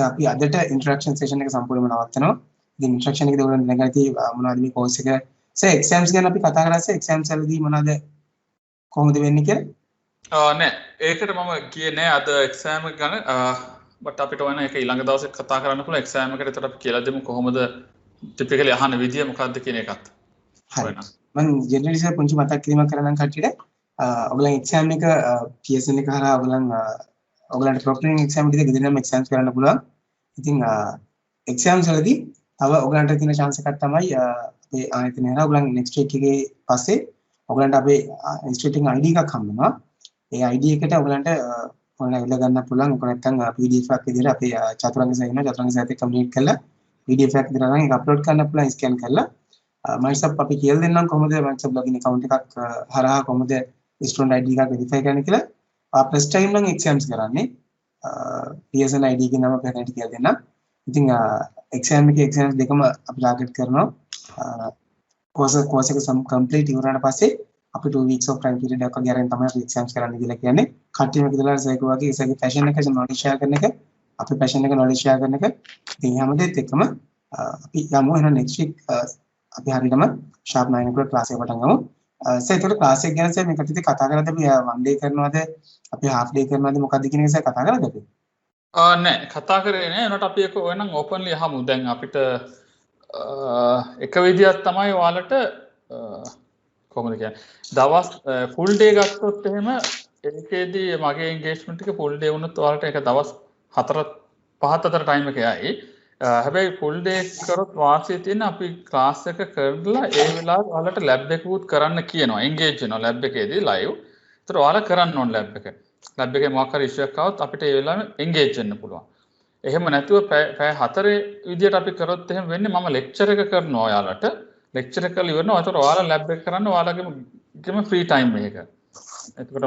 අපි අදට ඉන්ටරැක්ෂන් සෙෂන් එක සම්පූර්ණයෙන්ම නවත්තනවා. ඉතින් ඉන්ටරැක්ෂන් එකේදී ඔයගලන්ට දැනගන්න මොනවද මේ කෝස් එක එක්සෑම්ස් ගැන අපි කතා කරලා එක්සෑම්ස් වලදී මොනවද කොහොමද වෙන්නේ කියලා නෑ ඒකට මම ගියේ නෑ අද එක්සෑම් එක ගන්න බට් අපිට ඕන එක ඊළඟ දවසේ කතා කරන්න පුළුවන් එක්සෑම් එකට ඒතර අපි කියලා දෙමු කොහොමද ටිපිකලි අහන විදිය මොකක්ද කියන එකත්. හරි. මම ජෙනරලි සර් පුංචි මතක් කිරීමක් කරන්න කට්ටියට ඔයගොල්ලන් එක්සෑම් එක PSN එක හරහා ඔයගොල්ලන්ට ප්‍රොක්ටරින් එක්සෑම් ටික ගෙදරින්ම එක්සෑම්ස් කරන්න පුළුවන්. ඉතින් එක්සෑම්ස් වලදී තව ඔයගොල්ලන්ට තියෙන chance එකක් තමයි අපේ ආයතනය හරහා ඔයගොල්ලන් next week එකේ පස්සේ ඔයගොල්ලන්ට අපේ ඉන්ස්ටිටියුට් එකේ ID එකක් හම්බ වෙනවා. ඒ ID එකට ඔයගොල්ලන්ට ඔන්ලයින් ඉල්ල ගන්න පුළුවන්. ඒක නැත්නම් PDF එකක් විදිහට අපේ චතුරංග සහිත කම්ප්ලීට් කරලා PDF එකක් විදිහට නම් ඒක අප්ලෝඩ් කරන්න පුළුවන් ස්කෑන් කරලා මයිසප් අපි කියලා දෙන්නම් කොහොමද මයිසප් ලොගින් account එකක් හරහා කොහොමද ස්ටුඩන්ට් ID එකක් වෙරිෆයි කරන්න කියලා. ෆස්ට් ටයිම් නම් එක්සෑම්ස් කරන්නේ PSN ID එකේ නම පැහැදිලි කියලා දෙන්නම්. ඉතින් එක්සෑම් එකේ එක්සෑම්ස් දෙකම අපි ටාගට් කරනවා. course එක complete ඉවරනට පස්සේ අපි 2 weeks of time period එකක් වගේ අරන් තමයි අපි එක්සෑම්ස් කරන්න කියලා කියන්නේ. කට්ටියම කියලා සයිකෝ වගේ ඉස්සගේ පැෂන් එක knowledge share කරන එක අපි පැෂන් එක knowledge share කරන එක ඉතින් හැමදේත් එක්කම අපි යමු එහෙනම් next week අපි හරියටම sharp 9 o'clock class එක පටන් ගමු. සර් ඒකට class එක ගැන සර් මේ කට්ටියත් කතා කරද්දී අපි one day කරනවද අපි half day කරනවද මොකක්ද කියන එක සර් කතා කරලාද අපි? නෑ කතා කරේ නෑ. එනකොට අපි ඒක ඕනනම් openly අහමු. දැන් අපිට එක විදියක් තමයි ඔයාලට කොහොමද කියන්නේ දවස් full day ගත්තොත් එහෙම ඒකේදී මගේ engagement එක full day වුණොත් ඔයාලට ඒක දවස් 4-5 අතර time එක යයි. හැබැයි full day කරොත් වාසිය තියෙන අපි class එක කරලා ඒ වෙලාවට ඔයාලට lab එකකුත් කරන්න කියනවා. engage වෙනවා lab එකේදී live. ඒතර ඔයාලා කරන්න ඕන lab එක. lab එකේ මොකක් හරි issue එකක් આવොත් අපිට ඒ වෙලාවෙම engage වෙන්න පුළුවන්. එහෙම නැතුව පැය 4 විදියට අපි කරොත් එහෙම වෙන්නේ මම lecture එක කරනවා ඔයාලට. lecture එක කරලා ඉවරනවා. ඒතර ඔයාලා lab එක කරන්න ඔයාලගේම free time මේක. එතකොට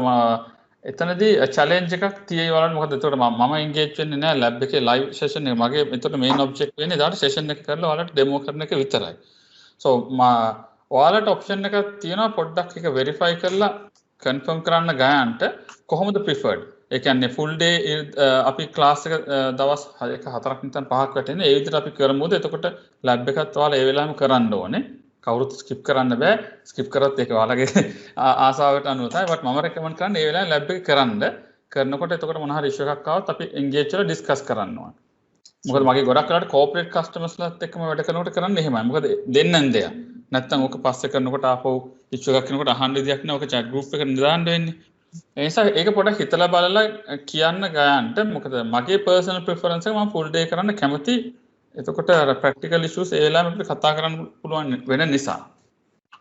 එතනදී challenge එකක් තියෙයි ඔයාලට. මොකද එතකොට මම engage වෙන්නේ නැහැ lab එකේ live session එක. මගේ එතකොට main object වෙන්නේ ඊට session එක කරලා ඔයාලට demo කරන එක විතරයි. so ඔයාලට option එකක් තියෙනවා පොඩ්ඩක් එක verify කරලා confirm කරන්න ගයන්ට කොහොමද preferred. ඒ කියන්නේ full day අපි class එක දවස් 4ක් නැත්නම් 5ක් වැටෙන්නේ. ඒ විදිහට අපි කරමුද? එතකොට lab එකත් ඔයාලා ඒ වෙලාවෙම කරන්න ඕනේ. කවුරුත් skip කරන්න බෑ. skip කරත් ඒක ඔයාලගේ ආසාවට අනුව තමයි. but මම recommend කරන්නේ ඒ වෙලාවේ lab එක කරන්න. කරනකොට එතකොට මොන හරි issue එකක් ආවොත් අපි engage කරලා discuss කරන්න ඕනේ. මොකද මගේ ගොඩක් වෙලාවට corporate customers ලත් එක්කම වැඩ කරනකොට කරන්නේ එහෙමයි. මොකද දෙන්නන් දෙයක්. නැත්තම් ඕක පස්සේ කරනකොට ආපහු issue එකක් කරනකොට අහන්න විදියක් නෑ. ඕක chat group එකට දාන්න වෙන්නේ. ඒ නිසා ඒක පොඩ්ඩක් හිතලා බලලා කියන්න ගයන්ට. මොකද මගේ personal preference එක මම full day කරන්න කැමති. එතකොට practical issues ඒ වෙලාවෙම අපිට කතා කරන්න පුළුවන් වෙන නිසා.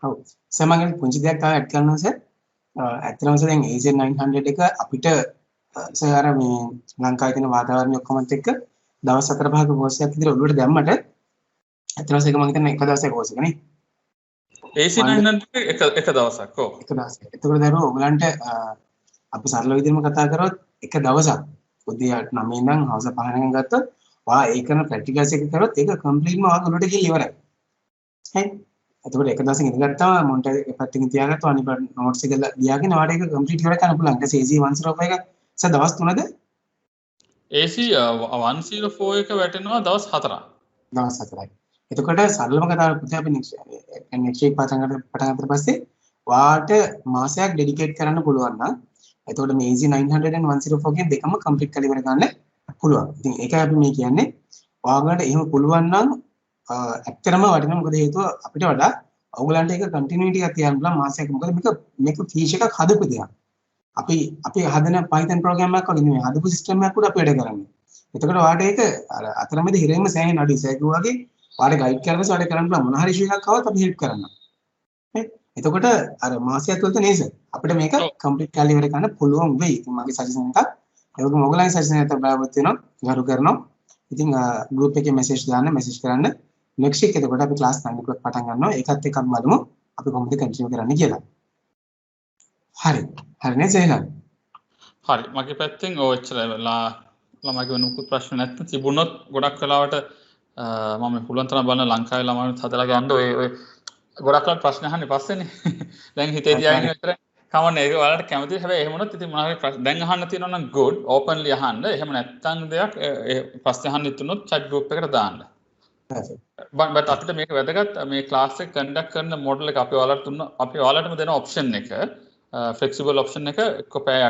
ඔව්. සර් මම පුංචි දෙයක් තව ඇඩ් කරනවා සර්. ඇත්තටම සර් දැන් AZ900 එක අපිට සර් අර මේ ලංකාවේ තියෙන වාතාවරණය ඔක්කොමත් එක්ක දවස් 4-5ක course එකක් විතර ඔළුවට දැම්මට ඇත්තටම ඒක මම හිතන්නේ එක දවසක course එක නේ. AC900 එක දවසක් ඔව්. එක දවසක්. එතකොට දරුවෝ ඔයගලන්ට අපි සරල විදිහටම කතා කරොත් එක දවසක් උදේ 9 ඉඳන් හවස 5 වෙනකන් ගත්තොත් වා ඒ කරන ප්‍රැක්ටිකල්ස් එක කරොත් ඒක කම්ප්ලීට්ම ඔයාගේ ඔළුවට ගිහින් ඉවරයි. හරි. එතකොට එක දවසක් ඉඳ ගත්තාම මොන්ට පැත්තකින් තියාගත්තා අනිත් නෝට්ස් එක ලියාගෙන ඔයාලට ඒක කම්ප්ලීට් ඉවර කරන්න පුළුවන්. ඊට පස්සේ AC105 එක සර් දවස් 3ද? AC104 එක වැටෙනවා දවස් 4ක්. දවස් 4යි. එතකොට සරලම කතාව පුතේ අපි next week පටන් ගන්නත් පස්සේ වාට මාසයක් ඩෙඩිකේට් කරන්න පුළුවන් නම් එතකොට මේ AC900 and 104 කියන දෙකම කම්ප්ලීට් කරලා ඉවර ගන්න පුළුවන්. ඉතින් ඒකයි අපි මේ කියන්නේ. ඔයාලට එහෙම පුළුවන් නම් ඇත්තටම වටිනවා. මොකද හේතුව අපිට වඩා ඔයගලන්ට ඒක කන්ටිනියුටි එකක් තියන්න පුළුවන් මාසයක. මොකද මේක ෆීචර් එකක් හදපු දෙයක්. අපි හදන Python program එකක් වගේ නෙමෙයි. හදපු සිස්ටම් එකක් උඩ අපි වැඩ කරන්නේ. එතකොට ඔයාලට ඒක අර අතරමැද හිරෙන්න සෑහෙන අඩුයි. සෑගු වගේ ඔයාලට ගයිඩ් කරනකොට ඔයාලට කරන්න පුළුවන් මොන හරි ඉෂුව එකක් ආවොත් අපි හෙල්ප් කරනවා. එතකොට අර මාසයක් තුළත නේද අපිට මේක කම්ප්ලීට් කරලා ඉවර කරන්න පුළුවන් වෙයි. ඉතින් මගේ සජෙෂන් එකක් ඒක මොගලයි සජෙෂන් එකක් බලාපොරොත්තු වෙනවා ගරු කරනවා. ඉතින් ගෲප් එකේ මෙසේජ් දාන්න මෙසේජ් කරන්න. next week එතකොට අපි class 9 o'clock පටන් ගන්නවා. ඒකත් එක්ක අපි බලමු අපි කොහොමද කන්ටිනියු කරන්න කියලා. හරි. හරි නේද එහෙනම්? හරි. මගේ පැත්තෙන් ඔය එච්චරයි ළමයිගේ වෙනුකුත් ප්‍රශ්න නැත්නම් තිබුණොත් ගොඩක් වෙලාවට මම පුළුවන් තරම් බලන ලංකාවේ ළමයින්ට හදලා ගන්න ඔය ගොඩක් වෙලාවට ප්‍රශ්න අහන්නේ පස්සේනේ. දැන් හිතේ තියාගෙන විතර කමන්නේ ඒක ඔයාලට කැමති. හැබැයි එහෙම වුණොත් ඉතින් මොනවා හරි ප්‍රශ්න දැන් අහන්න තියෙනවා නම් good openly අහන්න. එහෙම නැත්නම් දෙයක් ප්‍රශ්න අහන්න ඉතුනොත් chat group එකට දාන්න. but අපිට මේක වැදගත් මේ class එක conduct කරන model එක අපි ඔයාලටම දෙන option එක ෆ්ලෙක්සිබල් ඔප්ෂන් එක එක්ක පැය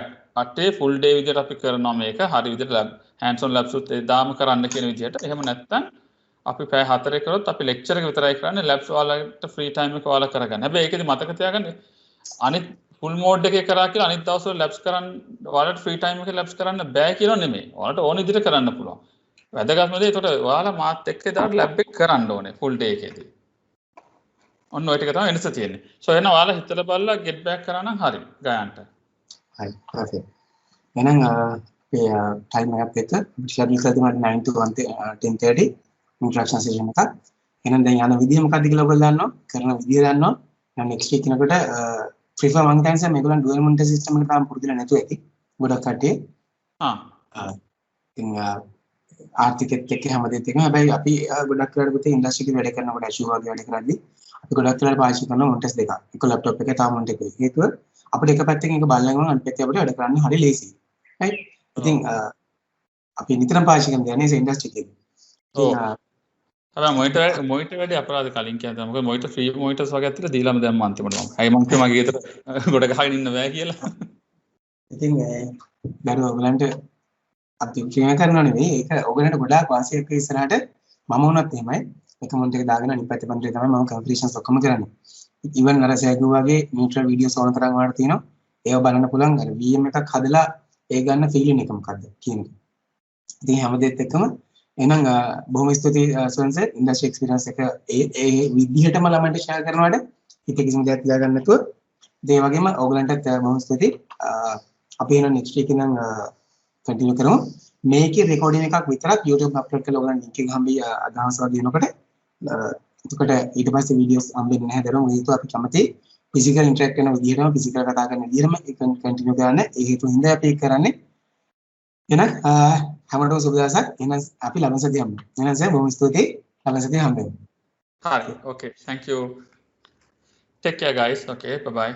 8 ෆුල් ඩේ විදිහට අපි කරනවා මේක හරි විදිහට ලැබ් hands on labs උත් එදාම කරන්න කියන විදිහට. එහෙම නැත්නම් අපි පැය 4 කරොත් අපි ලෙක්චර් එක විතරයි කරන්නේ labs ඔයාලට ෆ්‍රී ටයිම් එක ඔයාලා කරගන්න. හැබැයි ඒකෙදි මතක තියාගන්න අනිත් ෆුල් මෝඩ් එකේ කරා කියලා අනිත් දවස්වල labs කරන්න ඔයාලට ෆ්‍රී ටයිම් එකේ labs කරන්න බෑ කියලා නෙමෙයි. ඔයාලට ඕන විදිහට කරන්න පුළුවන්. වැදගත්ම දේ ඒකට ඔයාලා මාත් එක්ක එදාට ලැබ් එක කරන්න ඕනේ ෆුල් ඩේ එකේදී. ඔන්න ඔය ටික තමයි වෙනස තියෙන්නේ. සෝ එහෙනම් ඔයාලා හිතලා බලලා get back කරා නම් හරි ගයන්ට. හරි perfect. එහෙනම් අපේ ටයිම් එකත් එක්ක ෂෙඩියුල් කරලා තියෙනවා 9 to 10:30 ඉන්ට්‍රැක්ෂන් සෙෂන් එකක්. එහෙනම් දැන් යන විදිය මොකක්ද කියලා ඔයගොල්ලෝ දන්නවා. කරන විදිය දන්නවා. දැන් next week එනකොට prefer මම හිතන්නේ මේගොල්ලන් dual monitor system එකට තාම පුරුදුලා නැතුව ඇති. ගොඩක් කට්ටිය. ඉතින් ආර්ථිකෙත් එක්ක හැමදේත් එක්කම හැබැයි අපි ගොඩක් වෙලාවට පුතේ ඉන්ඩස්ට්‍රි එකේ වැඩ කරනකොට Azure වගේ වැඩ කරද්දී අපි ගොඩක් වෙලාවට පාවිච්චි කරන මොනිටර්ස් දෙකක්. එක ලැප්ටොප් එකේ තව මොනිටර් එකේ. හේතුව අපිට එක පැත්තකින් එක බලන ගමන් අනිත් පැත්තේ අපිට වැඩ කරන්න හරි ලේසියි. right? ඉතින් අපි නිතරම පාවිච්චි කරන දේ නේ ඉන්ඩස්ට්‍රි එකේ. ඔව්. හැබැයි මොනිටර් වැඩි අපරාධ කලින් කියනවා. මොකද මොනිටර් ෆ්‍රී මොනිටර්ස් වගේ ඇත්තට දීලාම දැම්ම අන්තිමට මම. අයි මම කිව්වා මගේ ගෙදර ගොඩ ගහගෙන ඉන්න බෑ කියලා. ඉතින් දරුවෝ ඔයගලන්ට අපි ක්‍රියා කරනවා නෙවෙයි ඒක ඔයගලන්ට ගොඩාක් වාසියක් ඉස්සරහට මම වුණත් එහෙමයි එක මොනිටර් එක දාගෙන අනිත් පැත්තේ බන්දරේ තමයි මම කන්ෆිගරේෂන්ස් ඔක්කොම කරන්නේ. ඉවන් අර සෑගු වගේ නියුට්‍රල් වීඩියෝස් ඕන තරම් වලට තියෙනවා. ඒව බලන්න පුළුවන් අර VM එකක් හදලා ඒ ගන්න ෆීලින් එක මොකද්ද කියන එක. ඉතින් හැමදේත් එක්කම එහෙනම් බොහොම ස්තුතියි සොන්ස ඉන්ඩස්ට්‍රි එක්ස්පීරියන්ස් එක ඒ විදිහටම ළමයින්ට ෂෙයා කරනවාට හිත කිසිම දෙයක් තියාගන්න නැතුව ඒ වගේම ඕගලන්ටත් බොහොම ස්තුතියි. අපි එන next week ඉඳන් කන්ටිනියු කරමු. මේකේ රෙකෝඩින් එකක් විතරක් YouTube අප්ලෝඩ් කරලා ඔයගලන් ලින්ක් එක හම්බෙයි අදහස් වගේ දෙනකොට එතකොට ඊට පස්සේ වීඩියෝස් හම්බෙන්නේ නැහැ දරුවෝ. හේතුව අපි කැමති ෆිසිකල් ඉන්ටරැක්ට් කරන විදිහටම ෆිසිකල් කතා කරන විදිහටම ඒක කන්ටිනියු කරන්න. ඒ හේතුව හින්දා අපි ඒක කරන්නේ. එහෙනම් හැමෝටම සුබ දවසක්. එහෙනම් අපි ළමයි සතිය හම්බෙමු. එහෙනම් සර් බොහොම ස්තුතියි. ළමයි සතිය හම්බෙමු. හරි. Okay. Thank you. Take care guys. Okay. Bye bye.